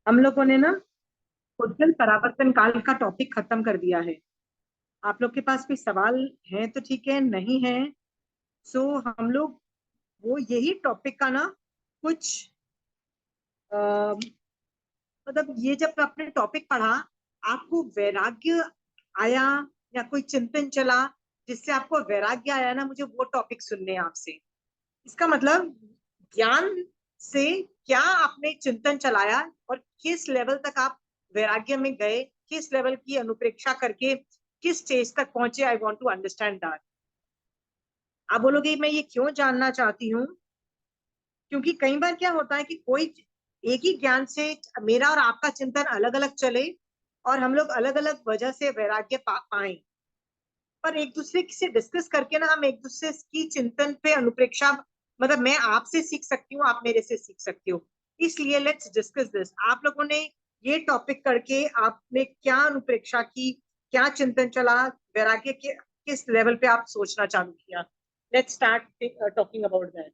हम लोगों ने ना उज्जवल परावर्तन काल का टॉपिक खत्म कर दिया है। आप लोग के पास कोई सवाल है तो ठीक है, नहीं है सो हम लोग वो यही टॉपिक का ना कुछ मतलब ये जब आपने टॉपिक पढ़ा, आपको वैराग्य आया या कोई चिंतन चला जिससे आपको वैराग्य आया ना, मुझे वो टॉपिक सुनने हैं आपसे। इसका मतलब ज्ञान से क्या आपने चिंतन चलाया और किस लेवल तक आप वैराग्य में गए, किस लेवल की अनुप्रेक्षा करके किस स्टेज तक पहुंचे। I want to understand that. आप बोलोगे मैं ये क्यों जानना चाहती हूँ, क्योंकि कई बार क्या होता है कि कोई एक ही ज्ञान से मेरा और आपका चिंतन अलग अलग चले और हम लोग अलग अलग वजह से वैराग्य पाए, पर एक दूसरे से डिस्कस करके ना हम एक दूसरे की चिंतन पे अनुप्रेक्षा, मतलब मैं आपसे सीख सकती हूँ, आप मेरे से सीख सकती हो। इसलिए लेट्स डिस्कस दिस। आप लोगों ने ये टॉपिक करके आपने क्या अनुप्रेक्षा की, क्या चिंतन चला, वैराग्य के किस लेवल पे आप सोचना चालू किया। Let's start talking about that.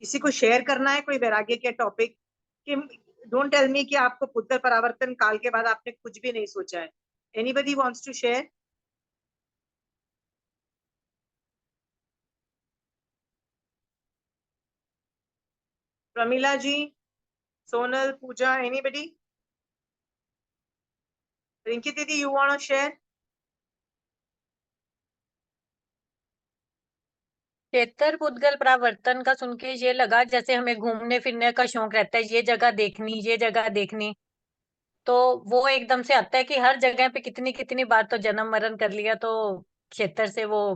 किसी को शेयर करना है कोई वैराग्य के टॉपिक कि डोंट टेल मी कि आपको पुत्र परावर्तन काल के बाद आपने कुछ भी नहीं सोचा है। Anybody wants to share? Pramila ji, Sonal, Pooja, anybody? Rinki दीदी, यू वांट टू शेयर? क्षेत्र पुद्गल परावर्तन का सुन के ये लगा जैसे हमें घूमने फिरने का शौक रहता है, ये जगह देखनी ये जगह देखनी। तो वो एकदम से आता है कि हर जगह पे कितनी कितनी बार तो जन्म मरण कर लिया, तो क्षेत्र से वो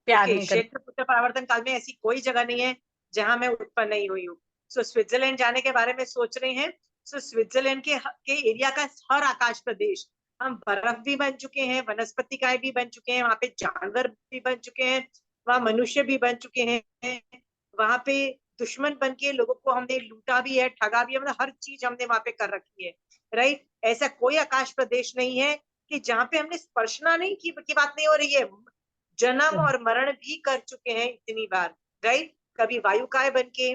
प्यार ओके, नहीं कर। क्षेत्र पुत्र परावर्तन काल में ऐसी कोई जगह नहीं है जहां मैं उत्पन्न नहीं हुई हूँ। सो स्विट्जरलैंड जाने के बारे में सोच रहे हैं। सो स्विट्जरलैंड के एरिया का हर आकाश प्रदेश हम बर्फ भी बन चुके हैं, वनस्पतिकाएं भी बन चुके हैं, वहां पे जानवर भी बन चुके हैं, वहां मनुष्य भी बन चुके हैं, वहां पे दुश्मन बन के लोगों को हमने लूटा भी है, ठगा भी है, मतलब हर चीज हमने वहां पे कर रखी है। राइट? ऐसा कोई आकाश प्रदेश नहीं है कि जहाँ पे हमने स्पर्शना नहीं की बात नहीं हो रही है। जन्म और मरण भी कर चुके हैं इतनी बार। राइट? कभी वायुकाय बन के,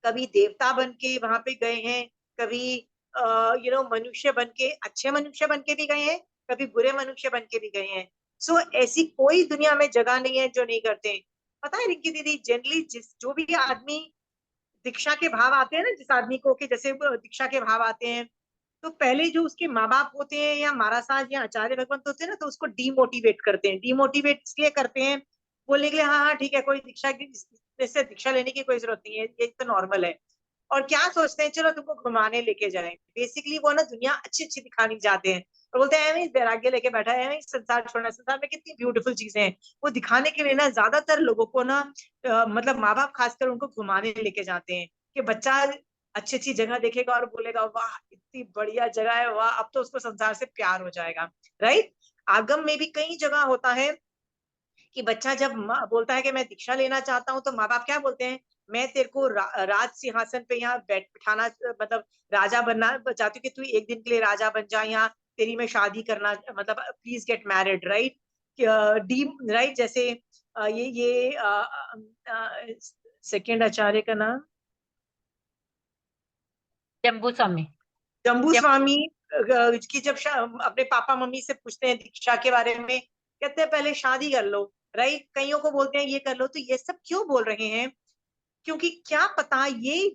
कभी देवता बन के वहां पे गए हैं, कभी मनुष्य बन के, अच्छे मनुष्य बन के भी गए हैं, कभी बुरे मनुष्य बन के भी गए हैं। सो ऐसी कोई दुनिया में जगह नहीं है जो नहीं करते हैं। पता है रिंकी दीदी, जनरली जिस जो भी आदमी दीक्षा के भाव आते हैं ना, जिस आदमी को कि जैसे वो दीक्षा के भाव आते हैं, तो पहले जो उसके माँ बाप होते हैं या महाराज या आचार्य भगवंत होते हैं ना, तो उसको डीमोटिवेट करते हैं। डीमोटिवेट इसलिए करते हैं, बोलने के लिए हाँ हाँ ठीक है, कोई दीक्षा की जैसे दीक्षा लेने की कोई जरूरत नहीं है, ये तो नॉर्मल है। और क्या सोचते हैं, चलो तुमको घुमाने लेके जाएं। बेसिकली वो ना दुनिया अच्छी अच्छी दिखाने जाते हैं और बोलते हैं एवं वैराग्य लेके बैठा है, एवं संसार छोड़ना, संसार में कितनी ब्यूटीफुल चीजें हैं। वो दिखाने के लिए ना ज्यादातर लोगों को ना मतलब माँ बाप खासकर उनको घुमाने लेके जाते हैं कि बच्चा अच्छी अच्छी जगह देखेगा और बोलेगा वाह इतनी बढ़िया जगह है, वाह अब तो उसको संसार से प्यार हो जाएगा। राइट? आगम में भी कई जगह होता है कि बच्चा जब बोलता है कि मैं दीक्षा लेना चाहता हूँ, तो माँ बाप क्या बोलते हैं, मैं तेरे को राज सिंहासन पे यहाँ बैठ बिठाना, मतलब राजा बनना चाहती हूँ कि तू एक दिन के लिए राजा बन जा, यहाँ तेरी मैं शादी करना, मतलब please get married. Right? D right? जैसे ये सेकंड आचार्य का नाम जम्बू स्वामी। जम्बू जम, स्वामी की जब अपने पापा मम्मी से पूछते हैं दीक्षा के बारे में, कहते हैं पहले शादी कर लो। राइट? कईयों को बोलते हैं ये कर लो। तो ये सब क्यों बोल रहे हैं? क्योंकि क्या पता ये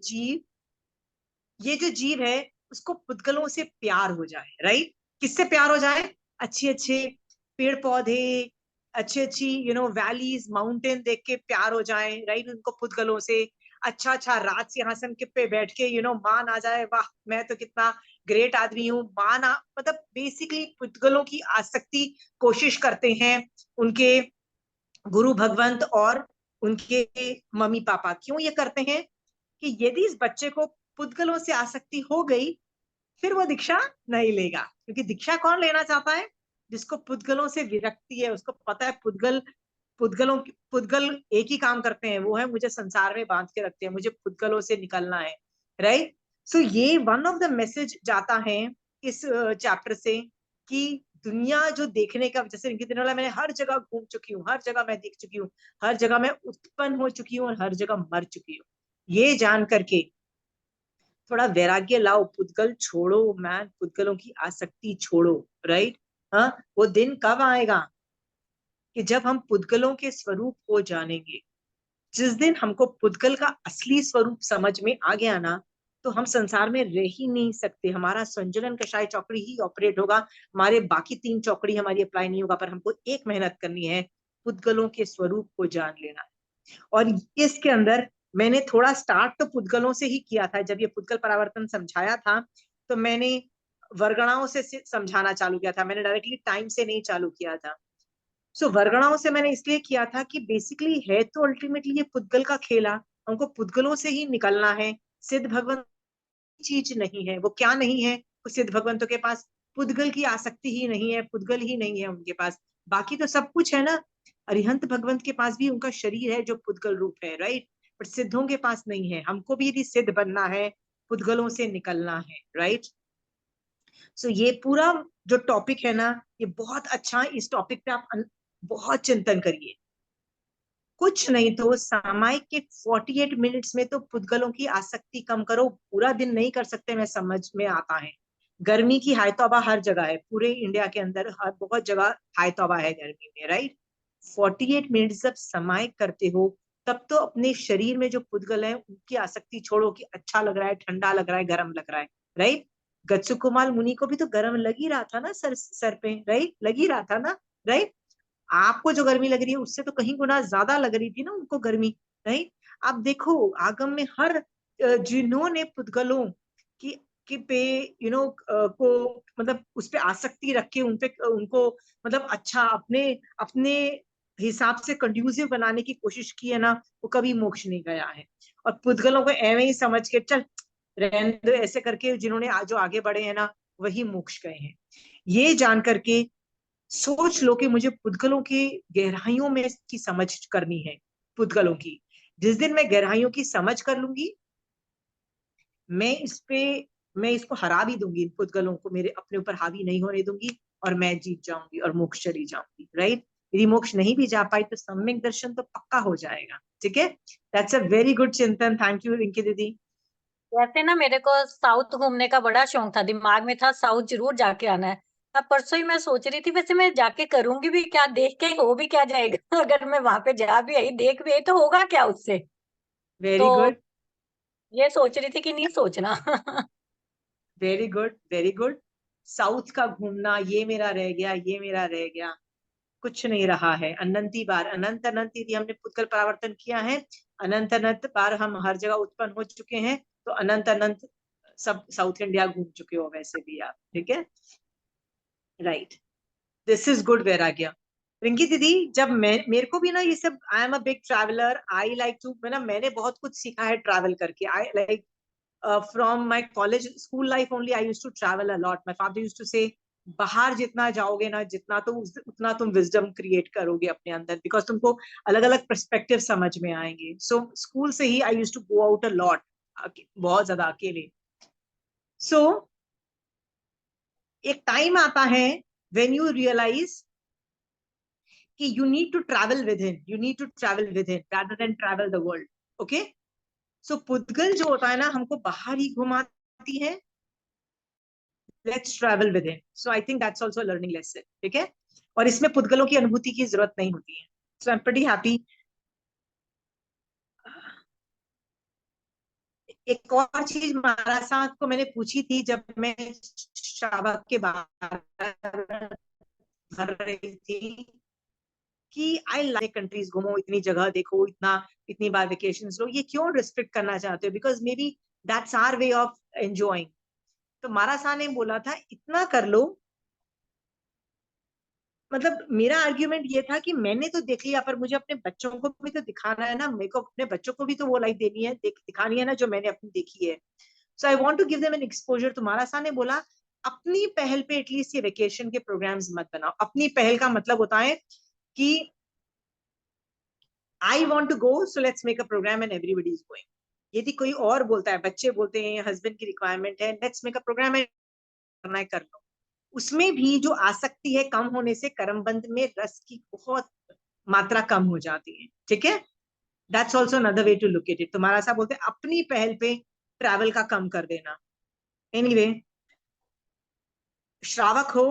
जो जीव है उसको पुद्गलों से प्यार हो जाए। राइट? किससे प्यार हो जाए? अच्छे अच्छे पेड़ पौधे, अच्छी अच्छी वैलीज माउंटेन देख के प्यार हो जाए। राइट? उनको पुद्गलों से अच्छा अच्छा राज सिंहासन के पे बैठ के मान आ जाए, वाह मैं तो कितना ग्रेट आदमी हूँ, मान आ, मतलब बेसिकली पुद्गलों की आसक्ति कोशिश करते हैं उनके गुरु भगवंत और उनके मम्मी पापा। क्यों ये करते हैं? कि यदि इस बच्चे को पुद्गलों से आसक्ति हो गई, फिर वो दीक्षा नहीं लेगा। क्योंकि दीक्षा कौन लेना चाहता है? जिसको पुद्गलों से विरक्ति है, उसको पता है पुद्गल एक ही काम करते हैं, वो है मुझे संसार में बांध के रखते हैं, मुझे पुद्गलों से निकलना है। राइट? सो ये वन ऑफ द मैसेज जाता है इस चैप्टर से कि दुनिया जो देखने का, जैसे रिंकी दिनोला, मैंने हर जगह घूम चुकी हूँ, हर जगह मैं देख चुकी हूँ, हर जगह मैं उत्पन्न हो चुकी हूँ और हर जगह मर चुकी हूँ। ये जान करके थोड़ा वैराग्य लाओ, पुद्गल छोड़ो मैन, पुद्गलों की आसक्ति छोड़ो। राइट? हाँ, वो दिन कब आएगा कि जब हम पुद्गलों के स्वरूप को जानेंगे। जिस दिन हमको पुद्गल का असली स्वरूप समझ में आ गया ना, तो हम संसार में रह ही नहीं सकते। हमारा संजुलन कषाय चौकड़ी ही ऑपरेट होगा, हमारे बाकी 3 चौकड़ी हमारी अप्लाई नहीं होगा। पर हमको एक मेहनत करनी है, पुद्गलों के स्वरूप को जान लेना है। और इसके अंदर मैंने थोड़ा स्टार्ट तो पुद्गलों से ही किया था। जब ये पुद्गल परावर्तन समझाया था, तो मैंने वर्गणाओं से समझाना चालू किया था, मैंने डायरेक्टली टाइम से नहीं चालू किया था। सो वर्गणाओं से मैंने इसलिए किया था कि बेसिकली है तो अल्टीमेटली ये पुद्गल का खेला, हमको पुद्गलों से ही निकलना है। सिद्ध भगवंत चीज नहीं है, वो क्या नहीं है, वो सिद्ध भगवंतों के पास पुद्गल की आसक्ति ही नहीं है, पुद्गल ही नहीं है उनके पास। बाकी तो सब कुछ है ना। अरिहंत भगवंत के पास भी उनका शरीर है जो पुद्गल रूप है, राइट? पर सिद्धों के पास नहीं है। हमको भी यदि सिद्ध बनना है, पुद्गलों से निकलना है, राइट? सो ये पूरा जो टॉपिक है ना, ये बहुत अच्छा। इस टॉपिक पे आप बहुत चिंतन करिए। कुछ नहीं तो सामायिक के 48 मिनट्स में तो पुद्गलों की आसक्ति कम करो। पूरा दिन नहीं कर सकते, मैं समझ में आता है। गर्मी की हाय तौबा हर जगह है, पूरे इंडिया के अंदर हर बहुत जगह हाय तौबा है गर्मी में, राइट? 48 मिनट्स जब सामायिक करते हो, तब तो अपने शरीर में जो पुद्गल है उनकी आसक्ति छोड़ो कि अच्छा लग रहा है, ठंडा लग रहा है, गर्म लग रहा है, राइट? गच्छकुमाल मुनि को भी तो गर्म लग ही रहा था ना, सर पे, राइट? लग ही रहा था ना, राइट? आपको जो गर्मी लग रही है उससे तो कहीं गुना ज्यादा लग रही थी ना उनको गर्मी, नहीं? आप देखो आगम में हर जिन्होंने पुद्गलों की पे को मतलब उस पे आसक्ति रख के उनपे उनको मतलब अच्छा अपने अपने हिसाब से कंड्यूसिव बनाने की कोशिश की है ना, वो कभी मोक्ष नहीं गया है। और पुद्गलों को एवं ही समझ के चल रहने दो ऐसे करके जिन्होंने जो आगे बढ़े हैं ना, वही मोक्ष गए हैं। ये जान करके सोच लो कि मुझे पुद्गलों की गहराइयों में की समझ करनी है। पुद्गलों की जिस दिन मैं गहराइयों की समझ कर लूंगी, मैं इस पे मैं इसको हरा भी दूंगी, इन पुद्गलों को मेरे अपने ऊपर हावी नहीं होने दूंगी, और मैं जीत जाऊंगी और मोक्ष चली जाऊंगी, राइट? यदि मोक्ष नहीं भी जा पाई तो सम्यक दर्शन तो पक्का हो जाएगा। ठीक है? दैट्स अ वेरी गुड चिंतन। थैंक यू रिंकी दीदी। वैसे ना मेरे को साउथ घूमने का बड़ा शौक था, दिमाग में था साउथ जरूर जाके आना है। अब परसों ही मैं सोच रही थी वैसे मैं जाके करूंगी भी क्या, देख के हो भी क्या जाएगा अगर मैं वहां पे जा भी आई देख भी आई तो होगा क्या उससे। वेरी तो गुड, ये सोच रही थी कि नहीं सोचना very good, very good. South का घूमना, ये मेरा रह गया, ये मेरा रह गया। कुछ नहीं रहा है। अनंती बार, अनंत अनंत यदि हमने पुद्गल परावर्तन किया है, अनंत अनंत बार हम हर जगह उत्पन्न हो चुके हैं, तो अनंत अनंत सब साउथ इंडिया घूम चुके हो वैसे भी आप। ठीक है? राइट। दिस इज गुड वैराग्य। रिंकी दीदी, जब मैं मेरे को भी ना ये सब, I am a big traveller, I like to, मैंने बहुत कुछ सीखा है ट्रैवल करके। I like from my college school life only I used to travel a lot. My father used to say, बाहर जितना जाओगे ना, जितना तो उतना तुम विजडम क्रिएट करोगे अपने अंदर, बिकॉज तुमको अलग अलग पर्सपेक्टिव समझ में आएंगे। सो स्कूल से ही I use to go out a lot, बहुत ज्यादा अकेले। सो एक टाइम आता है व्हेन यू रियलाइज कि you need to travel with him, you need to travel with him rather than travel the world. Okay? So पुद्गल जो होता है ना, हमको बाहर ही घुमाती है। Let's travel with him. So I think that's also learning lesson. ठीक है? और इसमें पुद्गलों की अनुभूति की जरूरत नहीं होती है। So I am pretty happy. एक और चीज महाराज साहब को मैंने पूछी थी जब मैं शाबक के बाहर भर रही थी, कि आई लाइक कंट्रीज, घूमो, इतनी जगह देखो, इतना इतनी बार वेकेशन लो, ये क्यों रिस्ट्रिक्ट करना चाहते हो? Because maybe that's our way of enjoying. तो महाराज साहब ने बोला था इतना कर लो। मतलब मेरा आर्ग्यूमेंट ये था कि मैंने तो देख लिया, पर मुझे अपने बच्चों को भी तो दिखाना है ना, मेरे को अपने बच्चों को भी तो वो लाइफ देनी है, दिखानी है ना, जो मैंने अपनी देखी है। So I want to give them an exposure. तुम्हारा सा ने बोला अपनी पहल पे एटलीस्ट ये वेकेशन के प्रोग्राम्स मत बनाओ। अपनी पहल का मतलब होता है कि I want to go, so let's make a programme and everybody is going. यदि कोई और बोलता है, बच्चे बोलते हैं, हस्बैंड की रिक्वायरमेंट है, लेट्स मेक अ प्रोग्राम, करना है कर लो। उसमें भी जो आसक्ति है कम होने से कर्मबंध में रस की बहुत मात्रा कम हो जाती है, ठीक है। That's also another way to look at it. तुम्हारा ऐसा बोलते हैं अपनी पहल पे ट्रैवल का कम कर देना। एनीवे, श्रावक हो,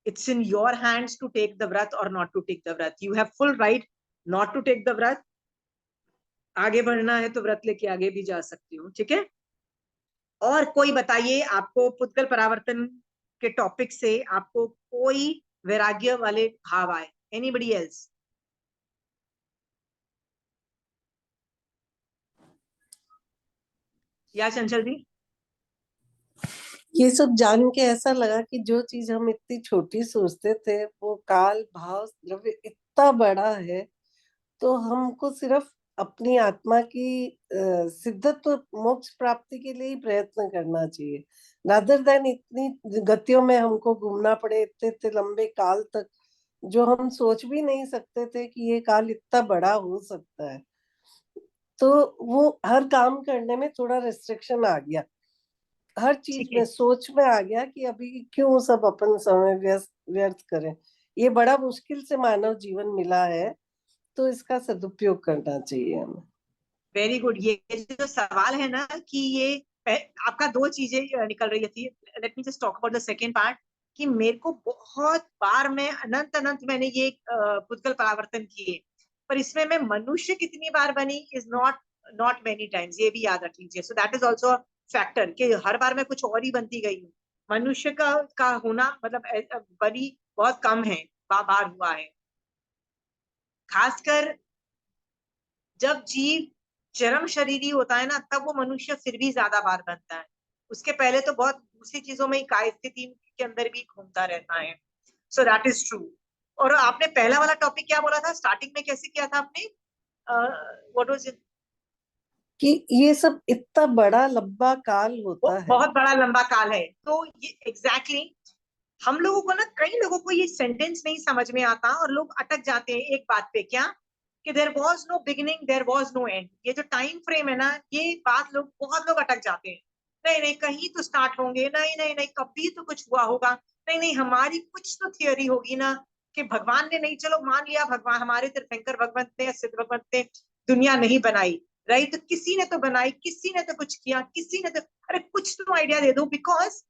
it's in your hands to take the vrat or not to take the vrat. You have full right not to take the vrat. आगे बढ़ना है तो व्रत लेके आगे भी जा सकती हूँ, ठीक है। और कोई बताइए, आपको पुद्गल परावर्तन के टॉपिक से आपको कोई वैराग्य वाले भाव आए? Anybody else? या चंचल जी? ये सब जान के ऐसा लगा कि जो चीज हम इतनी छोटी सोचते थे वो काल भाव द्रव्य इतना बड़ा है, तो हमको सिर्फ अपनी आत्मा की सिद्धत्व मोक्ष प्राप्ति के लिए ही प्रयत्न करना चाहिए, रादर देन इतनी गतियों में हमको घूमना पड़े इतने इतने लंबे काल तक, जो हम सोच भी नहीं सकते थे कि ये काल इतना बड़ा हो सकता है। तो वो हर काम करने में थोड़ा रिस्ट्रिक्शन आ गया, हर चीज ठीक में है, सोच में आ गया कि अभी क्यों सब अपन समय व्यर्थ करें। ये बड़ा मुश्किल से मानव जीवन मिला है, तो इसका सदुपयोग करना चाहिए हमें। Very good. ये जो सवाल है ना कि ये आपका दो चीजें निकल रही थी। Let me just talk about the second part, कि मेरे को बहुत बार मैं अनंत अनंत मैंने ये पुद्गल परावर्तन किए, पर इसमें मैं मनुष्य कितनी बार बनी is not not many times, ये भी याद रख लीजिए। So that is also factor कि हर बार मैं कुछ और ही बनती गई हूँ। मनुष्य का होना मतलब बनी बहुत कम है, बार हुआ है। खासकर जब जीव चरम शरीरी होता है ना, तब वो मनुष्य फिर भी ज्यादा बार बनता है। उसके पहले तो बहुत दूसरी चीजों में ही काय स्थिति के अंदर भी घूमता रहता है। So that is true. और आपने पहला वाला टॉपिक क्या बोला था स्टार्टिंग में, कैसे किया था आपने? What was it? कि ये सब इतना बड़ा लंबा काल होता है। बहुत बड़ा लंबा काल है। तो ये एग्जैक्टली हम लोगों को ना, कई लोगों को ये सेंटेंस नहीं समझ में आता और लोग अटक जाते हैं एक बात पे, क्या कि there was no beginning there was no end. ये जो टाइम फ्रेम है ना, ये बात लोग बहुत लोग अटक जाते हैं। नहीं नहीं, कहीं तो स्टार्ट होंगे, नहीं नहीं नहीं, कभी तो कुछ हुआ होगा, नहीं नहीं हमारी कुछ तो थियोरी होगी ना कि भगवान ने, नहीं चलो मान लिया भगवान हमारे तीर्थंकर भगवंत ने, सिद्ध भगवंत ने दुनिया नहीं बनाई, राइट, तो किसी ने तो बनाई, किसी ने तो कुछ किया, किसी ने तो, अरे कुछ तो आइडिया दे दो। बिकॉज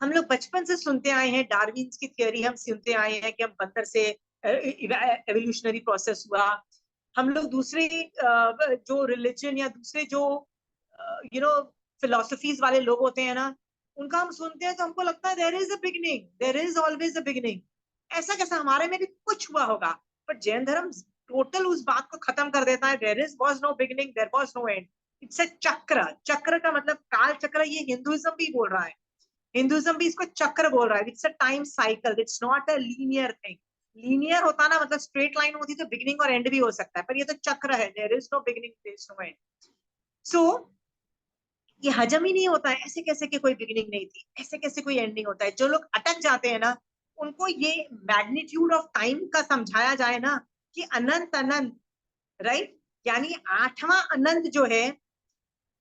हम लोग बचपन से सुनते आए हैं डार्विन की थियोरी, हम सुनते आए हैं कि हम बंदर से एवोल्यूशनरी प्रोसेस हुआ। हम लोग दूसरे जो रिलीजन या दूसरे जो यू नो फिलोसफीज वाले लोग होते हैं ना, उनका हम सुनते हैं तो हमको लगता है there is a beginning, there is always a beginning. ऐसा कैसा, हमारे में भी कुछ हुआ होगा। पर जैन धर्म टोटल उस बात को खत्म कर देता है, there is was no beginning there was no end. It's a chakra. चक्र का मतलब काल चक्र, ये हिंदुइज्म भी बोल रहा है। हिंदुइज्म भी इसको चक्र बोल रहा है। It's a time cycle, it's not a linear thing. Linear होता ना, मतलब स्ट्रेट लाइन होती तो बिगिनिंग और एंड भी हो सकता है, पर ये तो चक्र है, there is no beginning there is no end. So ये हजम ही नहीं होता है, ऐसे कैसे कि कोई बिगिनिंग नहीं थी, ऐसे कैसे कोई एंडिंग होता है। जो लोग अटक जाते हैं ना, उनको ये मैग्नीट्यूड ऑफ टाइम का समझाया जाए ना, कि अनंत अनंत, राइट, यानी आठवां अनंत जो है,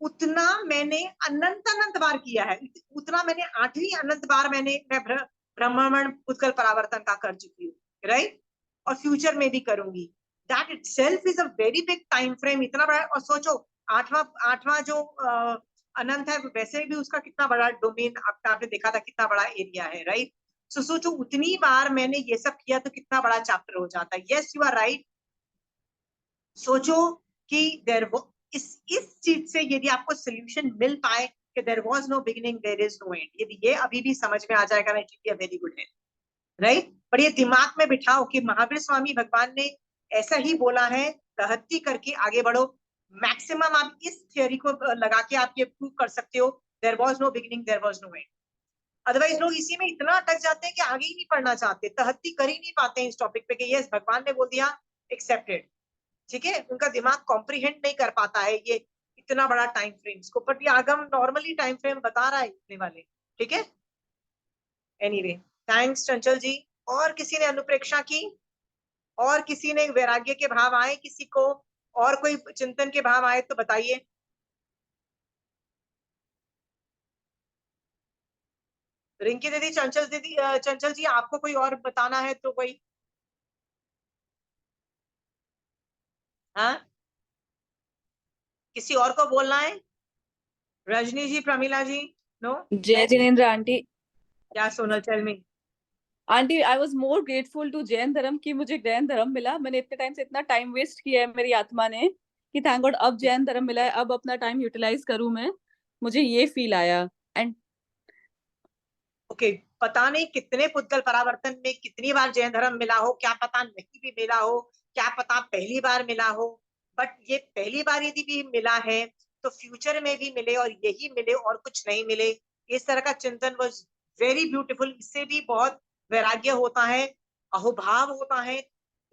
उतना मैंने अनंत अनंत बार किया है, उतना मैंने आठवीं अनंत बार मैं ब्रह्मांड पुष्कर परावर्तन का कर चुकी हूँ, राइट, और फ्यूचर में भी करूंगी। That itself is a very big time frame, इतना बड़ा। और सोचो आठवां आठवां जो अनंत है, वैसे भी उसका कितना बड़ा डोमेन आपने देखा था, कितना बड़ा एरिया है, राइट। सो सोचो उतनी बार मैंने ये सब किया तो कितना बड़ा चैप्टर हो जाता है। Yes you are right. सोचो कि देर इस चीज से यदि आपको सोल्यूशन मिल पाए कि there was no beginning there is no end, यदि ये अभी भी समझ में आ जाएगा ना, it will be a very good है, राइट। पर ये दिमाग में बिठाओ कि महावीर स्वामी भगवान ने ऐसा ही बोला है, तहत्ती करके आगे बढ़ो। मैक्सिमम आप इस थियोरी को लगा के आप ये प्रूव कर सकते हो, there was no beginning there was no end. Otherwise लोग इसी में इतना अटक जाते हैं कि आगे ही नहीं पढ़ना चाहते, तहत्ती कर ही नहीं पाते हैं इस टॉपिक पे कि यस भगवान ने बोल दिया, एक्सेप्टेड, ठीक है। उनका दिमाग कॉम्प्रीहेंड नहीं कर पाता है ये इतना बड़ा टाइम फ्रेम्स को। बट ये आगम नॉर्मली टाइम फ्रेम बता रहा है इतने वाले, ठीक है। एनीवे, थैंक्स चंचल जी। और किसी ने अनुप्रेक्षा की? और किसी ने वैराग्य के भाव आए किसी को? और कोई चिंतन के भाव आए तो बताइए। रिंकी दीदी, चंचल जी, आपको कोई और बताना है तो कोई? हाँ, किसी और को बोलना है? रजनी जी, प्रमीला जी? नो? जय जिनेन्द्र आंटी। क्या Sonal, tell me. Aunty I was more grateful to Jain dharma कि मुझे जैन धर्म मिला। मैंने इतने टाइम से इतना टाइम वेस्ट किया है मेरी आत्मा ने कि थैंक गॉड अब जैन धर्म मिला है, अब अपना टाइम यूटिलाइज करूं मैं। मुझे ये फील आया। एंड ओके, पता नहीं कितने पुद्गल परावर्तन में कितनी बार जैन धर्म मिला हो, क्या पता नहीं भी मिला हो, क्या पता पहली बार मिला हो, बट ये पहली बार यदि भी मिला है तो फ्यूचर में भी मिले और यही मिले और कुछ नहीं मिले, इस तरह का चिंतन वॉज वेरी ब्यूटीफुल। इससे भी बहुत वैराग्य होता है, अहोभाव होता है,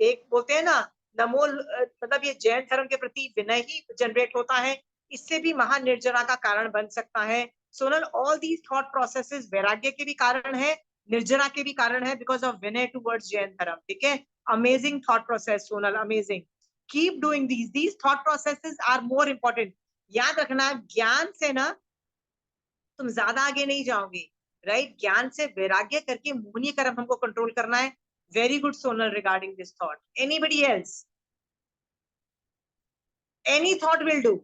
एक बोलते हैं ना नमो, मतलब ये जैन धर्म के प्रति विनय ही जनरेट होता है, इससे भी महानिर्जरा का कारण बन सकता है। Sonal, all these thought processes वैराग्य के भी कारण है, निर्जरा के भी कारण है, because of vinay towards Jain dharma. ठीक है, amazing thought process Sonal, amazing. Keep doing these thought processes are more important. याद रखना, ज्ञान से ना तुम ज्यादा आगे नहीं जाओगे, राइट? ज्ञान से वैराग्य करके मोहनीय कर्म हमको कंट्रोल करना है। Very good Sonal regarding this thought. Anybody else? Any thought will do.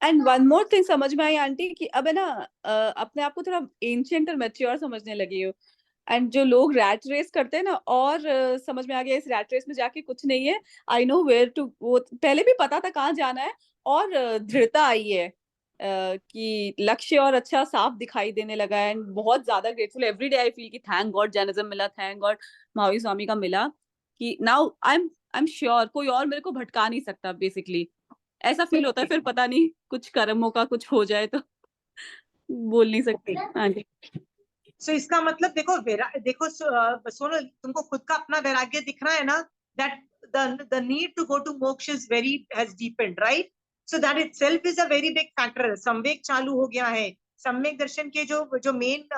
And one more thing समझ में आई आंटी कि अब है ना अपने आप को थोड़ा एंशियंट और मैच्योर समझने लगी हो। एंड जो लोग रैट रेस करते हैं ना, और समझ में आ गया इस रैट रेस में जाके कुछ नहीं है। आई नो वेयर टू, वो पहले भी पता था कहाँ जाना है, और दृढ़ता आई है कि लक्ष्य और अच्छा साफ दिखाई देने लगा है। एंड बहुत ज्यादा grateful every day I feel कि थैंक गॉड जैनिज्म मिला, थैंक गॉड महावीर स्वामी का मिला, कि नाउ आई एम श्योर कोई और मेरे को भटका नहीं सकता बेसिकली। ऐसा फील होता है फिर पता नहीं कुछ कर्मों का कुछ हो जाए तो बोल नहीं सकती। हाँ जी। सो इसका मतलब देखो, देखो सोनल, तुमको खुद का अपना वैराग्य दिख रहा है ना, that the need to go to moksha is very has deepened, right? So that itself is a very big factor. संवेग चालू हो गया है। सम्यक दर्शन के जो मेन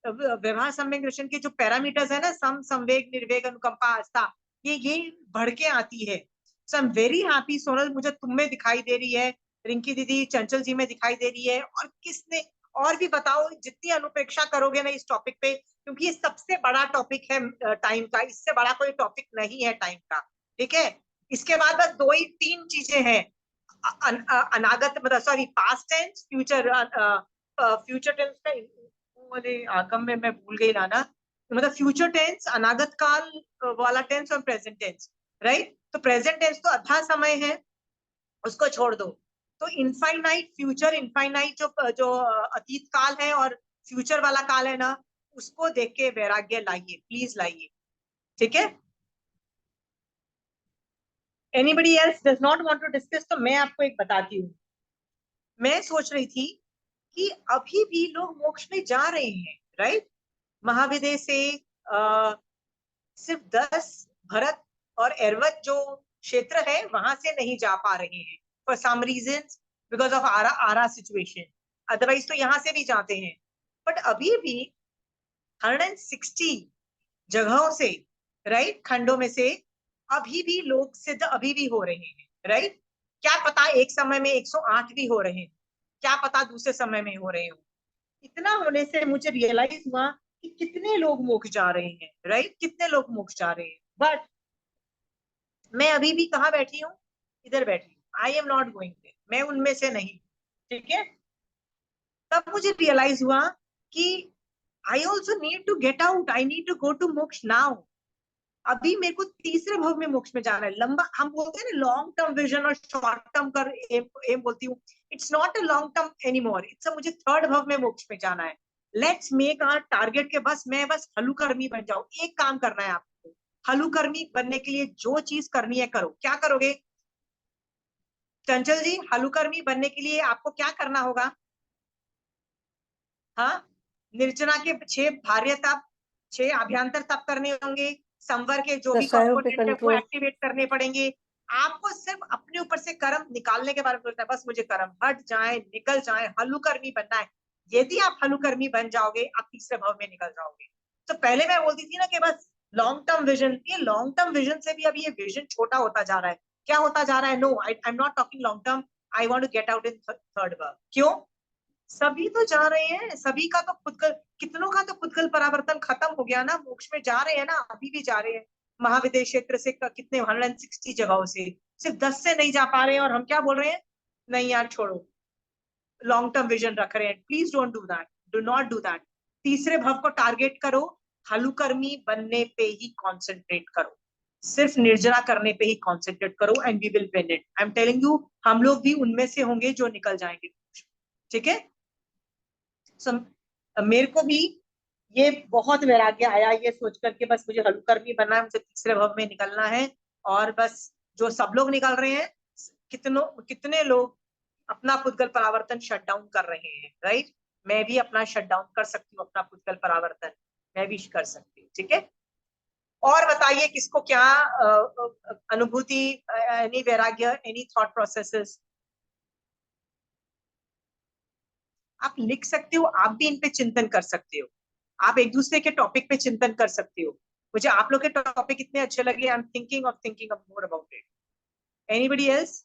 व्यवहार सम्यक दर्शन के जो पैरामीटर्स है ना, संवेग, निर्वेग, अनुकंपा, आस्था, ये बढ़ के आती है। So I am very happy Sonal, मुझे तुम में दिखाई दे रही है, रिंकी दीदी, चंचल जी में दिखाई दे रही है, और किसने और भी बताओ। जितनी अनुपेक्षा करोगे ना इस टॉपिक पे, क्योंकि ये सबसे बड़ा टॉपिक है टाइम का, इससे बड़ा कोई टॉपिक नहीं है टाइम का। ठीक है, इसके बाद बस दो ही तीन चीजें हैं, अनागत, मतलब sorry, past tense, future, future tense का वाले आगम में मैं भूल गई लाना, मतलब फ्यूचर टेंस, अनागत काल वाला टेंस और प्रेजेंट टेंस, राइट? तो प्रेजेंट टेंस तो आधा समय है, उसको छोड़ दो। तो इनफाइनाइट फ्यूचर, इनफाइनाइट जो जो अतीत काल है और फ्यूचर वाला काल है ना, उसको देख के वैराग्य लाइए, प्लीज लाइए। ठीक है, anybody else does not want to discuss? तो मैं आपको एक बताती हूँ। मैं सोच रही थी कि अभी भी लोग मोक्ष में जा रहे हैं, राइट? महाविदय से सिर्फ 10 भरत और एरवत जो क्षेत्र है वहां से नहीं जा पा रहे हैं, for some reason, because of our situation. Otherwise तो यहाँ से भी जाते हैं। बट अभी भी 160 जगहों से, राइट, खंडों में से अभी भी लोग सिद्ध अभी भी हो रहे हैं, राइट? क्या पता एक समय में 108 भी हो रहे हैं, क्या पता दूसरे समय में हो रहे हो। इतना होने से मुझे रियलाइज हुआ कि कितने लोग मोक्ष जा रहे हैं, राइट? कितने लोग मोक्ष जा रहे हैं। बट मैं अभी भी कहाँ बैठी हूँ? इधर बैठी हूँ। I am not going there, मैं उनमें से नहीं। ठीक है, तब मुझे रियलाइज हुआ कि I also need to get out, I need to go to moksha now. अभी मेरे को तीसरे भव में मोक्ष में जाना है। लंबा, हम बोलते हैं ना लॉन्ग टर्म विजन और शॉर्ट टर्म कर एम बोलती हूँ। It's not a long term anymore, it's मुझे थर्ड भव में मोक्ष में जाना है। लेट्स मेक आवर टारगेट के बस मैं बस हलुकर्मी बन जाऊं। एक काम करना है आपको, हलुकर्मी बनने के लिए जो चीज करनी है करो। क्या करोगे चंचल जी? हलुकर्मी बनने के लिए आपको क्या करना होगा? हाँ, निर्जना के 6 भार्य तप, 6 अभ्यंतर तप करने होंगे, संवर के जो भी कषायों पे कंपोनेंट है वो कंट्रोल। एक्टिवेट करने पड़ेंगे। आपको सिर्फ अपने ऊपर से कर्म निकालने के बारे में सोचना है, बस मुझे कर्म हट जाए, निकल जाए, हलुकर्मी बनना है। यदि आप हलुकर्मी बन जाओगे, आप तीसरे भाव में निकल जाओगे। तो पहले मैं बोलती थी ना कि बस लॉन्ग टर्म विजन, ये लॉन्ग टर्म विजन से भी अब ये विजन छोटा होता जा रहा है। क्या होता जा रहा है? No, I am not talking long term, I want to get out in third world. क्यों? सभी तो जा रहे हैं, सभी का तो पुद्गल, कितनों का तो पुद्गल परावर्तन खत्म हो गया ना, मोक्ष में जा रहे हैं ना, अभी भी जा रहे हैं। महाविदेश क्षेत्र से कितने 160 जगहों से सिर्फ 10 से नहीं जा पा रहे हैं, और हम क्या बोल रहे हैं? नहीं यार छोड़ो, लॉन्ग टर्म विजन रख रहे हैं। Please don't do that, do not do that. तीसरे भव को टारगेट करो, हलुकर्मी बनने पे ही कॉन्सेंट्रेट करो, सिर्फ निर्जरा करने पे ही कॉन्सेंट्रेट करो, and we will win it. I am telling you, हम लोग भी उनमें से होंगे जो निकल जाएंगे। ठीक है? सो मेरे को भी ये बहुत वैराग्य आया ये सोच करके, बस मुझे हलुकर्मी बनना है, मुझे तीसरे भव में निकलना है। और बस जो सब लोग निकल रहे हैं, कितने लोग अपना पुद्गल परावर्तन शट डाउन कर रहे हैं, राइट? मैं भी अपना शट डाउन कर सकती हूँ, अपना पुद्गल परावर्तन मैं भी कर सकती हूँ। ठीक है? और बताइए किसको क्या अनुभूति, एनी वैराग्य, एनी थॉट प्रोसेसेस? आप लिख सकते हो, आप भी इन पे चिंतन कर सकते हो, आप एक दूसरे के टॉपिक पे चिंतन कर सकते हो। मुझे आप लोग के टॉपिक इतने अच्छे लगे, I am thinking of more about it. Anybody else?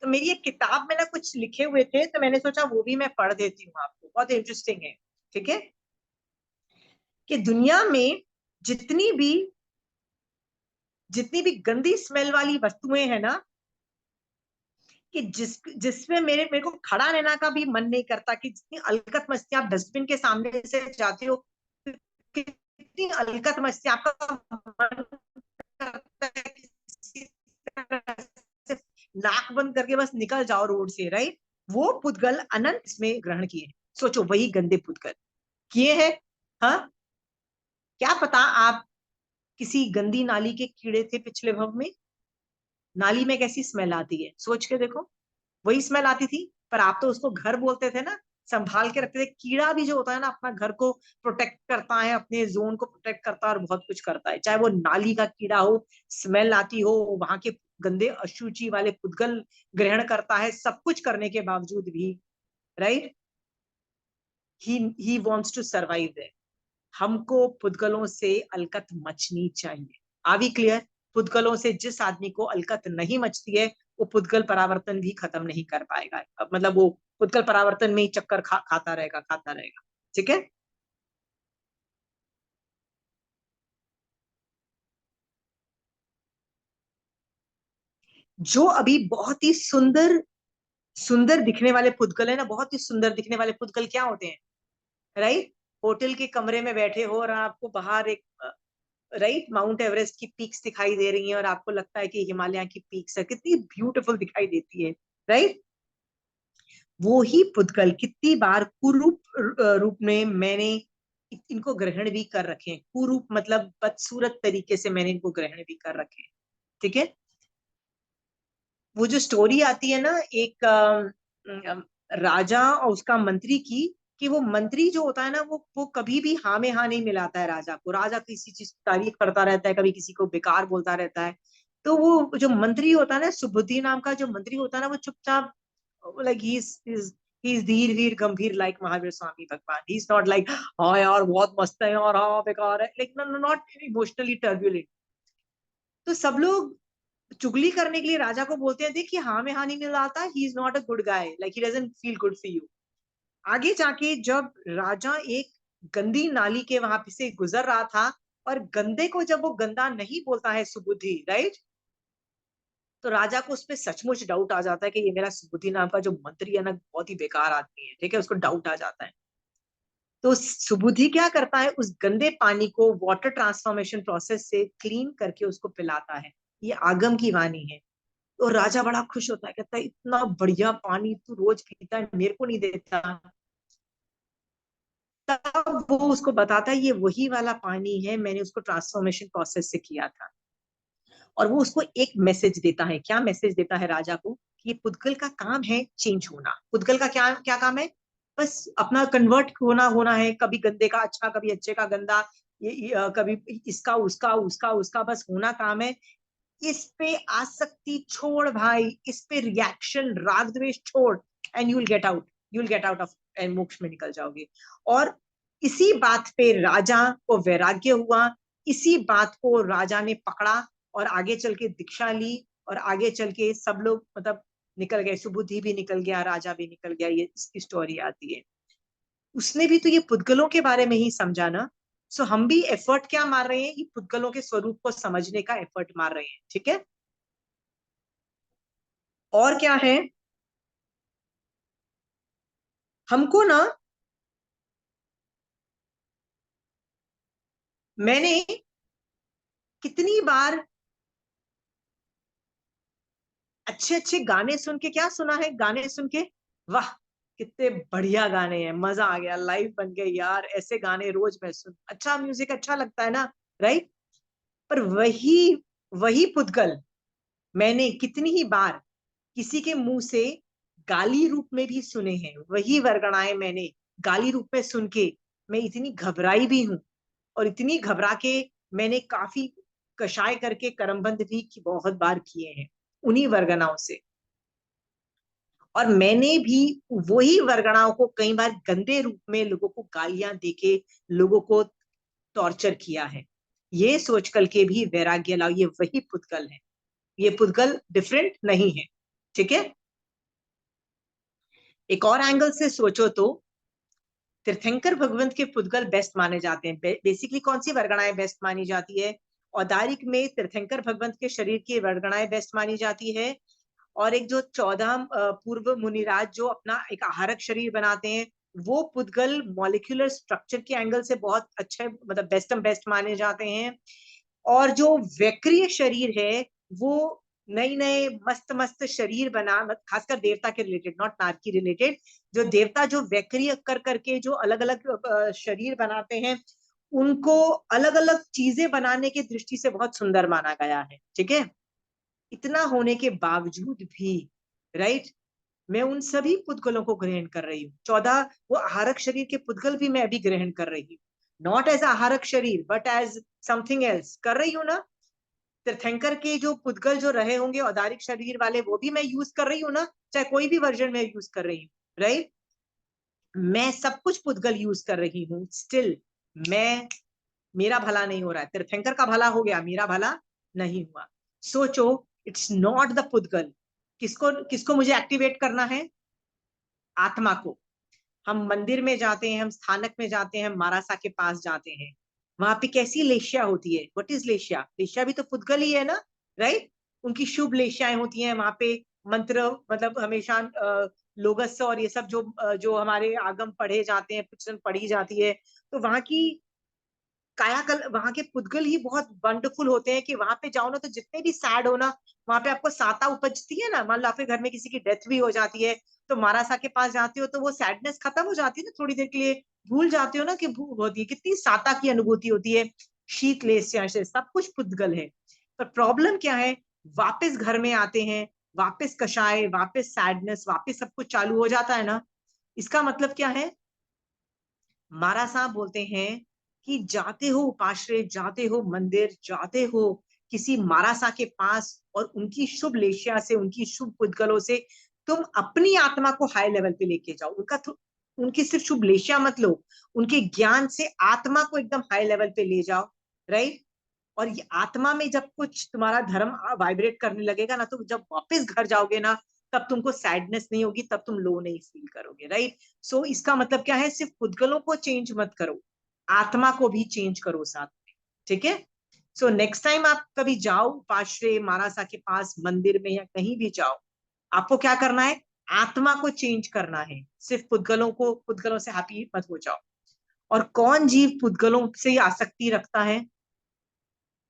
तो मेरी एक किताब में ना कुछ लिखे हुए थे, तो मैंने सोचा वो भी मैं पढ़ देती हूँ आपको, बहुत इंटरेस्टिंग है। ठीक है? कि दुनिया में जितनी भी गंदी स्मेल वाली वस्तुएं हैं ना, कि जिसमें मेरे को खड़ा रहना का भी मन नहीं करता, कि जितनी अलकत मस्ती, आप डस्टबिन के सामने से जाते हो, कितनी अलकत मस्ती, आपका मन करता है किसी तरह से नाक बंद करके बस निकल जाओ रोड से, राइट? वो पुद्गल अनंत में ग्रहण किए हैं। सोचो, वही गंदे पुद्गल किए हैं। हाँ, क्या पता आप किसी गंदी नाली के कीड़े थे पिछले भव में, नाली में कैसी स्मेल आती है, सोच के देखो। वही स्मेल आती थी, पर आप तो उसको घर बोलते थे ना, संभाल के रखते थे। कीड़ा भी जो होता है ना, अपना घर को प्रोटेक्ट करता है, अपने जोन को प्रोटेक्ट करता है, और बहुत कुछ करता है। चाहे वो नाली का कीड़ा हो, स्मेल आती हो, वहां के गंदे अशुचि वाले पुद्गल ग्रहण करता है, सब कुछ करने के बावजूद भी, right, he wants to survive there. हमको पुद्गलों से अलकत मचनी चाहिए। Are we clear? पुद्गलों से जिस आदमी को अलकत नहीं मचती है, वो पुद्गल परावर्तन भी खत्म नहीं कर पाएगा। मतलब वो पुद्गल परावर्तन में ही चक्कर खाता रहेगा। ठीक है? जो अभी बहुत ही सुंदर सुंदर दिखने वाले पुद्गल है ना, बहुत ही सुंदर दिखने वाले पुद्गल क्या होते हैं, राइट? होटल के कमरे में बैठे हो और आपको बाहर एक, राइट, माउंट एवरेस्ट की पीक्स दिखाई दे रही हैं, और आपको लगता है कि हिमालय की पीक्स है, कितनी ब्यूटीफुल दिखाई देती है, राइट? वो ही पुद्गल कितनी बार कुरूप रूप में मैंने इनको ग्रहण भी कर रखे हैं। कुरूप मतलब बदसूरत तरीके से मैंने इनको ग्रहण भी कर रखे हैं। ठीक है? वो जो स्टोरी आती है ना, एक राजा और उसका मंत्री की, कि वो मंत्री जो होता है ना, वो कभी भी हाँ में हाँ नहीं मिलाता है राजा को। राजा किसी चीज की तारीफ करता रहता है, कभी किसी को बेकार बोलता रहता है। तो वो जो मंत्री होता है ना, सुबुद्धि नाम का जो मंत्री होता है ना, वो चुपचाप, लाइक ही इज धीर वीर गंभीर, लाइक महावीर स्वामी भगवान। ही इज नॉट लाइक हाँ यार बहुत मस्त है यार, हाँ बेकार है, लाइक नॉट इमोशनली टर्ब्यूलेंट। तो सब लोग चुगली करने के लिए राजा को बोलते हैं, देखिए हाँ में हाँ नहीं मिलाता, he is not a good guy, like he doesn't feel good for you. आगे जाके जब राजा एक गंदी नाली के वहां पे से गुजर रहा था, और गंदे को जब वो गंदा नहीं बोलता है सुबुद्धि, राइट, तो राजा को उसपे सचमुच डाउट आ जाता है कि ये मेरा सुबुद्धि नाम का जो मंत्री है ना, बहुत ही बेकार आदमी है। ठीक है? उसको डाउट आ जाता है। तो सुबुद्धि क्या करता है, उस गंदे पानी को वाटर ट्रांसफॉर्मेशन प्रोसेस से क्लीन करके उसको पिलाता है। ये आगम की वाणी है। तो राजा बड़ा खुश होता है, कहता है इतना बढ़िया पानी तू रोज पीता है, मेरे को नहीं देता। तब वो उसको बताता है ये वही वाला पानी है, मैंने उसको ट्रांसफॉर्मेशन प्रोसेस से किया था। और वो उसको एक मैसेज देता है। क्या मैसेज देता है राजा को? कि ये पुद्गल का काम है चेंज होना। पुद्गल का क्या क्या काम है? बस अपना कन्वर्ट होना है, कभी गंदे का अच्छा, कभी अच्छे का गंदा, कभी इसका उसका उसका उसका, बस होना काम है। इस पे आसक्ति छोड़ भाई, इस पे रिएक्शन राग द्वेष छोड़, and you will get out, you will get out of, and मोक्ष में निकल जाओगे। और इसी बात पे राजा को वैराग्य हुआ, इसी बात को राजा ने पकड़ा और आगे चल के दीक्षा ली, और आगे चल के सब लोग मतलब निकल गए, सुबुद्धि भी निकल गया, राजा भी निकल गया, ये इसकी स्टोरी आती है। उसने भी तो ये पुद्गलों के बारे में ही समझा ना। सो हम भी एफर्ट क्या मार रहे हैं, ये पुद्गलों के स्वरूप को समझने का एफर्ट मार रहे हैं, ठीक है। और क्या है, हमको ना, मैंने कितनी बार अच्छे अच्छे गाने सुन के, क्या सुना है, गाने सुन के वाह कितने बढ़िया गाने हैं, मजा आ गया, लाइफ बन गई यार, ऐसे गाने रोज मैं सुन, अच्छा म्यूजिक अच्छा लगता है ना, राइट। पर वही वही पुद्गल मैंने कितनी ही बार किसी के मुंह से गाली रूप में भी सुने हैं, वही वरगणाएं मैंने गाली रूप में सुन के मैं इतनी घबराई भी हूं, और इतनी घबरा के मैंने काफी कषाय करके करमबंद भी बहुत बार किए हैं उन्हीं वरगणाओं से। और मैंने भी वही वरगणाओं को कई बार गंदे रूप में लोगों को गालियां देके लोगों को टॉर्चर किया है, ये सोच कर के भी वैराग्य लाओ, ये वही पुद्गल है, ये पुद्गल डिफरेंट नहीं है, ठीक है। एक और एंगल से सोचो तो तीर्थंकर भगवंत के पुद्गल बेस्ट माने जाते हैं। बेसिकली कौन सी वरगणाएं बेस्ट मानी जाती है, औदारिक में तीर्थंकर भगवंत के शरीर की वरगणाएं बेस्ट मानी जाती है। और एक जो 14 पूर्व मुनिराज जो अपना एक आहारक शरीर बनाते हैं, वो पुद्गल मॉलिक्यूलर स्ट्रक्चर के एंगल से बहुत अच्छे मतलब बेस्ट माने जाते हैं। और जो वैक्रिय शरीर है, वो नई नए मस्त मस्त शरीर बना, खासकर देवता के रिलेटेड, नॉट नारकी रिलेटेड, जो देवता जो वैक्रिय कर करके जो अलग अलग शरीर बनाते हैं, उनको अलग अलग चीजें बनाने की दृष्टि से बहुत सुंदर माना गया है, ठीक है। इतना होने के बावजूद भी, राइट, मैं उन सभी पुद्गलों को ग्रहण कर रही हूँ। 14 वो आहारक शरीर के पुद्गल भी मैं अभी ग्रहण कर रही हूँ, नॉट एज आहारक शरीर बट एज समथिंग एल्स कर रही हूँ ना। तीर्थंकर के जो पुद्गल जो रहे होंगे औदारिक शरीर वाले, वो भी मैं यूज कर रही हूँ ना, चाहे कोई भी वर्जन में यूज कर रही हूँ, राइट। मैं सब कुछ पुद्गल यूज कर रही हूँ, स्टिल मैं, मेरा भला नहीं हो रहा है, तीर्थंकर का भला हो गया, मेरा भला नहीं हुआ। सोचो, इट्स नॉट द पुद्गल, किसको किसको मुझे एक्टिवेट करना है, आत्मा को। हम मंदिर में जाते हैं, हम स्थानक में जाते हैं, हम मारासा के पास जाते हैं, वहां पे कैसी लेशिया होती है, व्हाट इज लेशिया, लेशिया भी तो पुद्गल ही है ना, राइट। उनकी शुभ लेशियाएं होती हैं वहां पे, मंत्र मतलब हमेशा लोगस और ये सब जो हमारे आगम पढ़े जाते हैं, पुस्तक पढ़ी जाती है, तो वहां की कायाकल्प, वहां के पुद्गल ही बहुत वंडरफुल होते हैं, कि वहां पे जाओ ना तो जितने भी सैड हो ना, वहां पे आपको साता उपजती है ना, मान लो आपके घर में किसी की डेथ भी हो जाती है, तो मारासा के पास जाते हो तो वो सैडनेस खत्म हो जाती है ना, थोड़ी देर के लिए भूल जाते हो ना कि भूख होती है, कितनी साता की अनुभूति होती है, शीत लेस्या से सब कुछ पुद्गल है। पर प्रॉब्लम क्या है, वापस घर में आते हैं, वापस कषाय, वापस सैडनेस, वापस सब कुछ चालू हो जाता है ना। इसका मतलब क्या है, मारा साहब बोलते हैं कि जाते हो उपाश्रय, जाते हो मंदिर, जाते हो किसी मारासा के पास, और उनकी शुभ लेशिया से, उनकी शुभ पुद्गलों से तुम अपनी आत्मा को हाई लेवल पे लेके जाओ। उनकी सिर्फ शुभ लेशिया मत लो, उनके ज्ञान से आत्मा को एकदम हाई लेवल पे ले जाओ, राइट। और ये आत्मा में जब कुछ तुम्हारा धर्म वाइब्रेट करने लगेगा ना, तो जब वापस घर जाओगे ना, तब तुमको सैडनेस नहीं होगी, तब तुम लो नहीं फील करोगे, राइट। सो इसका मतलब क्या है, सिर्फ पुद्गलों को चेंज मत करो, आत्मा को भी चेंज करो साथ में, ठीक है। सो नेक्स्ट टाइम आप कभी जाओ उपाश्रय, मारासा के पास, मंदिर में या कहीं भी जाओ, आपको क्या करना है, आत्मा को चेंज करना है, सिर्फ पुद्गलों से हैप्पी मत हो जाओ। और कौन जीव पुद्गलों से आसक्ति रखता है,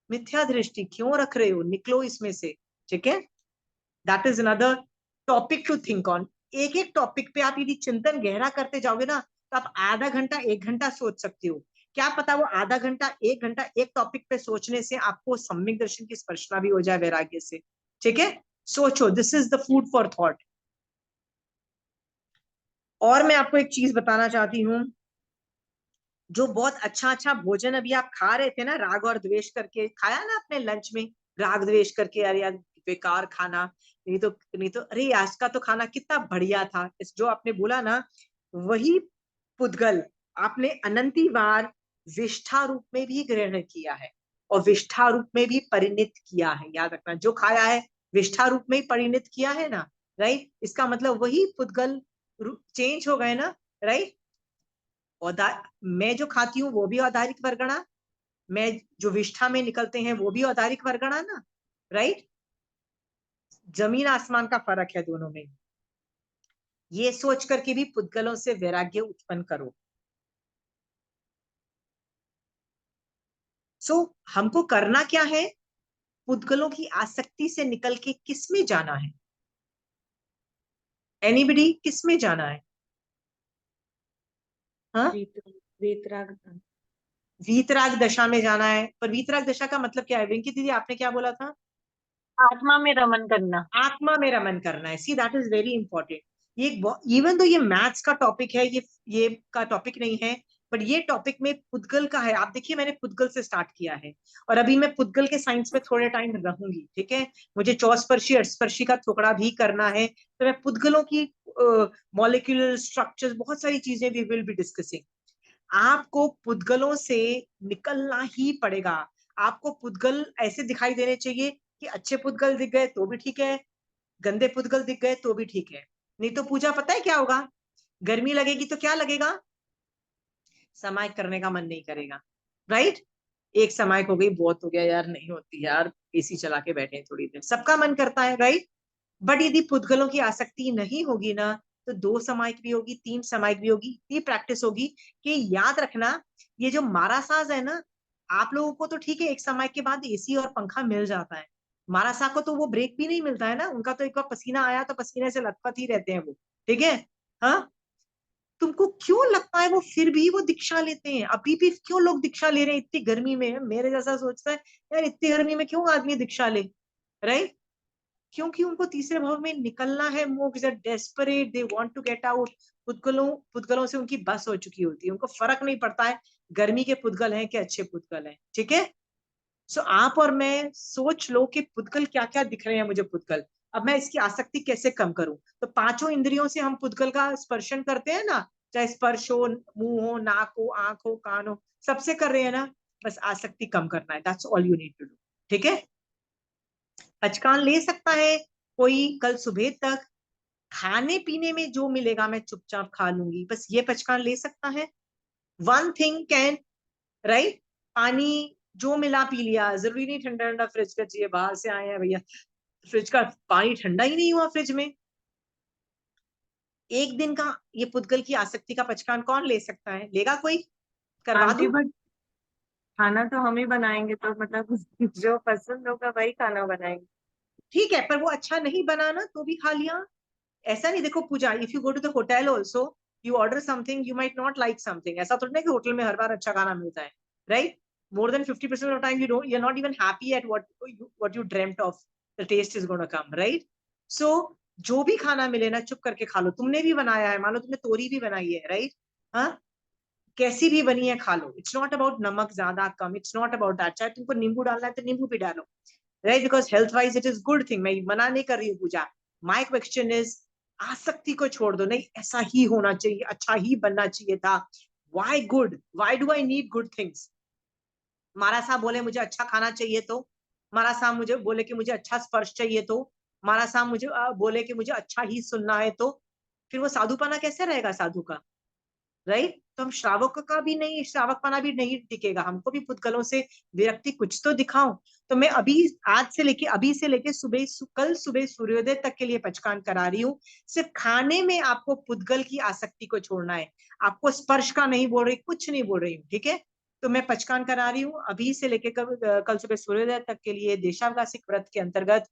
मिथ्या दृष्टि क्यों रख रहे हो, निकलो इसमें से, ठीक है। That is another topic to think on. एक एक टॉपिक पे आप यदि चिंतन गहरा करते जाओगे ना, तो आप आधा घंटा 1 घंटा सोच सकते हो। क्या पता वो आधा घंटा 1 घंटा एक टॉपिक पे सोचने से आपको सम्यक दर्शन की स्पर्शना भी हो जाए वैराग्य से, ठीक है। सोचो, this is the food for thought. और मैं आपको एक चीज बताना चाहती हूँ, जो बहुत अच्छा अच्छा भोजन अभी आप खा रहे थे ना, राग और द्वेष करके खाया ना अपने लंच में, राग द्वेष करके, अरे यार बेकार खाना, नहीं तो अरे आज का तो खाना कितना बढ़िया था, इस जो आपने बोला ना, वही पुद्गल आपने अनंती बार विष्ठा रूप में भी ग्रहण किया है और विष्ठा रूप में भी परिणित किया है। याद रखना, जो खाया है विष्ठा रूप में ही परिणित किया है ना, राइट। इसका मतलब वही पुद्गल चेंज हो गए ना, राइट। मैं जो खाती हूँ वो भी औदारिक वर्गणा, मैं जो विष्ठा में निकलते हैं वो भी औदारिक वर्गणा ना, राइट। जमीन आसमान का फर्क है दोनों में। ये सोच करके भी पुद्गलों से वैराग्य उत्पन्न करो। हमको करना क्या है? पुद्गलों की आसक्ति से निकल के किस में जाना है? एनीबडी, किस में जाना है? हाँ, वीतराग वीतराग दशा में जाना है। पर वीतराग दशा का मतलब क्या है? वेंकी दीदी आपने क्या बोला था? आत्मा में रमन करना। आत्मा में रमन करना है। See that is very important. ये इवन तो ये मैथ्स का टॉपिक है, ये का टॉपिक नहीं है, बट ये टॉपिक में पुद्गल का है। आप देखिए, मैंने पुद्गल से स्टार्ट किया है और अभी मैं पुद्गल के साइंस में थोड़े टाइम रहूंगी, ठीक है। मुझे चौस्पर्शी अठस्पर्शी का टुकड़ा भी करना है, तो मैं पुद्गलों की मॉलिक्यूलर स्ट्रक्चर्स, बहुत सारी चीजें वी विल बी डिस्कसिंग। आपको पुद्गलों से निकलना ही पड़ेगा। आपको पुद्गल ऐसे दिखाई देने चाहिए कि अच्छे पुद्गल दिख गए तो भी ठीक है, गंदे पुद्गल दिख गए तो भी ठीक है। नहीं तो पूजा पता है क्या होगा? गर्मी लगेगी तो क्या लगेगा? समाय करने का मन नहीं करेगा, राइट। एक समाय हो गई, बहुत हो गया यार, नहीं होती यार, एसी चला के बैठे थोड़ी देर, सबका मन करता है, राइट। बट यदि पुद्गलों की आसक्ति नहीं होगी ना, तो 2 समायिक भी होगी, 3 समायिक भी होगी। इतनी प्रैक्टिस होगी कि याद रखना, ये जो मारा साज है ना, आप लोगों को तो ठीक है, एक समायिक के बाद एसी और पंखा मिल जाता है। मारा सा को तो वो ब्रेक भी नहीं मिलता है ना, उनका तो एक बार पसीना आया तो पसीने से लथपथ ही रहते हैं वो, ठीक है। हाँ, तुमको क्यों लगता है वो फिर भी वो दीक्षा लेते हैं? अभी भी क्यों लोग दीक्षा ले रहे हैं इतनी गर्मी में? मेरे जैसा सोचता है यार, इतनी गर्मी में क्यों आदमी दीक्षा ले, राइट। क्योंकि उनको तीसरे भाव में निकलना है। मोक्ष are desperate, they want to get out. पुद्गलों से उनकी बस हो चुकी होती है, उनको फर्क नहीं पड़ता है गर्मी के पुद्गल हैं कि अच्छे पुद्गल हैं, ठीक है। आप और मैं सोच लो कि पुद्गल क्या क्या दिख रहे हैं मुझे पुद्गल। अब मैं इसकी आसक्ति कैसे कम करूं? तो 5 इंद्रियों से हम पुद्गल का स्पर्शन करते हैं ना, चाहे स्पर्श हो, मुंह हो, नाक हो, आंख हो, कान हो, सबसे कर रहे हैं ना। बस आसक्ति कम करना है, that's all you need to do, ठीक है। पचकान ले सकता है कोई कल सुबह तक, खाने पीने में जो मिलेगा मैं चुपचाप खा लूंगी, बस ये पचकान ले सकता है। One thing can, right. पानी जो मिला पी लिया, जरूरी नहीं ठंडा ठंडा फ्रिज का चाहिए, बाहर से आए हैं भैया, फ्रिज का पानी ठंडा ही नहीं हुआ फ्रिज में। एक दिन का ये पुद्गल की आसक्ति का पचकान कौन ले सकता है? लेगा कोई? करवा आंटी दूं? बट खाना तो हम ही बनाएंगे, तो मतलब जो पसंद होगा वही खाना बनाएंगे। ठीक है, पर वो अच्छा नहीं बनाना तो भी खा लिया, ऐसा नहीं। देखो Pooja, if you go to the hotel also, you order something, you might not like something. ऐसा थोड़ी ना कि होटल में हर बार अच्छा खाना मिलता है, right. More than 50% of time you are not even happy at what you dreamed of, the taste is gonna come, right. So जो भी खाना मिले ना, चुप करके खा लो। तुमने भी बनाया है, मान लो तुमने तोरी भी बनाई है, राइट। हाँ, कैसी भी बनी है खा लो। इट्स नॉट अबाउट नमक ज्यादा कम, इट्स नॉट अबाउट दैट। चाहे तुमको नींबू डालना है तो नींबू भी डालो, right, because health wise it is good thing. मैं मना नहीं कर रही हूँ पूजा। माई क्वेश्चन इज, आसक्ति को छोड़ दो। नहीं, ऐसा ही होना चाहिए, अच्छा ही बनना चाहिए था। Why good? Why do I need good things? मारा साहब बोले मुझे अच्छा खाना चाहिए तो, मारा साहब मुझे बोले कि मुझे अच्छा स्पर्श चाहिए तो, मारा साहब मुझे बोले कि मुझे अच्छा ही सुनना है तो, फिर वो साधुपना कैसे रहेगा साधु का, राइट। तो हम श्रावक का भी नहीं, श्रावकपना भी नहीं टिकेगा। हमको भी पुद्गलों से विरक्ति कुछ तो दिखाओ। तो मैं अभी, अभी से लेके कल सुबह सूर्योदय तक के लिए पचकान करा रही हूँ। सिर्फ खाने में आपको पुद्गल की आसक्ति को छोड़ना है। आपको स्पर्श का नहीं बोल रही, कुछ नहीं बोल रही हूँ, ठीक है। तो मैं पचकान करा रही हूँ अभी से लेके कल सुबह सूर्योदय तक के लिए। देशावकाशिक व्रत के अंतर्गत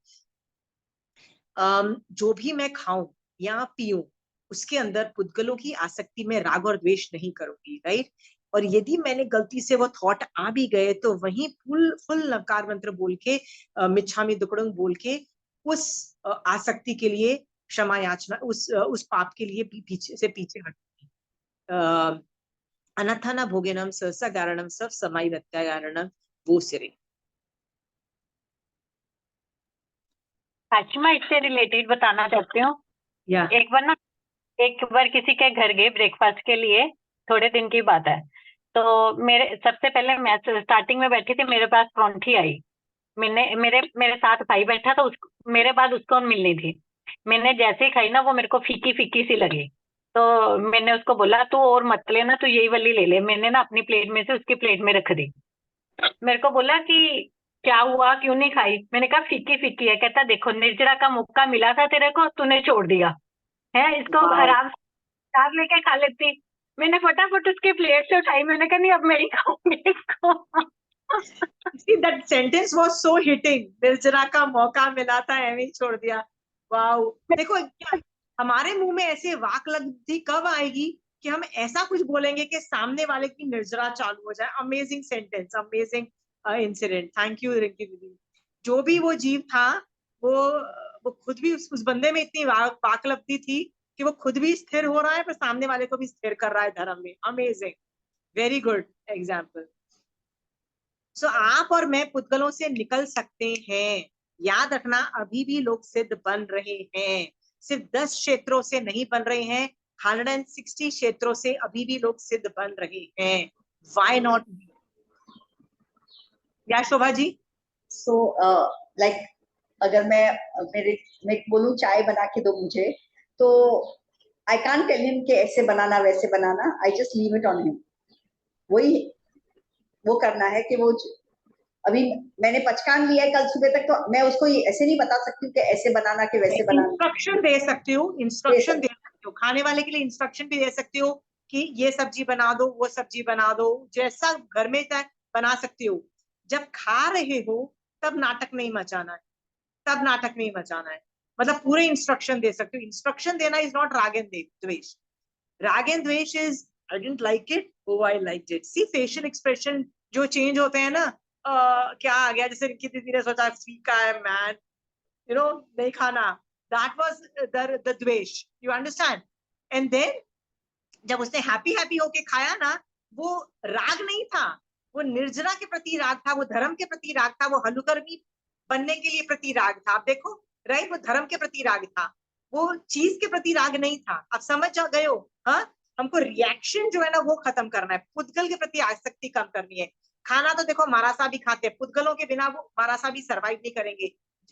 जो भी मैं खाऊं या पीऊं, उसके अंदर पुद्गलों की आसक्ति में राग और द्वेष नहीं करूंगी, राइट। और यदि मैंने गलती से वो थॉट आ भी गए तो वहीं फुल फुल नकार मंत्र बोल के, मिच्छामि दुक्कड़म बोल के, उस आसक्ति के लिए क्षमा याचना, उस पाप के लिए पीछे से पीछे हटूंगी। अनथा न भोगेनम सहसा गारणम सब समाई प्रत्यागारणम वो सिरे। अच्छा, मैं इससे रिलेटेड बताना चाहती हूँ। या एक बार किसी के घर गए ब्रेकफास्ट के लिए, थोड़े दिन की बात है। तो मेरे सबसे पहले मैं स्टार्टिंग में बैठी थी, मेरे पास प्रॉन्ठी आई। मैंने मेरे मेरे साथ भाई बैठा था, उसको मेरे बाद उसको मिलनी थी। मैंने जैसे ही खाई ना, वो मेरे को फीकी फीकी सी लगी। तो मैंने उसको बोला तू और मत लेना, तू यही वाली ले ले। मैंने ना अपनी प्लेट में से उसकी प्लेट में रख दी। मेरे को बोला कि क्या हुआ, क्यों नहीं खाई? मैंने कहा फीकी फीकी है। कहता देखो, निर्जरा का मौका मिला था तेरे को, तूने छोड़ दिया है। इसको आराम से चार लेके खा लेती। मैंने फटाफट उसकी प्लेट से उठाई। मैंने कहा नहीं, अब मैं ही खाऊंगी इसको। See, that sentence was so hitting. निर्जरा का मौका मिला था, एਵੇਂ ही छोड़ दिया। वाओ, देखो हमारे मुंह में ऐसे वाक लगती कब आएगी कि हम ऐसा कुछ बोलेंगे कि सामने वाले की निर्जरा चालू हो जाए। Amazing sentence, amazing incident. Thank you Rinki दीदी। जो भी वो जीव था, वो वो खुद भी उस बंदे में इतनी वाक लगती थी कि वो खुद भी स्थिर हो रहा है, पर सामने वाले को भी स्थिर कर रहा है धर्म में। Amazing, very good example. So आप और मैं पुद्गलों से निकल सकते हैं। याद रखना, अभी भी लोग सिद्ध बन रहे हैं। सिर्फ 10 क्षेत्रों से नहीं बन रहे हैं, 160 क्षेत्रों से अभी भी लोग सिद्ध बन रहे हैं। Why not? या शोभा जी? सो लाइक अगर मैं बोलूं चाय बना के दो मुझे, तो आई कांट टेल हिम कि ऐसे बनाना वैसे बनाना। I just leave it on him. वही वो करना है कि वो अभी मैंने पचकान लिया है कल सुबह तक, तो मैं उसको ऐसे नहीं बता सकती हूँ कि ऐसे बनाना कि वैसे बनाना। इंस्ट्रक्शन दे सकती हूँ, इंस्ट्रक्शन दे सकती हूँ। खाने वाले के लिए इंस्ट्रक्शन भी दे सकती हो कि ये सब्जी बना दो, वो सब्जी बना दो, जैसा घर में बना सकती हो। जब खा रहे हो तब नाटक नहीं मचाना है, तब नाटक नहीं मचाना है। मतलब पूरे इंस्ट्रक्शन दे सकते हो। इंस्ट्रक्शन देना इज नॉट राग एंड द्वेष। Raag and dvesh is I didn't like it, oh I liked it. See facial expression जो चेंज होते हैं ना, क्या आ गया, जैसे रिंकी दीदी ने सोचा फीका है मैन, नहीं खाना। दैट वाज द द्वेष, यू अंडरस्टैंड। एंड देन जब उसने हैप्पी हैप्पी होके खाया ना, वो राग नहीं था, वो निर्जरा के प्रति राग था, वो धर्म के प्रति राग था, वो हलुकर्मी बनने के लिए प्रति राग था। आप देखो, राइट, वो धर्म के प्रति राग था, वो चीज के प्रति राग नहीं था। आप समझ जा गए हो? हाँ, हमको रिएक्शन जो है ना वो खत्म करना है, पुद्गल के प्रति आसक्ति कम करनी है। खाना तो देखो मारासा भी खाते हैं, पुद्गलों के बिना वो मारासा भी सरवाइव नहीं करेंगे,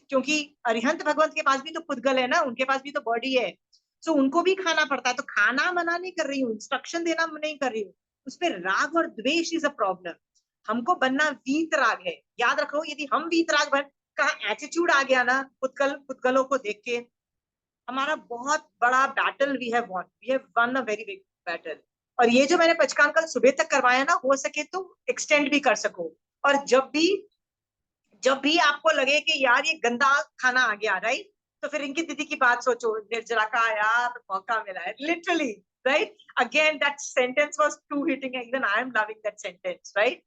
क्योंकि अरिहंत भगवंत के पास भी तो पुद्गल है ना, उनके पास भी तो बॉडी है। सो उनको भी खाना पड़ता है। तो खाना मना नहीं कर रही हूँ, इंस्ट्रक्शन देना नहीं कर रही हूँ। उस पर राग और द्वेष इज अ प्रॉब्लम। हमको बनना वीतराग है। याद रखो, यदि हम वीतराग बन का एटीट्यूड आ गया ना पुद्गलों को देख के, हमारा बहुत बड़ा battle we have won a very big battle. और ये जो मैंने पचकान कल सुबह तक करवाया ना, हो सके तो एक्सटेंड भी कर सको। और जब भी आपको लगे कि यार ये गंदा खाना आ गया, राइट, तो फिर इनकी दीदी की बात सोचो, निर्जरा का यार मौका मिला है, literally, right. Again that sentence was to hitting, even I am loving that sentence, right.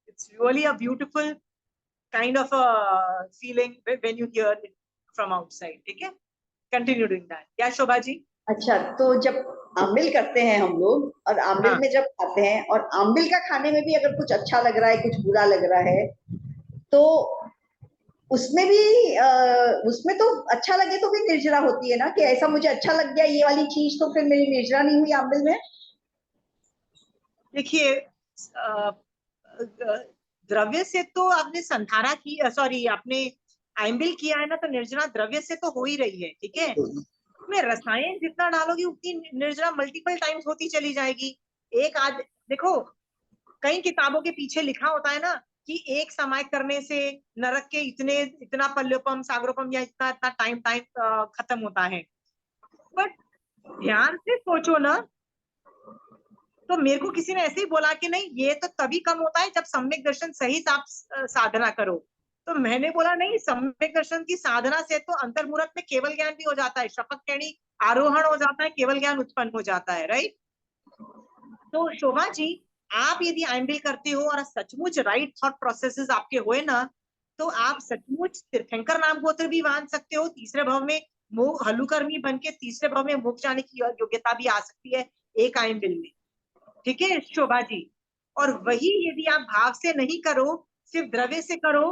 It's really a beautiful kind of a feeling when you hear it from outside. ठीक है, continue doing that. या शोभा जी? अच्छा, तो जब आम्बिल करते हैं हम लोग, और आम्बिल हाँ। में जब खाते हैं, और आम्बिल का खाने में भी अगर कुछ अच्छा लग रहा है कुछ बुरा लग रहा है, तो उसमें भी उसमें तो अच्छा लगे तो भी निर्जरा होती है ना, कि ऐसा मुझे अच्छा लग गया ये वाली चीज, तो फिर मेरी निर्जरा नहीं हुई आम्बिल में। देखिए, द्रव्य से तो आपने संधारा की, सॉरी, आपने आइम्बिल किया है ना, तो निर्जरा द्रव्य से तो हो ही रही है, ठीक है। उसमें रसायन जितना डालोगी उतनी निर्जरा मल्टीपल टाइम्स होती चली जाएगी। एक आज देखो, कई किताबों के पीछे लिखा होता है ना कि एक समय करने से नरक के इतना पल्योपम सागरोपम या इतना इतना टाइम खत्म होता है। बट ध्यान से सोचो ना, तो मेरे को किसी ने ऐसे ही बोला कि नहीं, ये तो तभी कम होता है जब सम्यक दर्शन सही साधना करो। तो मैंने बोला नहीं, सम्यक दर्शन की साधना से तो अंतर्मुहूर्त में केवल ज्ञान भी हो जाता है, शपथ कहनी आरोहण हो जाता है, केवल ज्ञान उत्पन्न हो जाता है, राइट। तो शोभा जी, आप यदि आइम्बिल करते हो और सचमुच राइट थॉट प्रोसेसेस आपके हुए ना, तो आप सचमुच तीर्थंकर नाम गोत्र भी मान सकते हो। तीसरे भाव में हलुकर्मी बन के तीसरे भाव में मोक्ष जाने की योग्यता भी आ सकती है एक आइम्बिल में, ठीक है शोभा जी। और वही यदि आप भाव से नहीं करो, सिर्फ द्रव्य से करो,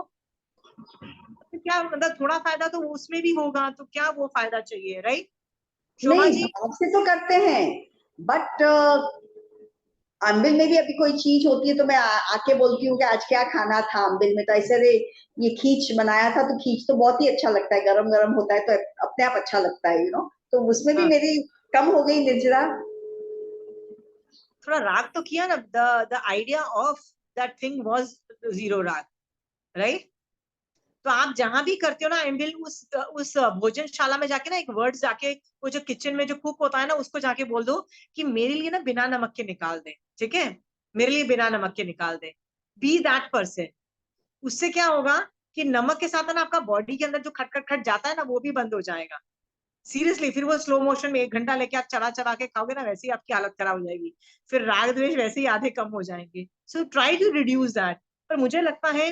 तो क्या मतलब थोड़ा फायदा तो उसमें भी होगा, तो क्या वो फायदा चाहिए, राइट शोभा नहीं, जी? भाव से तो करते हैं, बट अम्बिल में भी अभी कोई चीज होती है तो मैं आके बोलती हूँ कि आज क्या खाना था अम्बिल में, तो ऐसे रे ये खींच बनाया था, तो खींच तो बहुत ही अच्छा लगता है, गरम गरम होता है तो अपने आप अच्छा लगता है, तो उसमें भी हाँ, मेरी कम हो गई निर्जरा। थोड़ा राग तो किया ना, the idea of that thing was zero राग, राइट? तो आप जहां भी करते हो ना एमबिल, उस भोजनशाला में जाके ना एक वर्ड जाके, वो जो किचन में जो कुक होता है ना, उसको जाके बोल दो कि मेरे लिए ना बिना नमक के निकाल दे, ठीक है? मेरे लिए बिना नमक के निकाल दे। B that person. उससे क्या होगा कि नमक के साथ है ना आपका बॉडी के अंदर जो खट खट खट जाता है ना, वो भी बंद हो जाएगा। सीरियसली, फिर वो स्लो मोशन में 1 घंटा लेके आप चला चला के खाओगे ना, वैसे ही आपकी हालत खराब हो जाएगी। फिर राग द्वेष वैसे ही आधे कम हो जाएंगे। So try to reduce that. पर मुझे लगता है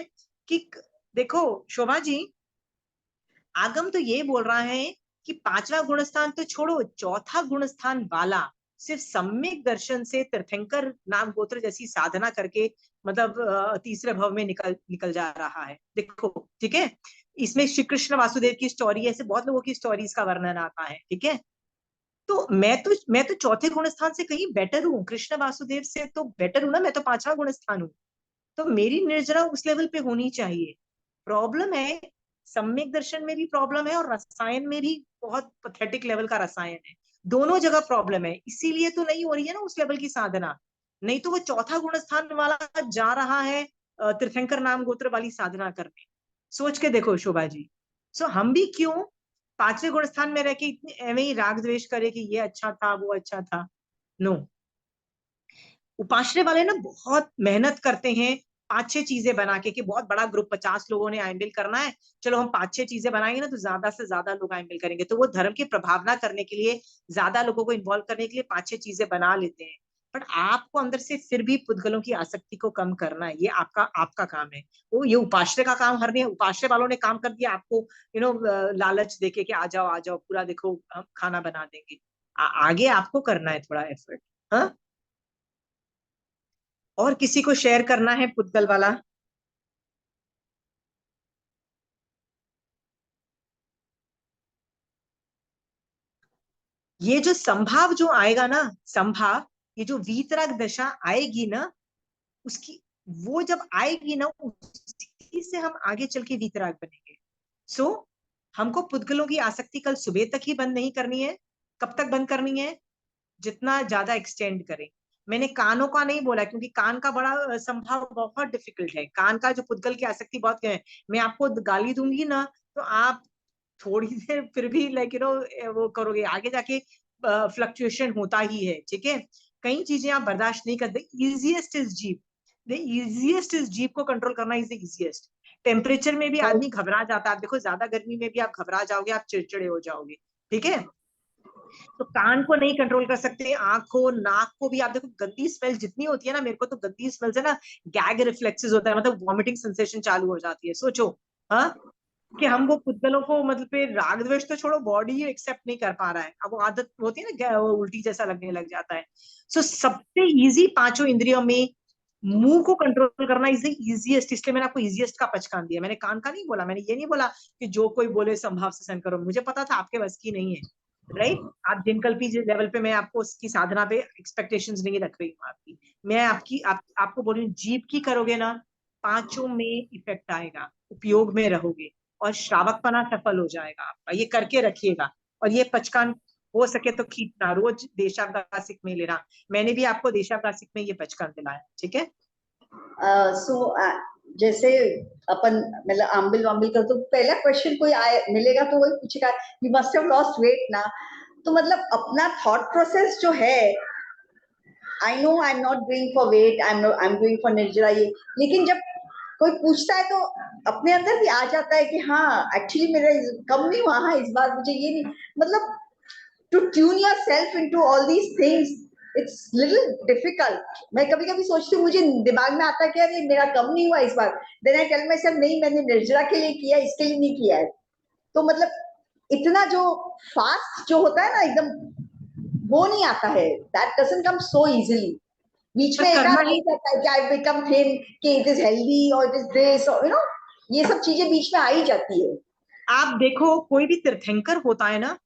कि देखो शोभा जी, आगम तो ये बोल रहा है कि 5वां गुणस्थान तो छोड़ो, चौथा गुणस्थान वाला सिर्फ सम्यक दर्शन से तीर्थंकर नाम गोत्र जैसी साधना करके, मतलब तीसरे भव में निकल निकल जा रहा है। देखो, ठीक है? इसमें श्री कृष्ण वासुदेव की स्टोरी, ऐसे बहुत लोगों की स्टोरीज का वर्णन आता है, ठीक है? तो मैं तो चौथे गुणस्थान से कहीं बेटर हूँ, कृष्ण वासुदेव से तो बेटर हूँ ना, मैं तो 5वां गुणस्थान हूँ। तो मेरी निर्जरा उस लेवल पे होनी चाहिए। प्रॉब्लम है, सम्यक दर्शन में भी प्रॉब्लम है और रसायन में भी बहुत पथेटिक लेवल का रसायन है। दोनों जगह प्रॉब्लम है, इसीलिए तो नहीं हो रही है ना उस लेवल की साधना। नहीं तो वो चौथा गुणस्थान वाला जा रहा है तीर्थंकर नाम गोत्र वाली साधना करने। सोच के देखो शोभा जी। सो हम भी क्यों 5वें गुणस्थान में रह के इतने एवं ही राग द्वेष करे कि ये अच्छा था वो अच्छा था? नो। उपाश्रय वाले ना बहुत मेहनत करते हैं 5-6 चीजें बना के, कि बहुत बड़ा ग्रुप 50 लोगों ने आईएमएल करना है, चलो हम 5-6 चीजें बनाएंगे ना तो ज्यादा से ज्यादा लोग आईएमएल करेंगे। तो वो धर्म की प्रभावना करने के लिए, ज्यादा लोगों को इन्वॉल्व करने के लिए 5-6 चीजें बना लेते हैं। बट आपको अंदर से फिर भी पुद्गलों की आसक्ति को कम करना है, ये आपका आपका काम है। वो ये उपाश्रय का काम हर नहीं, उपाश्रय वालों ने काम कर दिया आपको, लालच देके कि आ जाओ पूरा देखो हम खाना बना देंगे। आगे आपको करना है थोड़ा एफर्ट। हाँ, और किसी को शेयर करना है पुद्गल वाला? ये जो संभाव जो आएगा ना, संभाव, ये जो वीतराग दशा आएगी ना, उसकी, वो जब आएगी ना, उसी से हम आगे चल के वीतराग बनेंगे। सो हमको पुद्गलों की आसक्ति कल सुबह तक ही बंद नहीं करनी है। कब तक बंद करनी है? जितना ज्यादा एक्सटेंड करें। मैंने कानों का नहीं बोला, क्योंकि कान का बड़ा संभाव बहुत डिफिकल्ट है। कान का जो पुद्गल की आसक्ति बहुत है, मैं आपको गाली दूंगी ना तो आप थोड़ी देर फिर भी वो करोगे, आगे जाके फ्लक्चुएशन होता ही है, ठीक है? कई चीजें आप बर्दाश्त नहीं करते। Easiest is jeep, the easiest is jeep को कंट्रोल करना इज द इजिएस्ट। टेम्परेचर में भी आदमी घबरा जाता है। आप देखो, ज्यादा गर्मी में भी आप घबरा जाओगे, आप चिड़चिड़े हो जाओगे, ठीक है? तो कान को नहीं कंट्रोल कर सकते, आंखों नाक को भी। आप देखो, गंदी स्मेल जितनी होती है ना, मेरे को तो गंदी स्मेल से ना गैग रिफ्लेक्सेस होता है, मतलब वॉमिटिंग सेंसेशन चालू हो जाती है। सोचो, हाँ, कि हम वो पुद्गलों को, मतलब पे राग द्वेष तो छोड़ो, बॉडी ही एक्सेप्ट नहीं कर पा रहा है। अब वो आदत होती है ना, वो उल्टी जैसा लगने लग जाता है। सो सबसे इजी पांचों इंद्रियों में मुंह को कंट्रोल करना इज द इजीएस्ट। इसलिए मैंने आपको इजीएस्ट का पचकान दिया, मैंने कान का नहीं बोला। मैंने ये नहीं बोला कि जो कोई बोले संभाव से सहन करो, मुझे पता था आपके बस की नहीं है, राइट? आप जिनकल्पी लेवल पे, मैं आपको उसकी साधना पे एक्सपेक्टेशंस नहीं रख रही हूँ आपकी। मैं आपको बोल रही हूँ, जीप की करोगे ना, पांचों में इफेक्ट आएगा, उपयोग में रहोगे और श्रावकपना सफल हो जाएगा आपका। ये करके रखिएगा। और ये पचकान हो सके तो खींचना, रोज देशावकाशिक में लेना। मैंने भी आपको देशावकाशिक में ये पचकान दिलाया, ठीक है? सो जैसे अपन मतलब आम्बिल वाम्बिल कर, तो पहला क्वेश्चन कोई आए मिलेगा तो वही पूछेगा you must have lost weight ना। तो मतलब अपना थॉट प्रोसेस जो है, I know I am not doing for weight, I am doing for निर्जरा, ये। लेकिन जब कोई पूछता है तो अपने अंदर भी आ जाता है कि हाँ एक्चुअली मेरा कम नहीं हुआ, हाँ इस बार मुझे ये नहीं, मतलब to tune yourself into all these things, it's little difficult. मैं कभी कभी सोचती हूँ, मुझे दिमाग में आता है कि अरे मेरा कम नहीं हुआ इस बार, then I tell myself नहीं, मैंने निर्जरा के लिए किया, इसके लिए नहीं किया है। तो मतलब इतना जो फास्ट जो होता है ना, एकदम वो नहीं आता है, that doesn't come so easily. बीच में एक आध आ जाता है कि I become thin, कि it is healthy or it is this, or you know, ये सब चीजें बीच में आ ही जाती है। आप देखो, कोई भी तीर्थंकर होता है ना,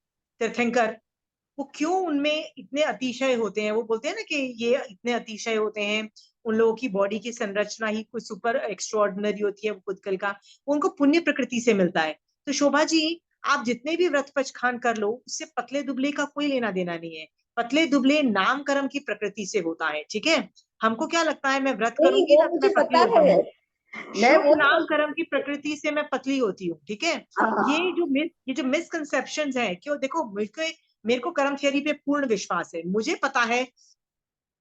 तीर्थंकर, वो क्यों उनमें इतने अतिशय होते हैं? वो बोलते हैं ना कि ये इतने अतिशय होते हैं, उन लोगों की बॉडी की संरचना ही कुछ सुपर एक्स्ट्रॉर्डिनरी होती है पुद्गल का, उनको पुण्य प्रकृति से मिलता है। तो शोभा जी, आप जितने भी व्रत पचखान कर लो, उससे पतले दुबले का कोई लेना देना नहीं है। पतले दुबले नाम कर्म की प्रकृति से होता है, ठीक है? हमको क्या लगता है, मैं व्रत नहीं, करूंगी वो ना तो मुझे मैं पतली पता हो है। जाऊंगी। मैं शुभ वो नाम कर्म की प्रकृति से मैं पतली होती हूँ, ठीक है? ये हाँ, जो मिसकंसेप्शन है, क्यों देखो, मेरे को कर्म थियरी पे पूर्ण विश्वास है। मुझे पता है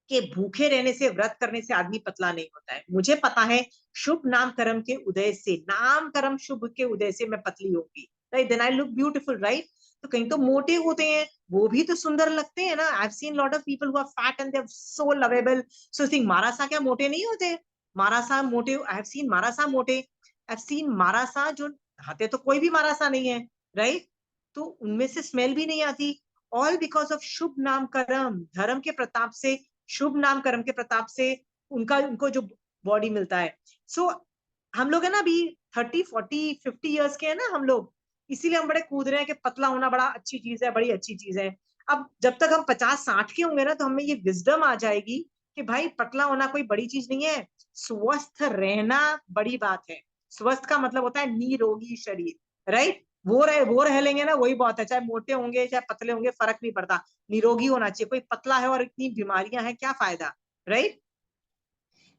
कि भूखे रहने से, व्रत करने से आदमी पतला नहीं होता है। मुझे पता है शुभ नाम कर्म के उदय से, नाम कर्म शुभ के उदय से मैं पतली होगी, right? Then I look beautiful, right? तो कहीं तो मोटे होते हैं, वो भी तो सुंदर लगते हैं ना। I have seen lot of people who are fat and they are so lovable. So think मारासा क्या मोटे नहीं होते? मारासा मोटे, आई हैव सीन मारासा मोटे, आई हैव सीन मारासा जो नहाते तो कोई भी मारासा नहीं है, राइट? तो उनमें से स्मेल भी नहीं आती। ऑल बिकॉज ऑफ शुभ नाम कर्म, धर्म के प्रताप से, शुभ नाम कर्म के प्रताप से उनको जो बॉडी मिलता है। सो हम लोग है ना अभी 30 40 50 इयर्स के हैं ना हम लोग, इसीलिए हम बड़े कूद रहे हैं कि पतला होना बड़ा अच्छी चीज है, बड़ी अच्छी चीज है। अब जब तक हम 50 60 के होंगे ना, तो हमें ये विजडम आ जाएगी कि भाई पतला होना कोई बड़ी चीज नहीं है, स्वस्थ रहना बड़ी बात है। स्वस्थ का मतलब होता है निरोगी शरीर, राइट? वो रह लेंगे ना, वही बहुत है। चाहे मोटे होंगे चाहे पतले होंगे, फर्क नहीं पड़ता, निरोगी होना चाहिए। कोई पतला है और इतनी बीमारियां हैं, क्या फायदा, right?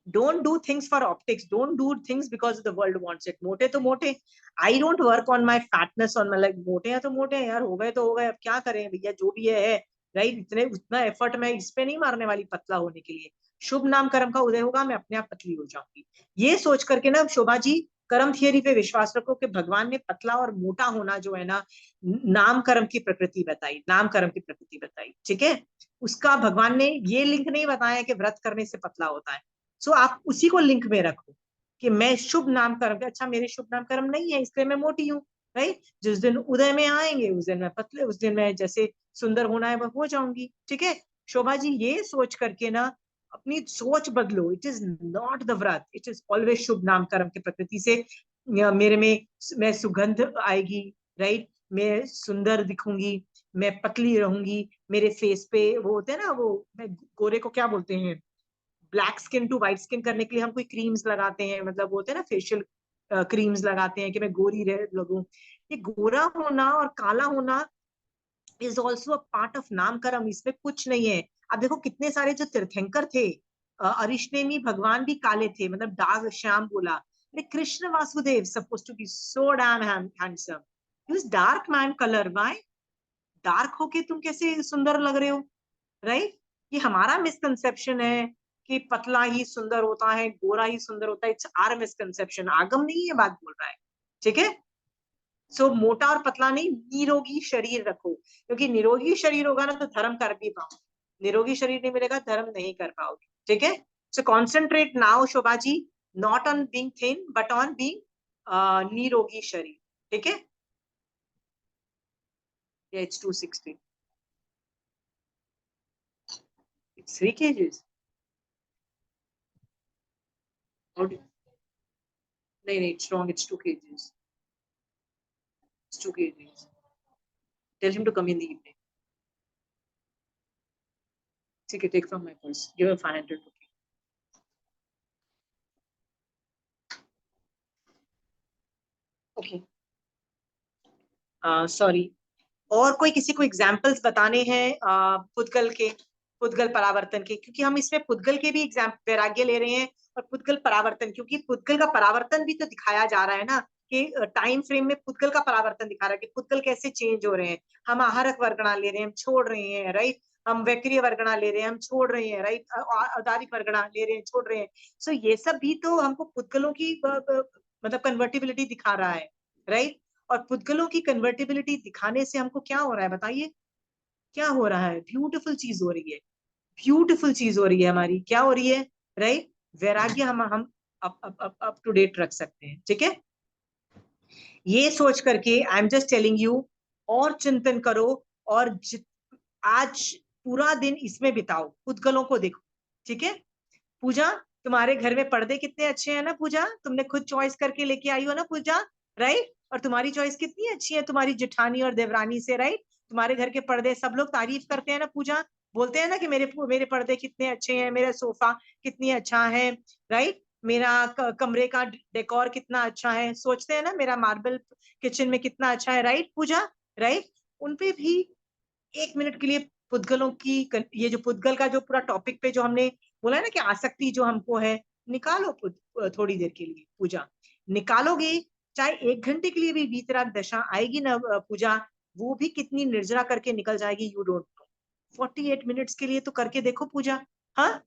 don't do things for optics, don't do things because the world wants it। मोटे तो मोटे, I don't work on my fatness, on my like, मोटे हैं तो मोटे हैं यार, हो गए तो हो गए, अब क्या करें भैया, जो भी है, राइट? उतना एफर्ट मैं इस पे नहीं मारने वाली पतला होने के लिए। शुभ नाम कर्म का उदय होगा, मैं अपने आप पतली हो जाऊंगी। ये सोच करके ना शोभा जी, कर्म थियरी पे विश्वास रखो कि भगवान ने पतला और मोटा होना जो है ना, नाम कर्म की प्रकृति बताई, नाम कर्म की प्रकृति बताई, ठीक है? उसका भगवान ने ये लिंक नहीं बताया कि व्रत करने से पतला होता है। सो आप उसी को लिंक में रखो कि मैं शुभ नाम कर्म, अच्छा मेरे शुभ नाम कर्म नहीं है इसलिए मैं मोटी हूँ, राइट? जिस दिन उदय में आएंगे उस दिन मैं पतले, उस दिन मैं जैसे सुंदर होना है वो हो जाऊंगी, ठीक है? शोभा जी, ये सोच करके ना अपनी सोच बदलो। इट इज नॉट द व्रत, इट इज ऑलवेज शुभ नाम कर्म की प्रकृति से मेरे में मैं सुगंध आएगी, राइट? मैं सुंदर दिखूंगी, मैं पतली रहूंगी, मेरे फेस पे वो होते हैं ना, वो मैं गोरे को क्या बोलते हैं, black skin to white skin करने के लिए हम कोई क्रीम्स लगाते हैं, मतलब होते हैं ना फेशियल क्रीम्स लगाते हैं कि मैं गोरी रह लगूं। ये गोरा होना और काला होना is also a part of नामकरम, इसमें कुछ नहीं है। अब देखो कितने सारे जो तीर्थंकर थे, अरिष्टेमी भगवान भी काले थे, मतलब डार्क श्याम बोला। अरे Krishna Vasudev suppose to be so damn handsome, he was dark man colour. Why? Dark होके तुम कैसे सुंदर लग रहे हो, राइट? ये हमारा मिसकंसेप्शन है कि पतला ही सुंदर होता है, गोरा ही सुंदर होता है। इट्स आर मिसकंसेप्शन, आगम नहीं ये बात बोल रहा है, ठीक है? सो मोटा और पतला नहीं, निरोगी शरीर रखो, क्योंकि निरोगी शरीर होगा ना तो धर्म कर भी पाओगे, निरोगी शरीर नहीं मिलेगा धर्म नहीं कर पाओगे, ठीक है? So concentrate now Shobha ji, not on being thin but on being nirogi sharir, ठीक है? It's 260, it's 3 kgs। नहीं नहीं, it's wrong, it's 2 kgs, it's 2 kgs। Tell him to come in the evening। ठीक है, take from my purse, give him 500 rupees। Okay, sorry. और कोई किसी को एग्जाम्पल्स बताने हैं पुद्गल के, पुद्गल परावर्तन के? क्योंकि हम इसमें पुद्गल के भी एग्जाम वैराग्य ले रहे हैं और पुद्गल परावर्तन, क्योंकि पुद्गल का परावर्तन भी तो दिखाया जा रहा है ना, कि टाइम फ्रेम में पुद्गल का परावर्तन दिखा रहा है कि पुद्गल कैसे चेंज हो रहे हैं। हम आहारक वर्गणा ले रहे हैं, हम छोड़ रहे हैं, राइट? हम वैक्रिय वर्गणा ले रहे हैं, हम छोड़ रहे हैं, राइट? औदारिक वर्गणा ले रहे हैं, छोड़ रहे हैं। सो ये सब भी तो हमको पुद्गलों की मतलब कन्वर्टिबिलिटी दिखा रहा है, राइट? और पुद्गलों की कन्वर्टिबिलिटी दिखाने से हमको क्या हो रहा है बताइए? क्या हो रहा है? ब्यूटीफुल चीज हो रही है, ब्यूटीफुल चीज हो रही है हमारी। क्या हो रही है, राइट? वैराग्य हम अप टू डेट रख सकते हैं, ठीक है? ये सोच करके आई एम जस्ट टेलिंग यू, और चिंतन करो, और आज पूरा दिन इसमें बिताओ, पुद्गलों को देखो, ठीक है? पूजा, तुम्हारे घर में पर्दे कितने अच्छे हैं ना पूजा, तुमने खुद चॉइस करके लेके आई हो ना पूजा, राइट? और तुम्हारी चॉइस कितनी अच्छी है तुम्हारी जेठानी और देवरानी से, राइट? तुम्हारे घर के पर्दे सब लोग तारीफ करते हैं ना पूजा, बोलते हैं ना कि मेरे पर्दे कितने अच्छे हैं, मेरा सोफा कितनी अच्छा है, राइट, मेरा कमरे का डेकोर कितना अच्छा है, सोचते हैं ना मेरा मार्बल किचन में कितना अच्छा है, राइट पूजा, राइट। उनपे भी 1 मिनट के लिए पुद्गलों की ये जो पुद्गल का जो पूरा टॉपिक पे जो हमने बोला है ना कि आसक्ति जो हमको है, निकालो थोड़ी देर के लिए पूजा, निकालोगे, चाहे 1 घंटे के लिए भी वीतराग दशा आएगी ना पूजा, वो भी कितनी निर्जरा करके निकल जाएगी, यू डोंट नो। 48 मिनट्स के लिए तो करके देखो पूजा, हाँ,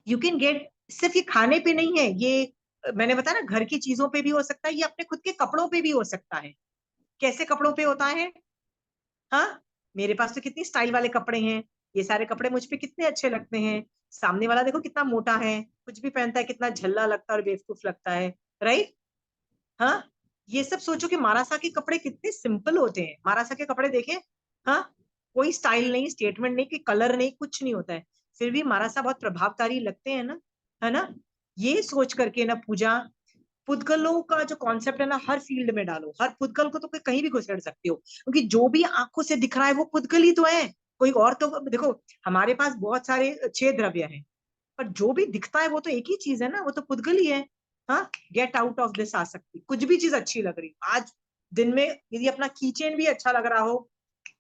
यू कैन गेट। सिर्फ ये खाने पे नहीं है, ये मैंने बताया ना घर की चीजों पे भी हो सकता है, ये अपने खुद के कपड़ों पे भी हो सकता है। कैसे कपड़ों पे होता है, हाँ, मेरे पास तो कितनी स्टाइल वाले कपड़े हैं, ये सारे कपड़े मुझ पे कितने अच्छे लगते हैं, सामने वाला देखो कितना मोटा है, कुछ भी पहनता है कितना झल्ला लगता है और बेवकूफ लगता है, राइट, हाँ। ये सब सोचो कि मारासा के कपड़े कितने सिंपल होते हैं, मारासा के कपड़े देखें, हाँ, कोई स्टाइल नहीं, स्टेटमेंट नहीं, कि कलर नहीं, कुछ नहीं होता है, फिर भी मारासा बहुत प्रभावकारी लगते हैं ना, है ना। ये सोच करके ना पूजा, पुद्गलों का जो कॉन्सेप्ट है ना हर फील्ड में डालो, हर पुद्गल को तो कहीं भी घुसेड़ सकते हो, क्योंकि जो भी आंखों से दिख रहा है वो पुद्गल ही तो है, कोई और तो देखो, हमारे पास बहुत सारे छह द्रव्य हैं, पर जो भी दिखता है वो तो एक ही चीज है ना, वो तो पुद्गल ही है, हाँ। गेट आउट ऑफ दिस आसक्ति, कुछ भी चीज अच्छी लग रही आज दिन में, यदि अपना कीचेन भी अच्छा लग रहा हो,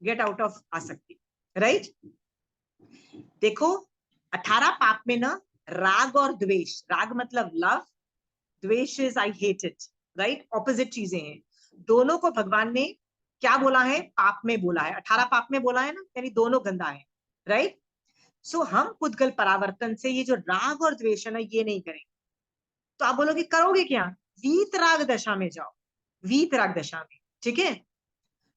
गेट आउट ऑफ आसक्ति, राइट। देखो 18 पाप में ना राग और द्वेष, राग मतलब लव, द्वेष is I hate it, right, opposite चीजें हैं, दोनों को भगवान ने क्या बोला है, पाप में बोला है, 18 पाप में बोला है ना, यानी दोनों गंदा है, राइट। सो हम पुद्गल परावर्तन से ये जो राग और द्वेष है ना ये नहीं करेंगे। तो आप बोलोगे करोगे क्या, वीतराग दशा में जाओ, वीतराग दशा में, ठीक है।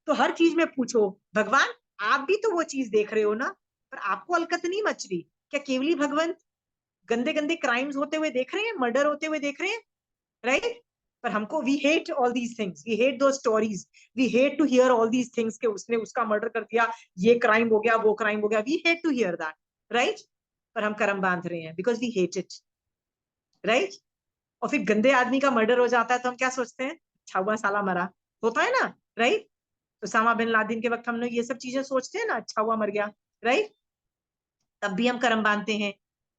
तो हर चीज में पूछो भगवान, आप भी तो वो चीज देख रहे हो ना, पर आपको अलकत नहीं मच रही क्या, केवली भगवंत गंदे गंदे क्राइम्स होते हुए देख रहे हैं, मर्डर होते हुए देख रहे हैं, राइट। पर हमको we hate all these things, we hate those stories, we hate to hear all these things कि उसने उसका मर्डर कर दिया, ये क्राइम हो गया, वो क्राइम हो गया, we hate to hear that, right. पर हम कर्म बांध रहे हैं because we hate it, right. और फिर गंदे आदमी का मर्डर हो जाता है तो हम क्या सोचते हैं, अच्छा हुआ साला मरा, होता है ना, राइट। उसामा बिन लादेन के वक्त हम लोग ये सब चीजें सोचते हैं ना, अच्छा हुआ मर गया, राइट, तब भी हम कर्म बांधते हैं।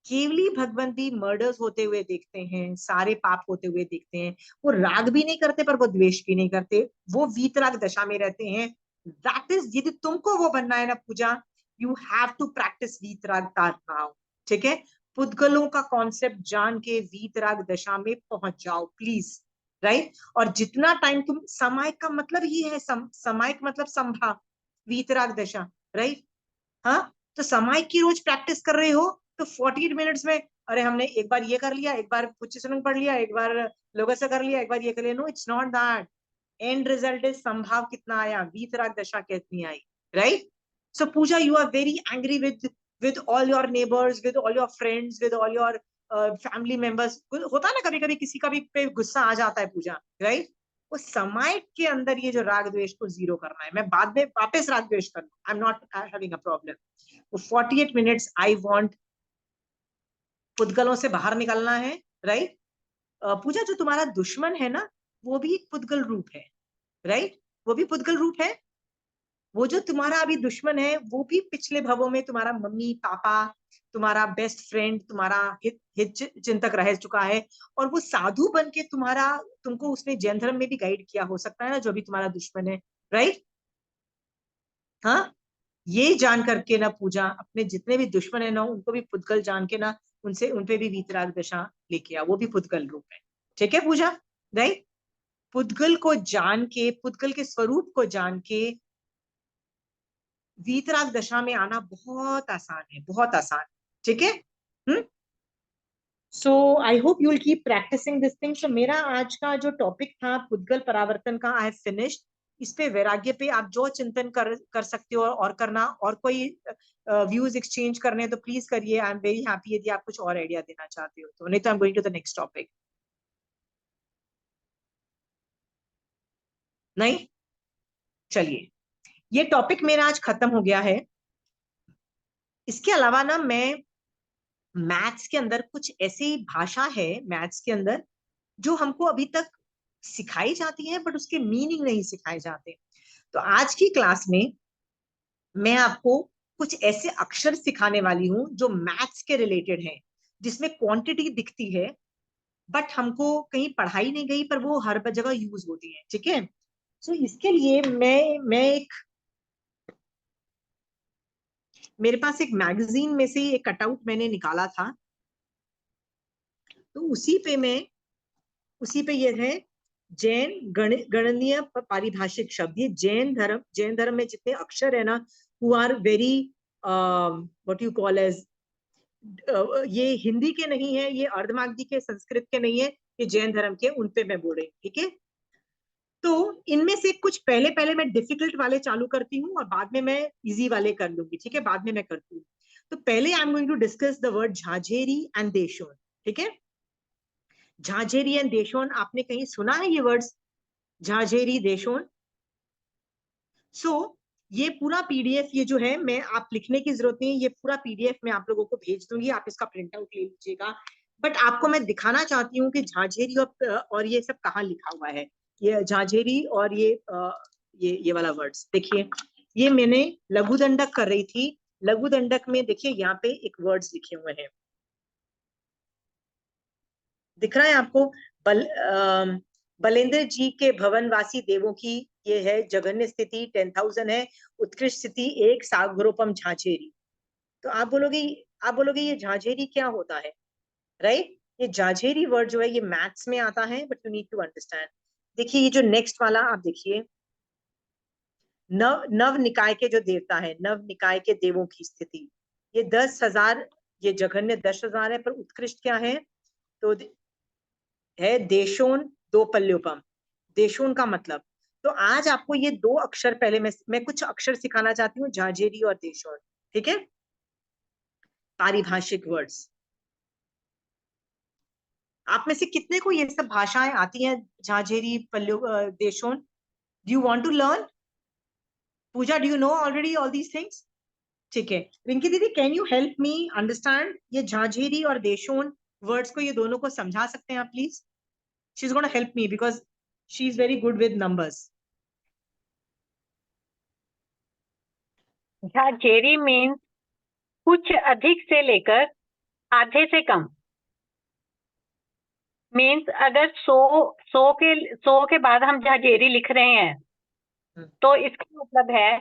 केवली भगवंत भी मर्डर्स होते हुए देखते हैं, सारे पाप होते हुए देखते हैं, वो राग भी नहीं करते पर वो द्वेष भी नहीं करते, वो वीतराग दशा में रहते हैं। दैट इज, यदि तुमको वो बनना है ना Pooja, you have to practice वीतराग नाउ, ठीक है। पुद्गलों का कॉन्सेप्ट जान के वीतराग दशा में पहुंच जाओ प्लीज, राइट। और जितना टाइम तुम, समायिक का मतलब ये है, समायिक मतलब संभाव, वीतराग दशा, राइट, हाँ। तो समायिक की रोज प्रैक्टिस कर रहे हो तो 48 मिनट्स में, अरे हमने एक बार ये कर लिया, एक बार पुच्चसुनंग पढ़ लिया, एक बार लोगों से कर लिया, एक बार ये कर लिया, no it's not that. End result is संभाव कितना आया, वीतराग दशा कितनी आई, right. So Pooja, you are very angry with all your neighbours, with all your friends, with all your family members, होता है ना कभी कभी किसी का भी पे गुस्सा आ जाता है पूजा, राइट। वो समय के अंदर ये जो राग द्वेष को जीरो करना है, मैं बाद में वापस राग द्वेष करना, आई am not having a problem. वो 48 मिनट्स आई वांट पुद्गलों से बाहर निकलना है, राइट। पूजा, जो तुम्हारा दुश्मन है ना वो भी एक पुद्गल रूप है, राइट, वो भी पुद्गल रूप है। वो जो तुम्हारा अभी दुश्मन है वो भी पिछले भवों में तुम्हारा मम्मी पापा, तुम्हारा बेस्ट फ्रेंड, तुम्हारा हित चिंतक रह चुका है, और वो साधु बन के तुम्हारा, तुमको उसने जैन धर्म में भी गाइड किया हो सकता है ना, जो भी तुम्हारा दुश्मन है, राइट, हाँ। ये जान करके ना पूजा, अपने जितने भी दुश्मन है ना उनको भी पुद्गल जान के ना, उनसे उनपे भी वीतराग दशा लेके आ, वो भी पुद्गल रूप है, ठीक है पूजा, राइट। पुद्गल को जान के, पुद्गल के स्वरूप को जान के वीतराग दशा में आना बहुत आसान है, बहुत आसान, ठीक है। So I hope you will keep practising this thing. So मेरा आज का जो टॉपिक था पुद्गल परावर्तन का, आई हैव फिनिश्ड। इस पे वैराग्य पे आप जो चिंतन कर सकते हो और करना, और कोई व्यूज एक्सचेंज करने हैं तो प्लीज करिए, आई एम वेरी हैप्पी यदि आप कुछ और आइडिया देना चाहते हो तो, नहीं तो I am going to the next topic. नहीं, चलिए, ये टॉपिक मेरा आज खत्म हो गया है। इसके अलावा ना मैं मैथ्स के अंदर कुछ ऐसी भाषा है, मैथ्स के अंदर जो हमको अभी तक सिखाई जाती है बट उसके मीनिंग नहीं सिखाए जाते। तो आज की क्लास में मैं आपको कुछ ऐसे अक्षर सिखाने वाली हूँ जो मैथ्स के रिलेटेड हैं, जिसमें क्वांटिटी दिखती है बट हमको कहीं पढ़ाई नहीं गई, पर वो हर जगह यूज होती है, ठीक है। सो इसके लिए मेरे पास एक मैगजीन में से एक कटआउट मैंने निकाला था, तो उसी पे ये है जैन गणनीय पारिभाषिक शब्द। ये जैन धर्म में जितने अक्षर है ना, who are very what you call as, ये हिंदी के नहीं है, ये अर्धमागधी के, संस्कृत के नहीं है, ये जैन धर्म के, उन पे मैं बोल रही हूँ, ठीक है। तो इनमें से कुछ पहले पहले मैं डिफिकल्ट वाले चालू करती हूँ और बाद में मैं इजी वाले कर लूंगी, ठीक है, बाद में मैं करती हूँ। तो पहले I am going to discuss the word झाझेरी एंड देशोन, ठीक है। झाझेरी एंड देशोन, आपने कहीं सुना है ये वर्ड्स, झाझेरी देशोन? सो ये पूरा पीडीएफ, ये जो है, मैं, आप लिखने की जरूरत नहीं है, ये पूरा पीडीएफ मैं आप लोगों को भेज दूंगी, आप इसका प्रिंट आउट ले लीजिएगा। बट आपको मैं दिखाना चाहती हूँ कि झाझेरी और ये सब कहाँ लिखा हुआ है, ये झाझेरी और ये वाला वर्ड्स देखिए। ये मैंने लघु दंडक कर रही थी, लघु दंडक में देखिए यहाँ पे एक वर्ड्स लिखे हुए हैं, दिख रहा है आपको? बलेंद्र जी के भवनवासी देवों की ये है जघन्य स्थिति 10,000 है, उत्कृष्ट स्थिति 1 सागरोपम झाझेरी। तो आप बोलोगे ये झाझेरी क्या होता है, राइट? ये झाझेरी वर्ड जो है ये मैथ्स में आता है, but you need to understand. देखिए ये जो नेक्स्ट वाला आप देखिए, नव निकाय के जो देवता है, नव निकाय के देवों की स्थिति, ये 10,000, ये जघन्य 10,000 है, पर उत्कृष्ट क्या है? तो है देशोन 2 पल्योपम। देशोन का मतलब, तो आज आपको ये 2 अक्षर, पहले मैं कुछ अक्षर सिखाना चाहती हूँ, झाझेरी और देशोन, ठीक है, पारिभाषिक वर्ड्स। आप में से कितने को ये सब भाषाएं आती हैं, झाझेरी, देशोन? Do you want to learn? Pooja, do you know already all these things? ठीक है, रिंकी दीदी, can you help me understand ये झाझेरी और देशोन वर्ड्स को, ये दोनों को समझा सकते हैं आप please? She is gonna help me because she is very good with numbers. झाझेरी मीन्स कुछ अधिक से लेकर आधे से कम। मीन्स अगर 100 के बाद हम झाझेरी लिख रहे हैं तो इसका मतलब है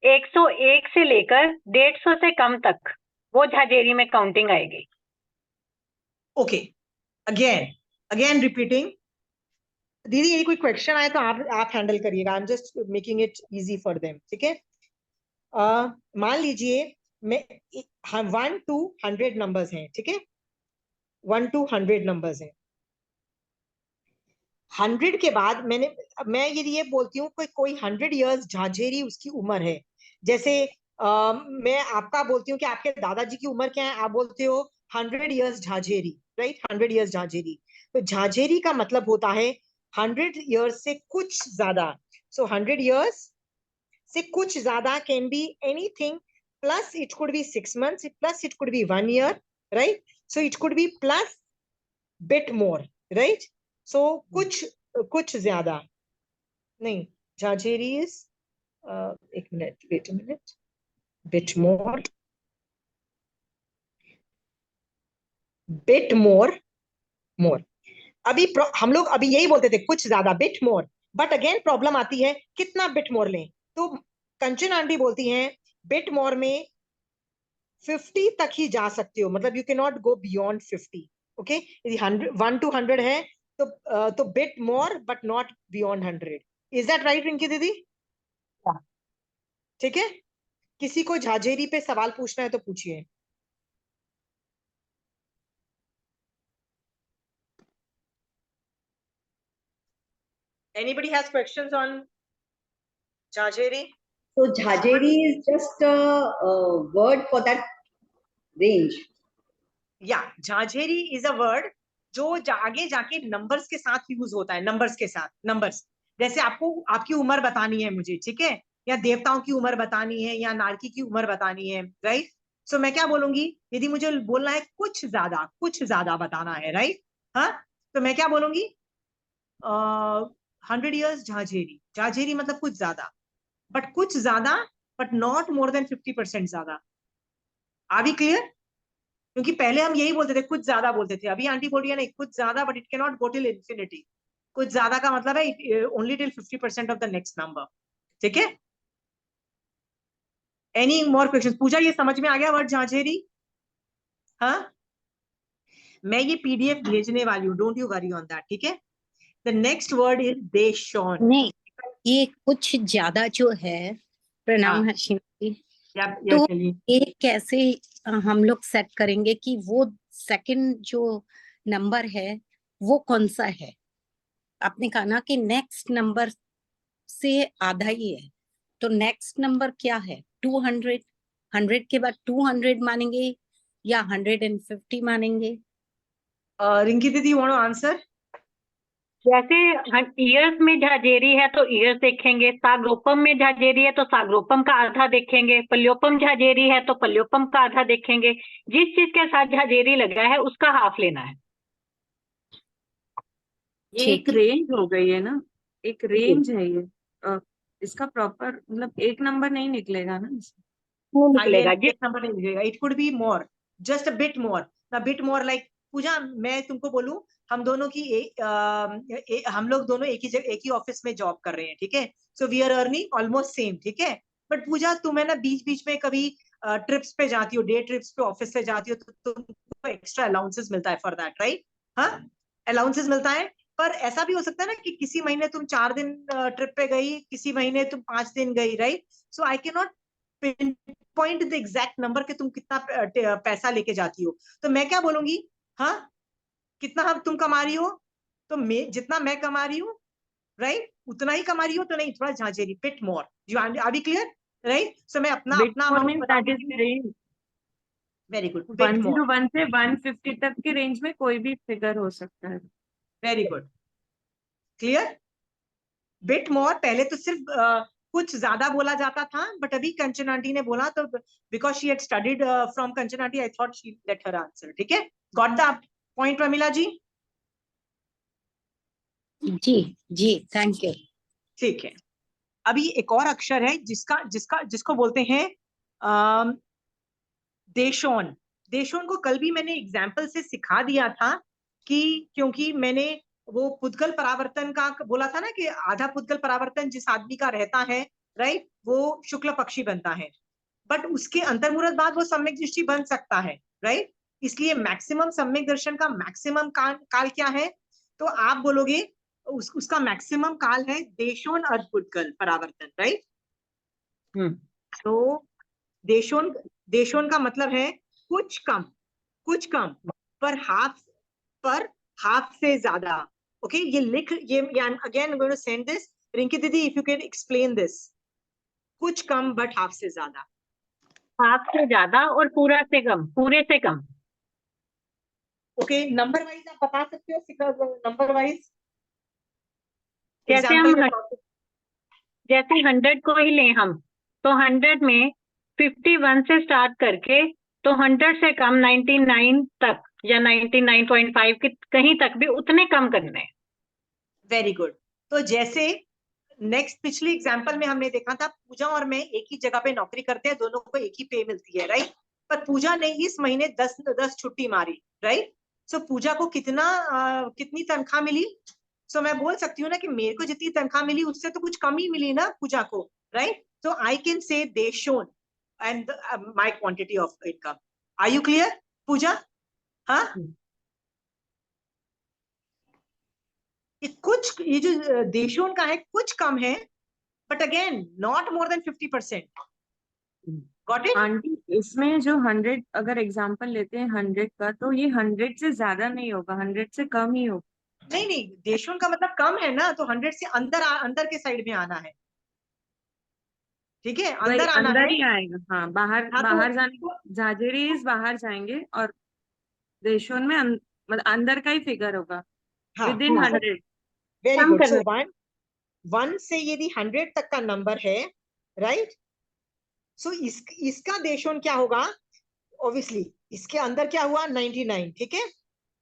101 से लेकर 150 से कम तक वो झाझेरी में काउंटिंग आएगी। Okay, again repeating. दीदी ये कोई क्वेश्चन आए तो आप हैंडल करिएगा, आई am just making it easy for them, ठीक है। मान लीजिए मैं 1 to 100 नंबर्स हैं, ठीक है, 1 to 100 नंबर्स हैं। 100 के बाद मैं ये बोलती हूँ कोई 100 इयर्स झाझेरी उसकी उम्र है। जैसे मैं आपका बोलती हूँ कि आपके दादाजी की उम्र क्या है, आप बोलते हो 100 इयर्स झाझेरी, राइट, 100 इयर्स झाझेरी। तो झाझेरी का मतलब होता है 100 इयर्स से कुछ ज्यादा। सो 100 इयर्स से कुछ ज्यादा can be anything, plus it could be 6 months, plus it could be 1 year, right? So it could be plus bit more, right? So कुछ ज्यादा नहीं, झाझेरी इज, एक minute, wait a minute, bit more, bit more, more. हम लोग अभी यही बोलते थे, कुछ ज्यादा, bit more. But again problem आती है कितना बिट मोर लें, तो कंचन आंटी बोलती हैं बिट मोर में 50 तक ही जा सकते हो, मतलब you can not go beyond 50, okay. यदि 1 to 100 है तो bit more but not beyond 100। Is that right Rinki दीदी? ठीक है, किसी को झाझेरी पे सवाल पूछना है तो पूछिए। Anybody has questions on झाझेरी? So Jhajeri is just a word for that range. या झाझेरी इज अ वर्ड जो आगे जाके नंबर्स के साथ यूज होता है, नंबर्स के साथ, नंबर्स। जैसे आपको आपकी उम्र बतानी है मुझे, ठीक है, या देवताओं की उम्र बतानी है, या नारकी की उम्र बतानी है, राइट? सो मैं क्या बोलूंगी, यदि मुझे बोलना है कुछ ज्यादा बताना है, राइट? हाँ, तो मैं क्या बोलूंगी, 100 इयर्स झाझेरी। झाझेरी मतलब कुछ ज्यादा, बट कुछ ज्यादा बट नॉट मोर देन 50% ज्यादा। Are we clear? क्योंकि पहले हम यही बोलते थे, कुछ ज्यादा बोलते थे, अभी आंटी बोल रही है नहीं, कुछ ज्यादा but it can not go till infinity. कुछ ज्यादा का मतलब है only till 50% of the next number. ठीक है? Any more question? पूजा ये समझ में आ गया वर्ड झांझेरी? हाँ, मैं ये पीडीएफ भेजने वाली हूँ, don't you worry on that. ठीक है? द नेक्स्ट वर्ड इज देशोन। नहीं, ये कुछ ज्यादा जो है, प्रणाम हाँ। हर्षिनी, या तो चलिए, ये कैसे हम लोग सेट करेंगे कि वो सेकंड जो नंबर है वो कौन सा है? आपने कहा ना कि नेक्स्ट नंबर से आधा ही है, तो नेक्स्ट नंबर क्या है? 200, 100 के बाद 200 मानेंगे या 150 मानेंगे? रिंकी दीदी वांट टू आंसर? जैसे ईयर्स में झाजेरी है तो ईयर्स देखेंगे, सागरोपम में झाजेरी है तो सागरोपम का आधा देखेंगे, पल्योपम झाजेरी है तो पल्योपम का आधा देखेंगे। जिस चीज के साथ झाजेरी लगा है उसका हाफ लेना है। ये ठीक एक रेंज हो गई है ना, एक रेंज है ये। इसका प्रॉपर मतलब एक नंबर नहीं निकलेगा ना इसमें। वो हाँ, ये निकलेगा एक नंबर नहीं मिलेगा। It could be more, just a bit more, a bit more. Like Pooja, मैं तुमको बोलूं, हम दोनों की हम लोग दोनों एक ही ऑफिस में जॉब कर रहे हैं। ठीक है? So we are earning almost same. ठीक है? बट पूजा, तुम है ना बीच बीच में कभी ट्रिप्स पे जाती हो, डे ट्रिप्स पे ऑफिस से जाती हो, तो तुमको एक्स्ट्रा अलाउंसेस मिलता है फॉर दैट, राइट? हाँ, अलाउंसेस मिलता है। पर ऐसा भी हो सकता है ना कि किसी महीने तुम 4 दिन ट्रिप पे गई, किसी महीने तुम 5 दिन गई, right? So I can not point the exact number के तुम कितना पैसा लेके जाती हो। तो मैं क्या बोलूंगी, हाँ, कितना हम तुम कमा रही हो, तो मैं जितना मैं कमा रही हूँ, राइट, उतना ही कमा रही हो, तो नहीं, थोड़ा झांझेरी, bit more. You are be clear? Right? So मैं अपना बिट अपना more amount means that is बताऊंगी। Range. Very good, bit more, 101 से 150 तक की रेंज में कोई भी फिगर हो सकता है। Very good, clear. Bit more पहले तो सिर्फ कुछ ज्यादा बोला जाता था, बट अभी कंचन आंटी ने बोला, तो because she had studied from Kanchan aunty, I thought she let her answer. ठीक है? Got the point Pramila ji? जी जी, थैंक यू। ठीक है। अभी एक और अक्षर है जिसको बोलते हैं अम, देशोन। देशोन को कल भी मैंने एग्जाम्पल से सिखा दिया था, कि क्योंकि मैंने वो पुद्गल परावर्तन का बोला था ना, कि आधा पुद्गल परावर्तन जिस आदमी का रहता है, राइट, वो शुक्ल पक्षी बनता है, बट उसके अंतर्मुहूर्त बाद वो सम्यक दृष्टि बन सकता है, राइट? इसलिए मैक्सिमम सम्यक दर्शन का मैक्सिमम काल क्या है? तो आप बोलोगे उसका मैक्सिमम काल है देशोन अर्धपुद्गल परावर्तन, राइट? तो देशोन, देशोन का मतलब है कुछ कम, कुछ कम, पर हाफ से ज्यादा। ओके, ये लिख, ये again going to send this. Rinki दीदी, if you can explain this, कुछ कम बट हाफ से ज्यादा। हाफ से ज्यादा और पूरा से कम, पूरे से कम। ओके, नंबर वाइज आप बता सकते हो? नंबर वाइज जैसे एग्जाम्पल हम में। जैसे 100 को ही लें हम, तो 100 में 51 से स्टार्ट करके तो 100 से कम 99 तक या 99.5 के कहीं तक भी उतने कम करने। Very good. तो जैसे नेक्स्ट पिछली एग्जाम्पल में हमने देखा था, पूजा और मैं एक ही जगह पे नौकरी करते हैं, दोनों को एक ही पे मिलती है, राइट? पर पूजा ने इस महीने 10 छुट्टी मारी, राइट? सो पूजा को कितनी तनख्वाह मिली? सो मैं बोल सकती हूँ ना कि मेरे को जितनी तनख्वाह मिली उससे तो कुछ कम ही मिली ना पूजा को, राइट? तो आई कैन से दे शोन and my quantity of income. Are you clear Pooja? हाँ, ये जो देशों का है कुछ कम है, but again not more than 50%। Got it? Aunty, इसमें जो 100 अगर एग्जांपल लेते हैं 100 का, तो ये 100 से ज्यादा नहीं होगा, 100 से कम ही होगा। नहीं नहीं, देशों का मतलब कम है ना, तो 100 से अंदर के साइड में आना है। ठीक है, वही अंदर आना अंदर है। ही आएगा। हाँ, बाहर हाँ, बाहर जाने, झाजेरीज बाहर जाएंगे और देशों में मतलब अंदर का ही फिगर होगा, हाँ, within 100। Very come good. So करने। 1 से यदि 100 तक का नंबर है, राइट, सो इसका देशों क्या होगा? ऑब्वियसली इसके अंदर क्या हुआ? 99। ठीक है?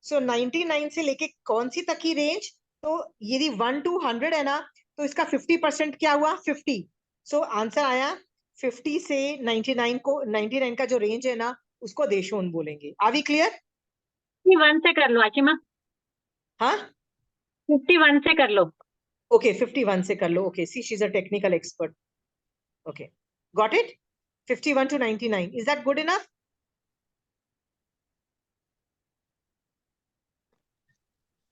सो 99 से लेके कौन सी तक की रेंज? तो यदि 1 to 100 है ना, तो इसका 50% क्या हुआ? 50। सो आंसर आया 50 से 99 का जो रेंज है ना, उसको देशों बोलेंगे। Are we clear? 51 से कर लो आशिमा, हाँ 51 से कर लो। ओके 51 से कर लो। Okay see she is a technical expert. Okay got it. 51 to 99 is that good enough?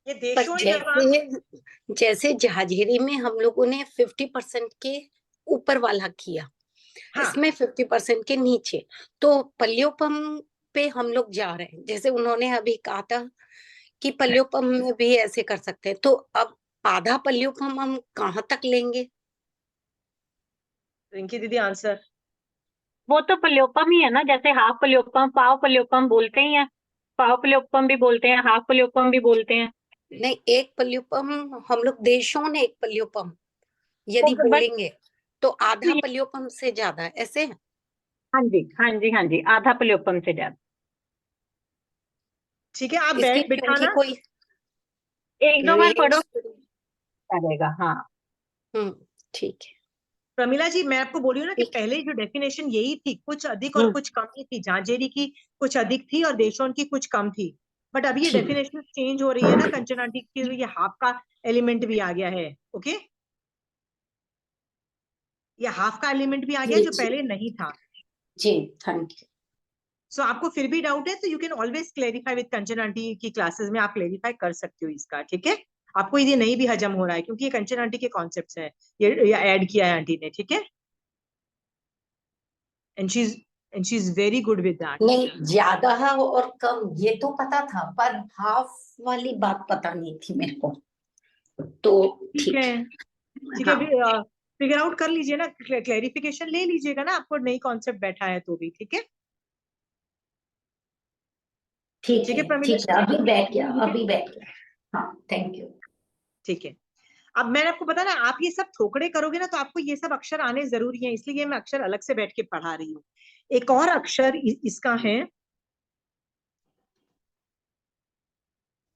ये पर देशों जब आप जैसे जैसे जहाजेरी में हम लोगों ने 50% के ऊपर वाला किया, हाँ इसमें 50% के नीचे, तो पल्योपम पे हम लोग जा रहे हैं। जैसे उन्होंने अभी कहा था कि पल्योपम में भी ऐसे कर सकते हैं, तो अब आधा पल्योपम हम कहाँ तक लेंगे? रिंकी दीदी आंसर। वो तो पल्योपम ही है ना, जैसे हाफ पल्योपम, पाव पल्योपम बोलते ही हैं, पाव पल्योपम भी बोलते हैं, हाफ पल्योपम भी बोलते हैं। नहीं, एक पल्योपम हम लोग देशों ने एक पल्योपम यदि बट बोलेंगे तो आधा पल्योपम से ज्यादा है, ऐसे है? हाँ जी हाँ जी हाँ जी, आधा पल्योपम से ज्यादा। ठीक है आप इसकी बैठ क्योंकि बिठाना। कोई एक दो बार पढ़ो, रेंज। चलेगा। हाँ ठीक है। प्रमिला जी मैं आपको बोली हूँ ना कि ठीक है। पहले जो डेफिनेशन यही थी, कुछ अधिक और हम्म, कुछ कम ही थी। झांझेरी की कुछ अधिक थी और देशों की कुछ कम थी। बट अभी ये ठीक। डेफिनेशन चेंज हो रही है ना कंचन आंटी की, ये हाफ का एलिमेंट भी आ गया है। ओके ये हाफ का एलिमेंट भी आ गया जी जो जी पहले नहीं था। जी, थैंक यू। सो आपको फिर भी डाउट है तो you can always clarify with Kanchan aunty की क्लासेस में, आप क्लेरिफाई कर सकते हो इसका। ठीक है आपको ये नहीं भी हजम हो रहा है क्योंकि ये कंचन आंटी के कॉन्सेप्ट्स है, ये ऐड किया है आंटी ने। ठीक है and she is very good with that. नहीं, ज्यादा और कम ये तो पता था, पर हाफ वाली बात पता नहीं थी मेरे को, तो ठीक ठीक है है। ठीक हाँ है फिगर आउट कर लीजिए ना, क्लेरिफिकेशन ले लीजिएगा ना, आपको नई कॉन्सेप्ट बैठा है तो भी। ठीक है ठीक ठीक है, है प्रमिला ठीक है, अभी बैठ गया, ठीक है अभी बैठ गया। हाँ, थैंक यू। ठीक है। अब मैंने आपको पता ना, आप ये सब थोकड़े करोगे ना तो आपको ये सब अक्षर आने जरूरी है, इसलिए मैं अक्षर अलग से बैठ के पढ़ा रही हूँ। एक और अक्षर इसका है,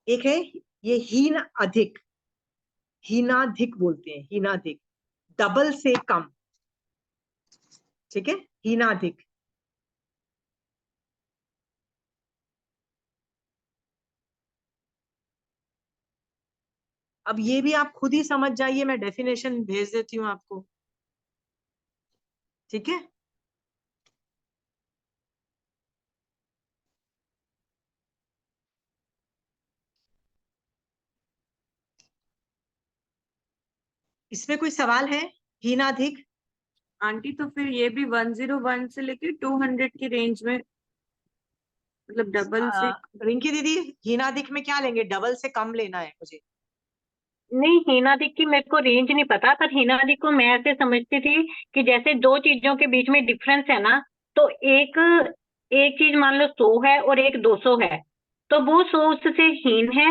एक है ये हीन अधिक, हीनाधिक बोलते हैं, हीनाधिक डबल से कम। ठीक है हीनाधिक। अब ये भी आप खुद ही समझ जाइए, मैं डेफिनेशन भेज देती हूँ आपको। ठीक है इसमें कोई सवाल है? हीनाधिक आंटी तो फिर ये भी 101 से लेके 200 की रेंज में, मतलब डबल से। रिंकी दीदी हीनाधिक में क्या लेंगे? डबल से कम लेना है मुझे। नहीं, हीनादिक की मेरे को रेंज नहीं पता, पर हीनादिक को मैं ऐसे समझती थी कि जैसे दो चीजों के बीच में डिफरेंस है ना, तो एक एक चीज मान लो 100 है और एक 200 है, तो वो 100 उससे हीन है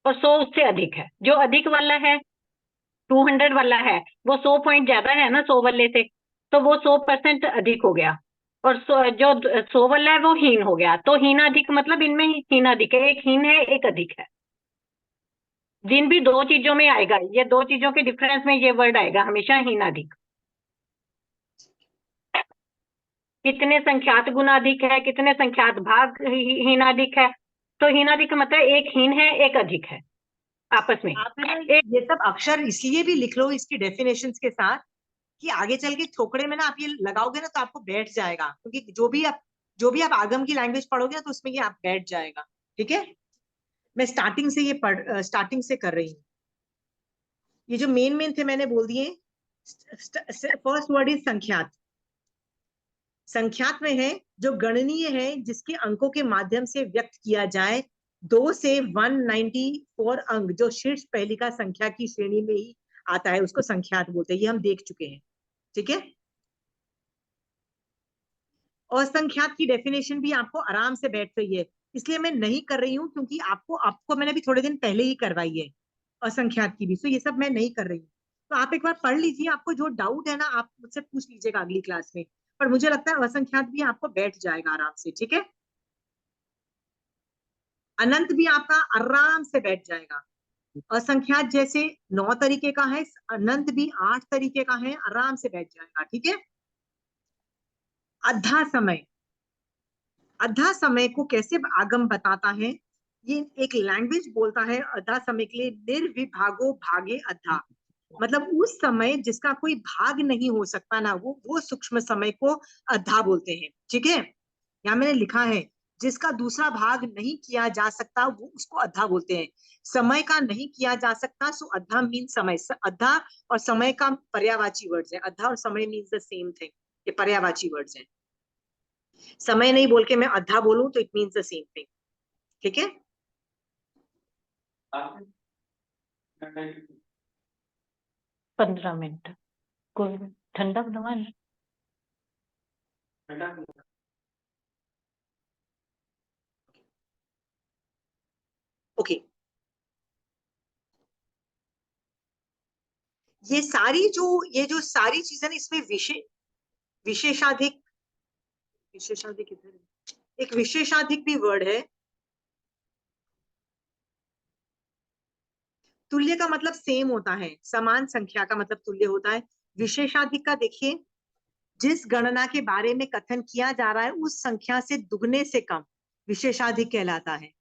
और 100 उससे अधिक है। जो अधिक वाला है, 200 वाला है, वो 100 पॉइंट ज्यादा है ना 100 वाले से, तो वो 100% अधिक हो गया। और जो 100 वाला है वो हीन हो गया। तो हीनाधिक मतलब इनमें हीनाधिक है, एक हीन है एक अधिक है। जिन भी दो चीजों में आएगा, ये दो चीजों के डिफरेंस में ये वर्ड आएगा हमेशा हीनाधिक। कितने संख्यात गुणाधिक है, कितने संख्यात भाग हीनाधिक है, तो हीनाधिक का मतलब एक हीन है एक अधिक है आपस में। आप है ना एक ये सब अक्षर इसलिए भी लिख लो इसकी डेफिनेशंस के साथ कि आगे चल के थोकड़े में ना आप ये लगाओगे ना तो आपको बैठ जाएगा, क्योंकि जो भी आप आगम की लैंग्वेज पढ़ोगे ना तो उसमें ये आप बैठ जाएगा। ठीक है मैं स्टार्टिंग से कर रही हूँ। ये जो मेन थे मैंने बोल दिए। फर्स्ट वर्ड इज संख्यात। संख्यात में है जो गणनीय है, जिसके अंकों के माध्यम से व्यक्त किया जाए। 2 से 194 अंक जो शीर्ष पहलिका संख्या की श्रेणी में ही आता है उसको संख्यात बोलते हैं, ये हम देख चुके हैं। ठीक है असंख्यात की डेफिनेशन भी आपको आराम से बैठ रही है, इसलिए मैं नहीं कर रही हूँ क्योंकि आपको मैंने भी थोड़े दिन पहले ही करवाई है असंख्यात की भी, तो ये सब मैं नहीं कर रही हूँ। तो आप एक बार पढ़ लीजिए, आपको जो डाउट है ना आप मुझसे पूछ लीजिएगा अगली क्लास में, पर मुझे लगता है असंख्यात भी आपको बैठ जाएगा आराम से। ठीक है अनंत भी आपका आराम से बैठ जाएगा। असंख्यात जैसे 9 तरीके का है, अनंत भी 8 तरीके का है, आराम से बैठ जाएगा। ठीक है अद्धा समय, अद्धा समय को कैसे आगम बताता है, ये एक लैंग्वेज बोलता है अद्धा समय के लिए, निर्विभागो भागे अद्धा, मतलब उस समय जिसका कोई भाग नहीं हो सकता ना, वो सूक्ष्म समय को अद्धा बोलते हैं। ठीक है, यहाँ मैंने लिखा है जिसका दूसरा भाग नहीं किया जा सकता वो उसको अद्धा बोलते हैं। समय का नहीं किया जा सकता, सो अद्धा मीन समय। अद्धा और समय का पर्यायवाची वर्ड्स है, अद्धा और समय मीन्स द सेम थिंग, ये पर्यायवाची वर्ड्स हैं। समय नहीं बोल के मैं अद्धा बोलूं तो it means the same thing. ठीक है, 15 मिनट कोई ठंडा बनवा ले। ओके। ये जो सारी चीजें ना, इसमें विशेषाधिक, विशेषाधिक इधर है। एक विशेषाधिक भी वर्ड है। तुल्य का मतलब सेम होता है, समान संख्या का मतलब तुल्य होता है। विशेषाधिक का देखिए, जिस गणना के बारे में कथन किया जा रहा है उस संख्या से दुगने से कम विशेषाधिक कहलाता है।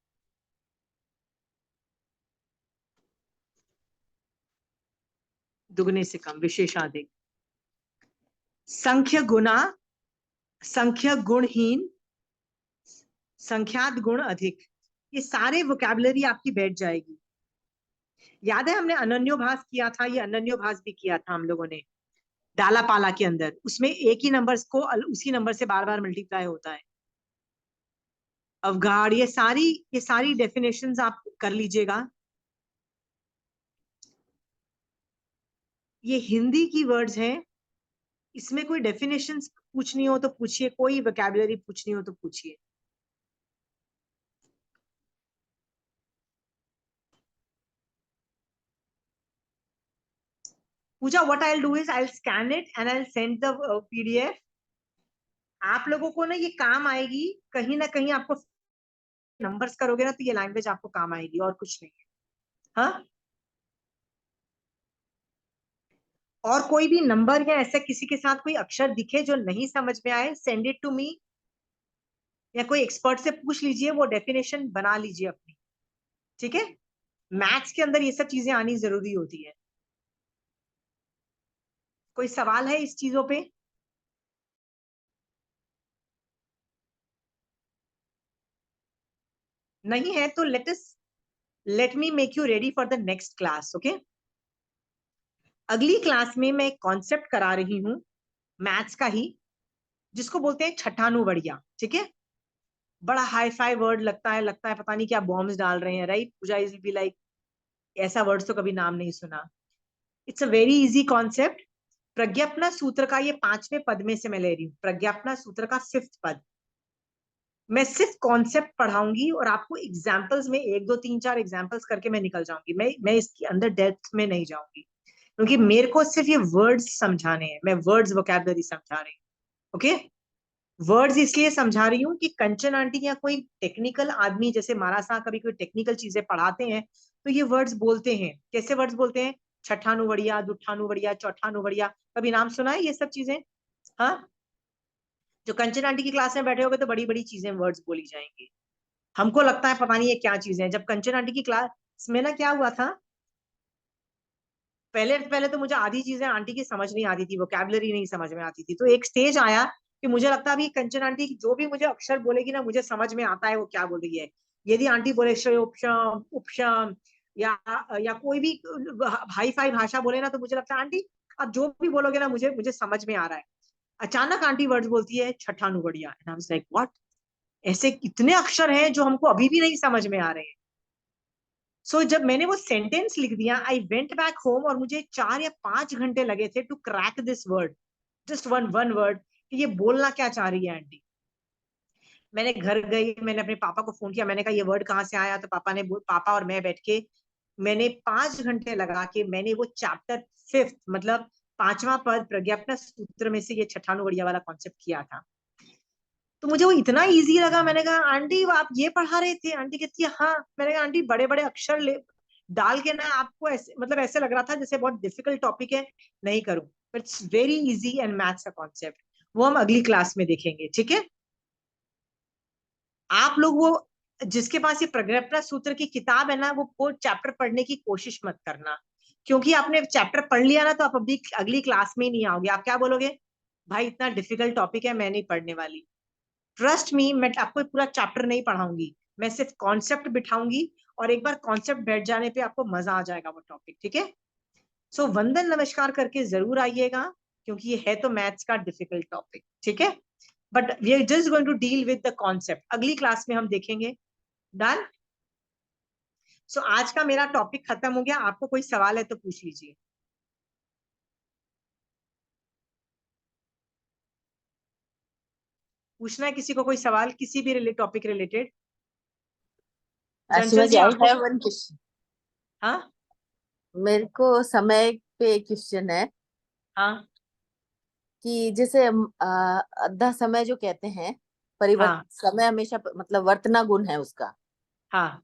दुगने से कम विशेषाधिक। संख्य गुना, संख्य गुणहीन, संख्यात गुण अधिक, ये सारे वोकैबुलरी आपकी बैठ जाएगी। याद है हमने अनन्योभास किया था, ये अनन्योभास भी किया था हम लोगों ने डाला पाला के अंदर, उसमें एक ही नंबर को उसी नंबर से बार बार मल्टीप्लाई होता है। अवगाढ़, ये सारी डेफिनेशंस आप कर लीजिएगा। ये हिंदी की वर्ड्स हैं, इसमें कोई डेफिनेशंस पूछनी हो तो पूछिए, कोई वोकैबुलरी पूछनी हो तो पूछिए। Pooja, what I will do is I will scan it and I will send the PDF. आप लोगों को ना ये काम आएगी, कहीं ना कहीं आपको नंबर्स करोगे ना तो ये लैंग्वेज आपको काम आएगी, और कुछ नहीं है। हाँ, और कोई भी नंबर या ऐसा किसी के साथ कोई अक्षर दिखे जो नहीं समझ में आए, सेंड इट टू मी, या कोई एक्सपर्ट से पूछ लीजिए, वो डेफिनेशन बना लीजिए अपनी। ठीक है, मैथ्स के अंदर ये सब चीजें आनी जरूरी होती है। कोई सवाल है इस चीजों पे? नहीं है तो let me make you ready for the next class. Okay, अगली क्लास में मैं एक कॉन्सेप्ट करा रही हूँ मैथ्स का ही, जिसको बोलते हैं छठानुवर्या। ठीक है, बड़ा हाई फाई वर्ड लगता है पता नहीं क्या बॉम्ब्स डाल रहे हैं, right? Pooja is be like, ऐसा वर्ड तो कभी नाम नहीं सुना। It's a very easy concept. Prajnapana Sutra का ये 5वें पद में से मैं ले रही हूँ, प्रज्ञापना सूत्र का 5th पद। मैं सिर्फ कॉन्सेप्ट पढ़ाऊंगी और आपको एग्जाम्पल्स में 1 2 3 4 एग्जाम्पल्स करके मैं निकल जाऊंगी। मैं इसके अंदर डेप्थ में नहीं जाऊंगी, क्योंकि मेरे को सिर्फ ये वर्ड्स समझाने हैं, मैं वर्ड्स वोकैबुलरी समझा रही हूँ। ओके, वर्ड्स इसलिए समझा रही हूँ कि कंचन आंटी या कोई टेक्निकल आदमी जैसे महाराज साहब कभी कोई टेक्निकल चीजें पढ़ाते हैं तो ये वर्ड्स बोलते हैं। कैसे वर्ड्स बोलते हैं? छठानुवड़िया, दुठानुवड़िया, चौठानुवड़िया, कभी नाम सुना है ये सब चीजें? हाँ, जो कंचन आंटी की क्लास में बैठे होगे तो बड़ी बड़ी चीजें वर्ड्स बोली जाएंगी। हमको लगता है पता नहीं ये क्या चीजें हैं। जब कंचन आंटी की क्लास में ना क्या हुआ था, पहले पहले तो मुझे आधी चीजें आंटी की समझ नहीं आती थी, वोकैबुलरी नहीं समझ में आती थी। तो एक स्टेज आया कि मुझे लगता है अभी कंचन आंटी जो भी मुझे अक्षर बोलेगी ना, मुझे समझ में आता है वो क्या बोल रही है। यदि आंटी बोले श्रेयोपशम, उपशम, या कोई भी हाई फाई भाषा बोले ना, तो मुझे लगता है आंटी आप जो भी बोलोगे ना मुझे मुझे समझ में आ रहा है। अचानक आंटी वर्ड्स बोलती है छठानुवड़िया, and I was like what, ऐसे कितने अक्षर हैं जो हमको अभी भी नहीं समझ में आ रहे हैं। सो जब मैंने वो सेंटेंस लिख दिया, आई वेंट बैक होम, और मुझे 4 या 5 घंटे लगे थे to crack this word, just one word, कि ये बोलना क्या चाह रही है आंटी। मैंने घर गई, मैंने अपने पापा को फोन किया, मैंने कहा ये वर्ड कहाँ से आया, तो पापा और मैं बैठ के मैंने 5 घंटे लगा के मैंने वो चैप्टर 5th मतलब 5वां पद प्रज्ञापना सूत्र में से ये छठानुवड़िया वाला कॉन्सेप्ट किया था। तो मुझे वो इतना इजी लगा। मैंने कहा आंटी वो आप ये पढ़ा रहे थे? आंटी कहती है हाँ। मैंने कहा आंटी बड़े बड़े अक्षर ले डाल के ना आपको ऐसे मतलब ऐसे लग रहा था जैसे बहुत डिफिकल्ट टॉपिक है, नहीं करूं, but it's very easy and maths का कॉन्सेप्ट। वो हम अगली क्लास में देखेंगे, ठीक है। आप लोग वो जिसके पास ये प्रज्ञप्ति सूत्र की किताब है ना, वो चैप्टर पढ़ने की कोशिश मत करना, क्योंकि आपने चैप्टर पढ़ लिया ना तो आप अभी अगली क्लास में ही नहीं आओगे। आप क्या बोलोगे, भाई इतना डिफिकल्ट टॉपिक है, मैं नहीं पढ़ने वाली। ट्रस्ट मी, मैं आपको पूरा चैप्टर नहीं पढ़ाऊंगी, मैं सिर्फ कॉन्सेप्ट बिठाऊंगी, और एक बार कॉन्सेप्ट बैठ जाने पे आपको मजा आ जाएगा वो टॉपिक, ठीक है। सो वंदन नमस्कार करके जरूर आइएगा, क्योंकि ये है तो मैथ्स का डिफिकल्ट टॉपिक, ठीक है। But we are just going to deal with the concept, अगली क्लास में हम देखेंगे। डन। सो आज का मेरा टॉपिक खत्म हो गया। आपको कोई सवाल है तो पूछ लीजिए। पूछना है किसी को कोई सवाल, किसी भी टॉपिक रिलेटेड? चंचल सूरज, जी आई आपको? Have one question. हाँ मेरे को समय पे क्वेश्चन है हाँ कि जैसे आधा समय जो कहते हैं, हाँ समय हमेशा मतलब वर्तना गुण है उसका, हाँ।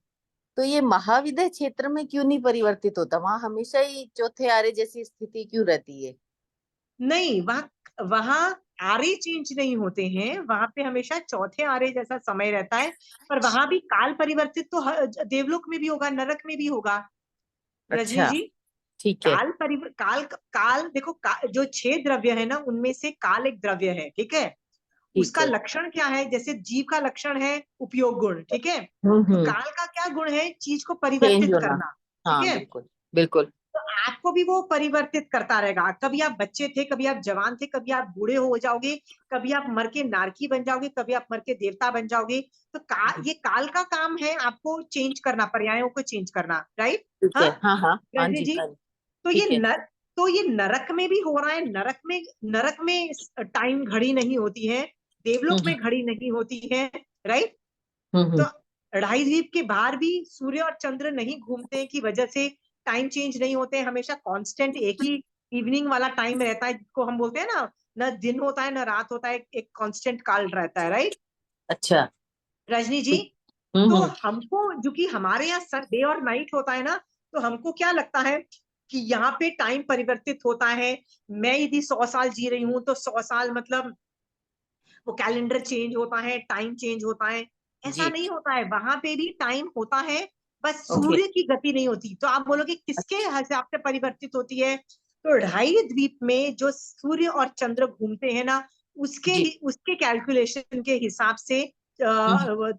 तो ये महाविद्य क्षेत्र में क्यों नहीं परिवर्तित होता? वहां हमेशा ही चौथे आरे जैसी स्थिति क्यों रहती है? नहीं, वहाँ वहाँ आरे चेंज नहीं होते हैं, वहां पे हमेशा चौथे आरे जैसा समय रहता है। पर वहां भी काल परिवर्तित तो देवलोक में भी होगा, नरक में भी होगा, रजनी अच्छा, जी। ठीक है। काल काल देखो, जो 6 द्रव्य है ना, उनमें से काल एक द्रव्य है, ठीक है। ठीक उसका है। लक्षण क्या है, जैसे जीव का लक्षण है उपयोग गुण, ठीक है। तो हम्म। काल का क्या गुण है, चीज को चेंज परिवर्तित होना। करना, ठीक हाँ, है। बिल्कुल बिल्कुल। तो आपको भी वो परिवर्तित करता रहेगा। कभी आप बच्चे थे, कभी आप जवान थे, कभी आप बूढ़े हो जाओगे, कभी आप मर के नारकी बन जाओगे, कभी आप मर के देवता बन जाओगे। तो ये काल का काम है आपको चेंज करना, पर्यायों को चेंज करना, राइट। ठीक है। हाँ हाँ हाँ हाँ रजनी जी, जी। हाँ जी। तो ये ठीक है। नरक में भी हो रहा है। नरक में टाइम घड़ी नहीं होती है, देवलोक हम्म में घड़ी नहीं होती है, राइट। तो हम्म। अढ़ाई द्वीप के बाहर भी सूर्य और चंद्र नहीं घूमते की वजह से टाइम चेंज नहीं होते हैं। हमेशा कांस्टेंट एक ही इवनिंग वाला टाइम रहता है, जिसको हम बोलते हैं ना, न दिन होता है न रात होता है, एक कांस्टेंट काल रहता है, राइट अच्छा। रजनी जी। ठीक। तो हम्म। हमको, जो कि हमारे यहाँ डे और नाइट होता है ना, तो हमको क्या लगता है कि यहाँ पे टाइम परिवर्तित होता है। मैं यदि 100 साल जी रही हूँ तो 100 साल मतलब वो कैलेंडर चेंज होता है, टाइम चेंज होता है। ऐसा जी। नहीं होता है, वहां पे भी टाइम होता है, बस ओके। सूर्य की गति नहीं होती। तो आप बोलोगे किसके हिसाब से परिवर्तित होती है, तो ढाई द्वीप में जो सूर्य और चंद्र घूमते हैं ना, जी। उसके कैलकुलेशन के हिसाब से हम्म।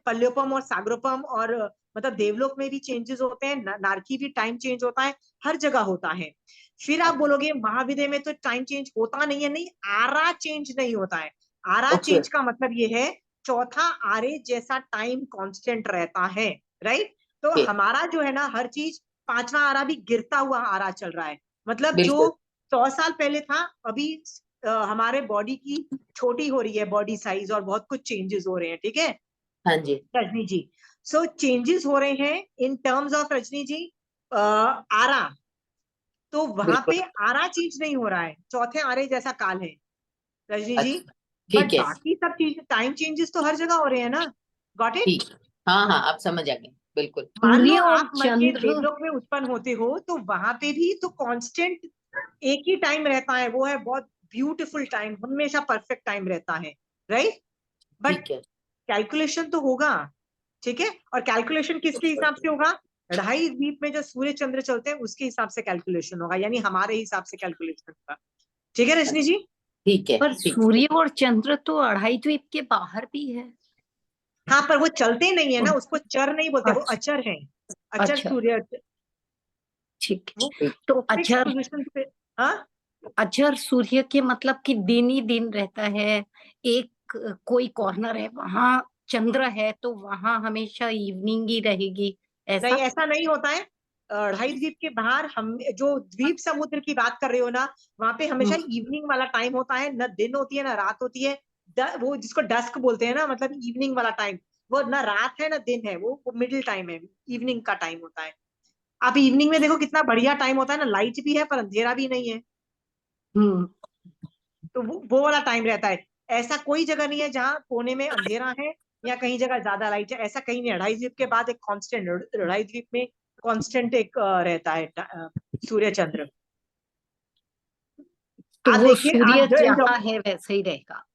पल्योपम और सागरोपम और मतलब देवलोक में भी चेंजेस होते हैं, नारकी भी टाइम चेंज होता है, हर जगह होता है। फिर आप बोलोगे महाविद्य में तो टाइम चेंज होता नहीं है, नहीं, आरा चेंज नहीं होता है। आरा ओके। चेंज का मतलब ये है, चौथा आरे जैसा टाइम कांस्टेंट रहता है, राइट। तो ओके। हमारा जो है ना, हर चीज, पांचवा आरा भी गिरता हुआ आरा चल रहा है। मतलब जो बिल्कुल। 100 साल पहले था, अभी हमारे बॉडी की छोटी हो रही है, बॉडी साइज, और बहुत कुछ चेंजेस हो रहे हैं, ठीक है हाँ जी। रजनी जी। सो चेंजेस हो रहे हैं इन टर्म्स ऑफ, रजनी जी, आरा। तो वहां बिल्कुल। पे आरा चेंज नहीं हो रहा है, चौथे आरे जैसा काल है, रजनी जी। अच्छा। बट ठीक है। बाकी सब चीज, टाइम चेंजेस तो हर जगह हो रहे हैं ना। Got it. ठीक। हाँ हाँ, आप समझ आ गए, बिल्कुल। मान लो सूर्य और आप मर के चंद्र। देवलोक में उत्पन्न होते हो, तो वहां पे भी तो कांस्टेंट एक ही टाइम रहता है, वो है बहुत ब्यूटीफुल टाइम, हमेशा परफेक्ट टाइम रहता है, राइट। बट ठीक है। कैलकुलेशन तो होगा, ठीक है। और कैलकुलेशन किसके हिसाब से होगा, ढाई द्वीप में जो सूर्य चंद्र चलते हैं उसके हिसाब से कैलकुलेशन होगा, यानी हमारे हिसाब से कैलकुलेशन होगा, ठीक है रजनी अच्छा। जी। ठीक है। पर ठीक। सूर्य और चंद्र तो अढ़ाई द्वीप के बाहर भी है। हाँ, पर वो चलते नहीं है ना, उसको चर नहीं बोलते, वो अच्छा। अचर है। अचर अच्छा, सूर्य, ठीक वो है। तो फिक्स अचर, पोजीशन पे। हाँ अचर सूर्य के मतलब कि दिन ही दिन रहता है। एक कोई कॉर्नर है वहां चंद्र है तो वहां हमेशा इवनिंग ही रहेगी, नहीं, ऐसा। ऐसा नहीं होता है। ढाई द्वीप के बाहर, हम जो द्वीप समुद्र की बात कर रहे हो ना, वहां पे हमेशा हम्म, इवनिंग वाला टाइम होता है, न दिन होती है ना रात होती है। वो जिसको डस्क बोलते हैं ना, मतलब इवनिंग वाला टाइम, वो ना रात है ना दिन है, वो मिडिल टाइम है, इवनिंग का टाइम होता है। आप इवनिंग में देखो कितना बढ़िया टाइम होता है ना, लाइट भी है पर अंधेरा भी नहीं है, हम्म। तो वो वाला टाइम रहता है। ऐसा कोई जगह नहीं है जहाँ कोने में अंधेरा है या कहीं जगह ज्यादा लाइट है, ऐसा कहीं नहीं है। ढाई द्वीप के बाद एक कांस्टेंट, ढाई द्वीप में कांस्टेंट एक रहता है सूर्य चंद्र। तो आप वो देखिए, सूर्य आप जहाँ है वैसे ही रहेगा।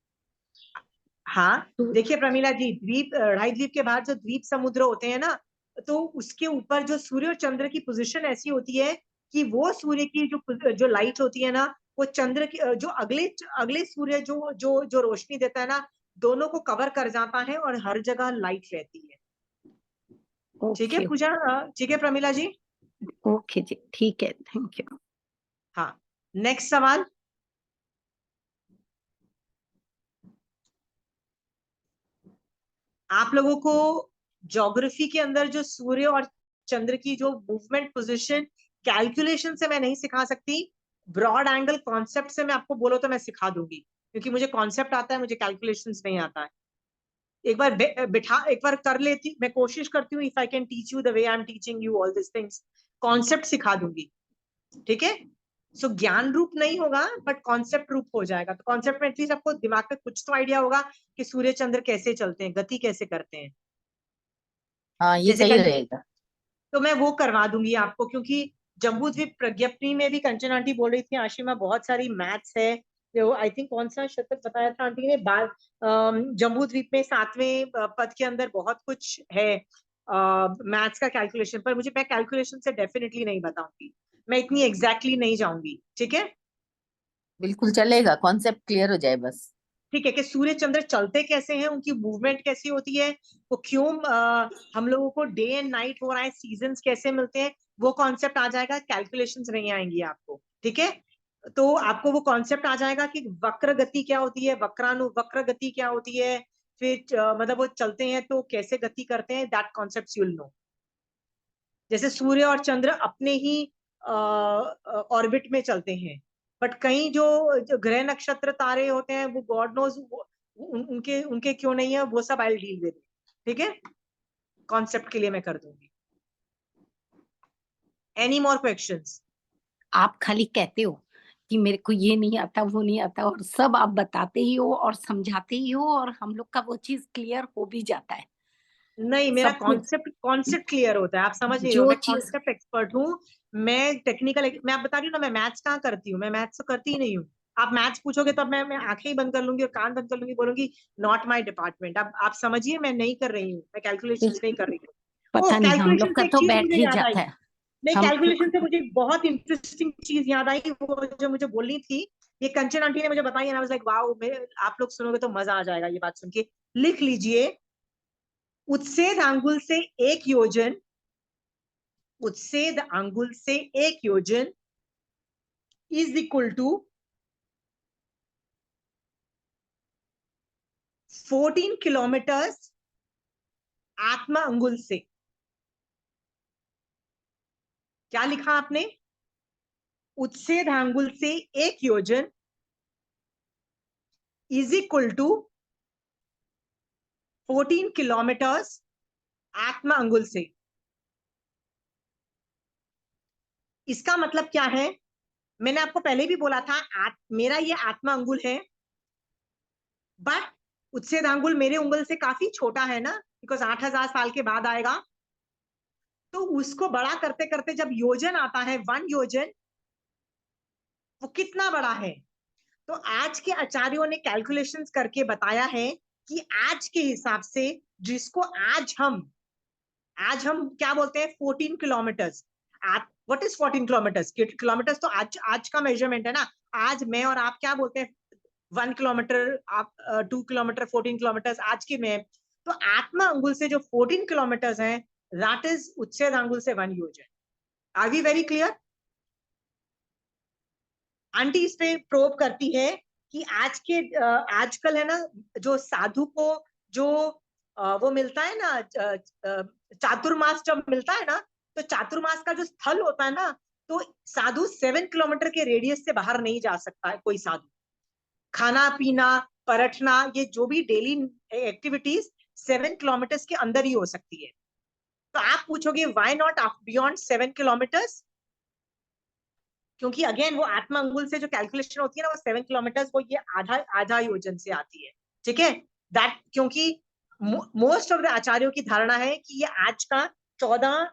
हाँ तो देखिए प्रमीला जी, द्वीप अढ़ाई द्वीप के बाहर जो द्वीप समुद्र होते हैं ना, तो उसके ऊपर जो सूर्य और चंद्र की पोजीशन ऐसी होती है कि वो सूर्य की जो लाइट होती है ना, वो चंद्र की जो अगले अगले सूर्य जो जो जो रोशनी देता है ना, दोनों को कवर कर जाता है और हर जगह लाइट रहती है। ठीक है ओके पूजा, ठीक है प्रमीला जी। ओके जी, ठीक है, थैंक यू। हाँ, नेक्स्ट सवाल। आप लोगों को ज्योग्राफी के अंदर जो सूर्य और चंद्र की जो मूवमेंट पोजीशन कैलकुलेशन से मैं नहीं सिखा सकती, ब्रॉड एंगल कॉन्सेप्ट से मैं आपको बोलो तो मैं सिखा दूंगी, क्योंकि मुझे कॉन्सेप्ट आता है, मुझे कैलकुलेशंस नहीं आता है। एक बार बिठा, एक बार कर लेती, मैं कोशिश करती हूँ, if I can teach you the way I am teaching you all this things, concept सिखा दूंगी। ठीक है, सो ज्ञान रूप नहीं होगा बट कॉन्सेप्ट रूप हो जाएगा। तो कॉन्सेप्ट में एटलीस्ट आपको दिमाग में कुछ तो आइडिया होगा कि सूर्य चंद्र कैसे चलते हैं, गति कैसे करते हैं। हाँ ये जैसे सही रहेगा। तो मैं वो करवा दूंगी आपको, क्योंकि जम्बूद्वीप प्रज्ञप्ति में भी कंचन आंटी बोल रही थी आशिमा बहुत सारी मैथ्स है, जो आई थिंक कौन सा शतक बताया था आंटी ने, जम्बूद्वीप में 7वें पद के अंदर बहुत कुछ है मैथ्स का कैलकुलेशन, पर मुझे, मैं कैलकुलेशन से डेफिनेटली नहीं बताऊंगी, मैं इतनी एग्जैक्टली नहीं जाऊंगी। ठीक है, बिल्कुल चलेगा, कॉन्सेप्ट क्लियर हो जाए बस। ठीक है, कि सूर्य चंद्र चलते कैसे हैं, उनकी मूवमेंट कैसी होती है, वो क्यों हम लोगों को डे एंड नाइट हो रहा है, सीजन्स कैसे मिलते हैं, वो कॉन्सेप्ट आ जाएगा, कैलकुलेशंस नहीं आएंगी आपको। ठीक है, तो आपको वो कॉन्सेप्ट आ जाएगा कि वक्र गति क्या होती है, वक्रानुवक्र गति क्या होती है, फिर मतलब वो चलते हैं तो कैसे गति करते हैं, that concept you will know. जैसे सूर्य और चंद्र अपने ही ऑर्बिट में चलते हैं, बट कई जो ग्रह नक्षत्र तारे होते हैं वो गॉड नोज उनके उनके क्यों नहीं है, वो सब आई डील विद। ठीक है, कॉन्सेप्ट के लिए मैं कर दूंगी। Any more questions? आप खाली कहते हो कि मेरे को ये नहीं आता वो नहीं आता, और सब आप बताते ही हो और समझाते ही हो, और हम लोग का वो चीज क्लियर हो भी जाता है। नहीं, मेरा सब कुछ कॉन्सेप्ट क्लियर होता है, आप समझ नहीं रहे हो, जो मैं चीज कॉन्सेप्ट एक्सपर्ट हूँ। मैं टेक्निकल, मैं आप बता रही हूँ ना, मैं मैथ्स कहाँ करती हूँ, मैं मैथ्स तो करती ही नहीं हूँ। आप मैथ्स पूछोगे तो अब मैं आंखें ही बंद कर लूंगी और कान बंद कर लूंगी, बोलूंगी नॉट माई डिपार्टमेंट। अब आप समझिए, मैं नहीं कर रही हूँ, मैं कैलकुलेशन नहीं कर रही हूँ। ओ, पता नहीं, हम कैलकुलेशन लोग का से एक तो चीज बैठ मुझे ही याद आई, जाता है। नहीं हम कैलकुलेशन से मुझे बहुत इंटरेस्टिंग चीज याद आई, वो जो मुझे बोलनी थी, ये कंचन आंटी ने मुझे बताई, and I was like wow, आप लोग सुनोगे तो मजा आ जाएगा ये बात सुन के। लिख लीजिए, उच्छेद आंगुल से 1 योजन, उच्छेद आंगुल से 1 योजन इज इक्वल टू 14 किलोमीटर आत्मा अंगुल से। क्या लिखा आपने? उच्छेद आंगुल से 1 योजन इज इक्वल टू 14 किलोमीटर आत्मा अंगुल से। इसका मतलब क्या है? मैंने आपको पहले भी बोला था, मेरा ये आत्मा अंगुल है, बट उच्छेद आंगुल मेरे उंगल से काफी छोटा है ना, बिकॉज 8000 साल के बाद आएगा। तो उसको बड़ा करते करते जब योजन आता है, 1 योजन, वो कितना बड़ा है? तो आज के आचार्यों ने कैलकुलेशंस करके बताया है कि आज के हिसाब से, जिसको आज हम क्या बोलते हैं, 14 kilometres. What is 14 kilometres? Kilometres तो आज का मेजरमेंट है ना। आज मैं और आप क्या बोलते हैं, 1 किलोमीटर, आप 2 किलोमीटर, 14 किलोमीटर्स आज के में। तो आत्मा अंगुल से जो 14 किलोमीटर्स हैं, दैट इज उच्छेद अंगुल से 1 योजन। Are we very clear? Aunty इस पे प्रोब करती है कि आजकल है ना, जो साधु को जो वो मिलता है ना, चातुर्मास जब मिलता है ना, तो चातुर्मास का जो स्थल होता है ना, तो साधु 7 किलोमीटर के रेडियस से बाहर नहीं जा सकता है कोई साधु। खाना पीना, परखना, ये जो भी डेली एक्टिविटीज 7 किलोमीटर के अंदर ही हो सकती है। तो आप पूछोगे व्हाई नॉट बियॉन्ड 7 किलोमीटर्स? क्योंकि अगेन वो आत्मा अंगुल से जो कैलकुलेशन होती है ना, वो 7 किलोमीटर, वो ये आधा योजन से आती है। ठीक है, दैट क्योंकि मोस्ट ऑफ द आचार्यों की धारणा है कि ये आज का 14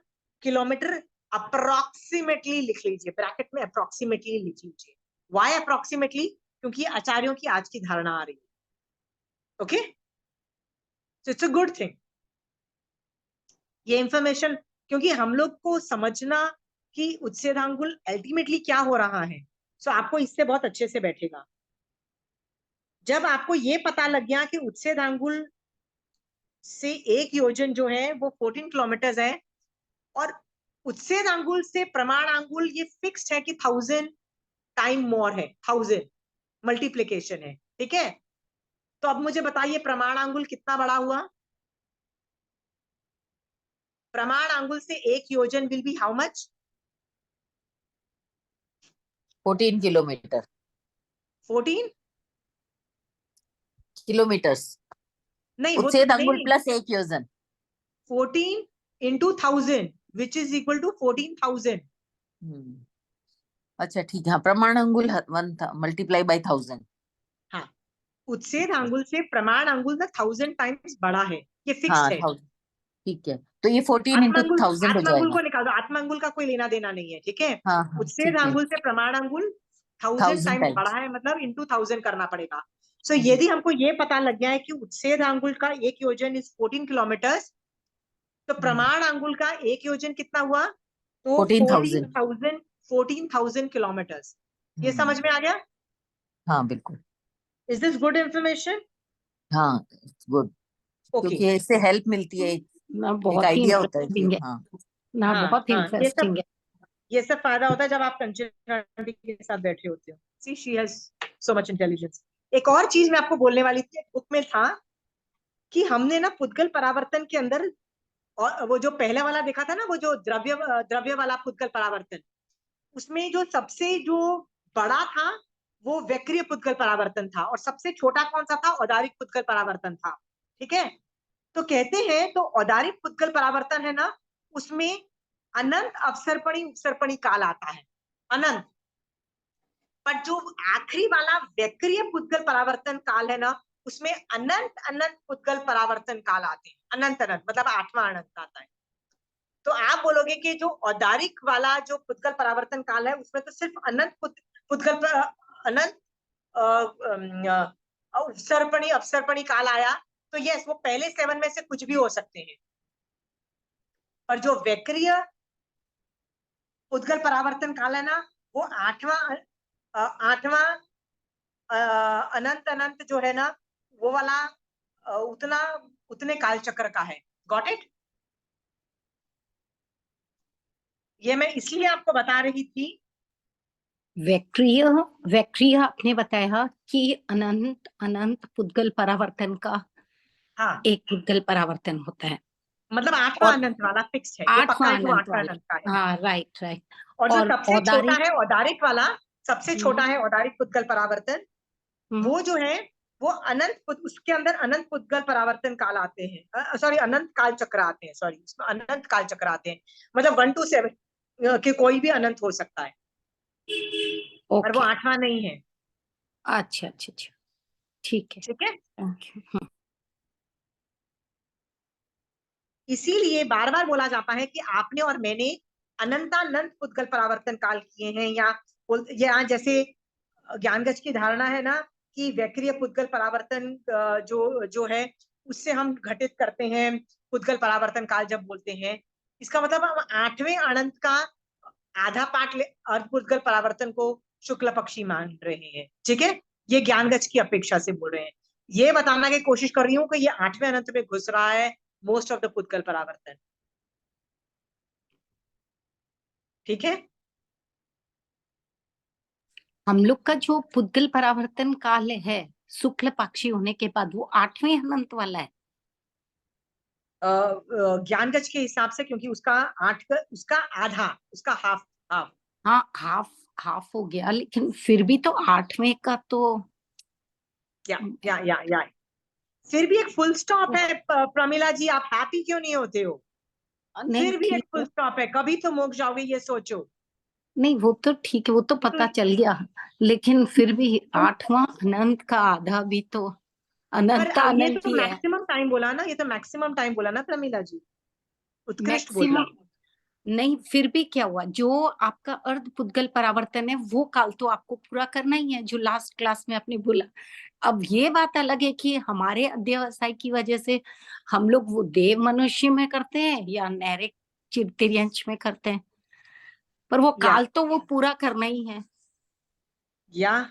किलोमीटर अप्रोक्सीमेटली लिख लीजिए, ब्रैकेट में अप्रोक्सीमेटली लिख लीजिए, वाई अप्रोक्सीमेटली? क्योंकि आचार्यों की आज की धारणा आ रही है। Okay, so it's a good thing ये इंफॉर्मेशन, क्योंकि हम लोग को समझना कि उच्छेदांगुल अल्टीमेटली क्या हो रहा है, सो आपको इससे बहुत अच्छे से बैठेगा। जब आपको ये पता लग गया कि उच्छेदांगुल से एक योजन जो है वो 14 किलोमीटर है, और उच्छेद अंगुल से प्रमाण अंगुल ये फिक्स्ड है कि 1000 टाइम मोर है, 1000 मल्टीप्लीकेशन है, ठीक है। तो अब मुझे बताइए प्रमाण अंगुल कितना बड़ा हुआ? प्रमाण अंगुल से एक योजन will be how much? 14 kilometre 14 kilometres नहीं, वो उच्छेद अंगुल नहीं, प्लस एक योजन 14 into 1000 which is equal to 14,000। अच्छा ठीक है, प्रमाण अंगुल 1 मल्टीप्लाई बाय 1000। हाँ, उच्छेद अंगुल से प्रमाण अंगुल तक 1000 टाइम्स बड़ा है, ये फिक्स्ड हाँ है। 1000, ठीक है, तो ये 14 into 1000 हो आत्मांगुल जाएगा। को निकाल दो, आत्मांगुल का कोई लेना देना नहीं है, ठीक है। हाँ हाँ उच्छेद ठीक है, अंगुल से प्रमाण अंगुल 1000 1000 टाइम्स टाइम्स। बड़ा है, मतलब इंटू 1000 करना पड़ेगा। सो यदि हमको ये पता लग गया है कि उच्छेद अंगुल का एक योजन इज 14 किलोमीटर, तो प्रमाण अंगुल का एक योजन कितना हुआ? तो 14,000 14,000 किलोमीटर। ये समझ में आ गया? हाँ बिल्कुल, इज दिस गुड इंफॉर्मेशन? हाँ गुड, ओके, क्योंकि इससे हेल्प मिलती है, ना एक बहुत ही आइडिया होता है कि इंटरेस्टिंग है, हाँ ना हाँ बहुत हाँ, इंटरेस्टिंग है। ये सब फायदा होता है जब आप कंचन आंटी के साथ बैठे होते हो। See she has so much intelligence. एक और चीज मैं आपको बोलने वाली थी, बुक में था कि हमने ना पुद्गल परावर्तन के अंदर, और वो जो पहले वाला देखा था ना, वो जो द्रव्य वाला पुद्गल परावर्तन, उसमें जो सबसे जो बड़ा था वो वक्रीय पुद्गल परावर्तन था, और सबसे छोटा कौन सा था? औदारिक पुद्गल परावर्तन था, ठीक है। तो कहते हैं तो औदारिक पुद्गल परावर्तन है ना, उसमें अनंत अवसर्पणी उपसर्पणी काल आता है, अनंत। पर जो आखिरी वाला वक्रीय पुद्गल परावर्तन काल है ना, उसमें अनंत अनंत पुद्गल परावर्तन काल आते हैं, अनंत अनंत मतलब 8वां अनंत आता है। तो आप बोलोगे कि जो औदारिक वाला जो पुद्गल परावर्तन काल है उसमें तो सिर्फ अनंत पुद्गल अनंत उपसर्पणी अपसर्पणी काल आया, तो यस वो पहले 7 में से कुछ भी हो सकते हैं। पर जो वक्रीय पुद्गल परावर्तन काल है ना, वो 8वां अनंत अनंत जो है ना, वो वाला उतने काल चक्र का है। Got it? ये मैं इसलिए आपको बता रही थी। वक्रीय वक्रीय आपने बताया कि अनंत अनंत पुद्गल परावर्तन का हाँ, एक पुद्गल परावर्तन होता है, मतलब 8वां और अनंत वाला फिक्स है, ये पक्का 8वां है कि वो अनंत 8वां वाला, अनंत का है। हाँ राइट राइट। और जो और सबसे छोटा औदारिक, है औदारिक वाला, सबसे छोटा है औदारिक पुद्गल परावर्तन, वो जो है वो उसके अंदर अनंत पुद्गल परावर्तन काल आते हैं, सॉरी अनंत काल चक्र आते हैं, सॉरी उसमें अनंत काल चक्र आते हैं, मतलब 1 to 7 कि कोई भी अनंत हो सकता है, पर वो ओके, 8वां नहीं है। अच्छा अच्छा अच्छा, ठीक है, ठीक है, ओके। इसीलिए बार बार बोला जाता है कि आपने और मैंने अनंतानंत पुद्गल परावर्तन काल किए हैं, या जैसे ज्ञानगज की धारणा है ना कि वक्रीय पुद्गल परावर्तन जो है उससे हम घटित करते हैं पुद्गल परावर्तन काल जब बोलते हैं, इसका मतलब हम 8वें अनंत का आधा पार्ट अर्ध पुद्गल परावर्तन को शुक्ल पक्षी मान रहे हैं, ठीक है। ये ज्ञानगज की अपेक्षा से बोल रहे हैं, ये बताना की कोशिश कर रही हूँ कि ये 8वें अनंत में घुस रहा है मोस्ट ऑफ द पुद्गल परावर्तन, ठीक है। हम लोग का जो पुद्गल परावर्तन काल है शुक्ल पक्षी होने के बाद, वो 8वें अनंत वाला है। ज्ञानगज के हिसाब से, क्योंकि उसका उसका आधा, उसका हाफ हाफ हाँ हाफ हाफ हो गया, लेकिन फिर भी तो 8वें का तो या फिर भी एक फुल स्टॉप है। प्रमिला जी, आप हैप्पी क्यों नहीं होते हो? नहीं फिर भी एक ठीक फुल है, स्टॉप है, कभी तो मोक्ष जाओगे ये सोचो। नहीं वो तो ठीक है, वो तो पता चल गया, लेकिन फिर भी 8वां अनंत का आधा भी तो पर अनंत ये अनंत तो ही है। मैक्सिमम टाइम बोला ना, ये तो मैक्सिमम टाइम बोला ना प्रमिला जी, उत्कृष्ट बोला। मैक्सिमम नहीं, फिर भी क्या हुआ, जो आपका अर्ध पुद्गल परावर्तन है वो काल तो आपको पूरा करना ही है, जो लास्ट क्लास में आपने बोला। अब ये बात अलग है कि हमारे अध्यवसाय की वजह से हम लोग वो देव मनुष्य में करते हैं या नैरिक तिर्यंश में करते हैं, पर वो या काल तो वो पूरा करना ही है। या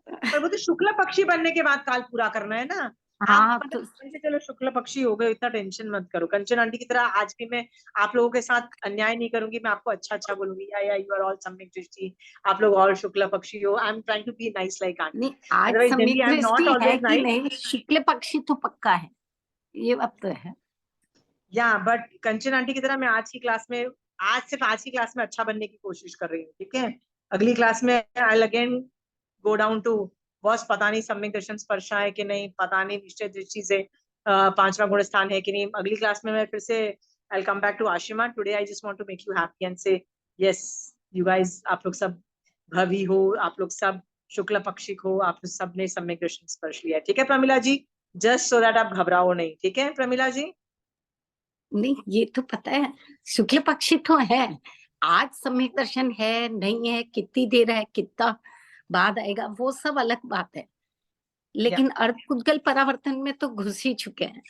पर वो तो शुक्ल पक्षी बनने के बाद काल पूरा करना है ना। आप हाँ मतलब तो मान के चलो शुक्ल पक्षी हो गए, इतना टेंशन मत करो। कंचन आंटी की तरह आज भी मैं आप लोगों के साथ अन्याय नहीं करूंगी, मैं आपको अच्छा अच्छा बोलूंगी, या यू आर ऑल सम्यक दृष्टि, आप लोग और शुक्ल पक्षी हो। I am trying to be nice like aunty, नहीं, आज अदरवाइज सम्यक आई एम नॉट दृष्टि है ऑलवेज कि नाइस। नहीं, शुक्ल पक्षी तो पक्का है, ये बात तो है। या बट कंचन आंटी की तरह मैं आज की क्लास में, सिर्फ आज की क्लास में अच्छा बनने की कोशिश कर रही हूँ, ठीक है। अगली क्लास में I will again go down to boss, पता नहीं सम्यक दर्शन स्पर्शा है कि नहीं, पता नहीं निश्चय दृष्टि से पांचवा गुण स्थान है कि नहीं। अगली क्लास में मैं फिर से I will come back to Ashima. Today I just want to make you happy and say yes you guys, आप लोग सब भवी हो, आप लोग सब शुक्ल पक्षिक हो, आप लोग सब ने सम्यक दर्शन स्पर्श लिया, ठीक है प्रमिला जी। जस्ट सो दैट आप घबराओ नहीं, ठीक है प्रमिला जी। नहीं, ये तो पता है, शुक्ल पक्षी तो है। आज सम्यक दर्शन है नहीं है, कितनी देर है, कितना बाद आएगा, वो सब अलग बात है, लेकिन अर्ध पुद्गल परावर्तन में तो घुस ही चुके हैं।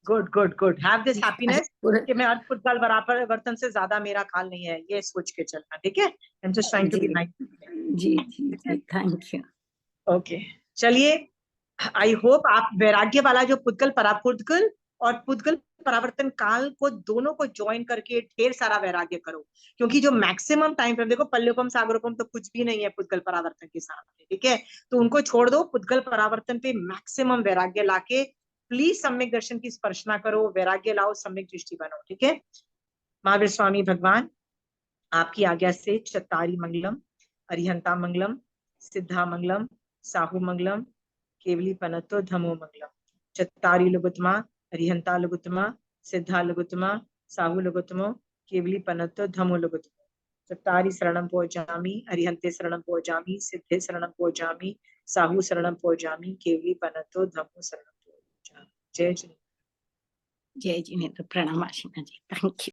Good good good, have this happiness पूरे- कि मैं अर्ध पुद्गल परावर्तन से ज्यादा मेरा काल नहीं है, ये सोच के चलना, ठीक है। I am just trying to be जी नाइस। जी जी जी, थैंक यू। ओके, चलिए, आई होप आप वैराग्य वाला जो पुद्गल परापुद्गल और पुद्गल परावर्तन काल को दोनों को ज्वाइन करके ढेर सारा वैराग्य करो, क्योंकि जो मैक्सिमम टाइम फ्रेम देखो, पल्योपम सागरोपम तो कुछ भी नहीं है पुद्गल परावर्तन के सामने, ठीक है। तो उनको छोड़ दो, पुद्गल परावर्तन पे मैक्सिमम वैराग्य लाके प्लीज सम्यक दर्शन की स्पर्शना करो, वैराग्य लाओ, सम्यक दृष्टि बनो, ठीक है। महावीर स्वामी भगवान आपकी आज्ञा से चत्तारी मंगलम, अरिहंता मंगलम, सिद्धा मंगलम, साहू मंगलम, केवली पनतो धमो मंगलम। चत्तारी लघुत्तमा, अरिहंता लघुत्तमा, सिद्धा लघुत्तमा, साहू लघुत्तमो, केवली पनतो धमो लघुत्तमो। चत्तारी शरणम पोजामी, अरिहंते शरणम पोजामी, सिद्धे शरणम पोजामी, साहू शरणम पोजामी, केवली पनतो धमो शरणम पोजामी। जय श्री जय जिनेन्द्र, प्रणाम आशिमा जी, थैंक यू।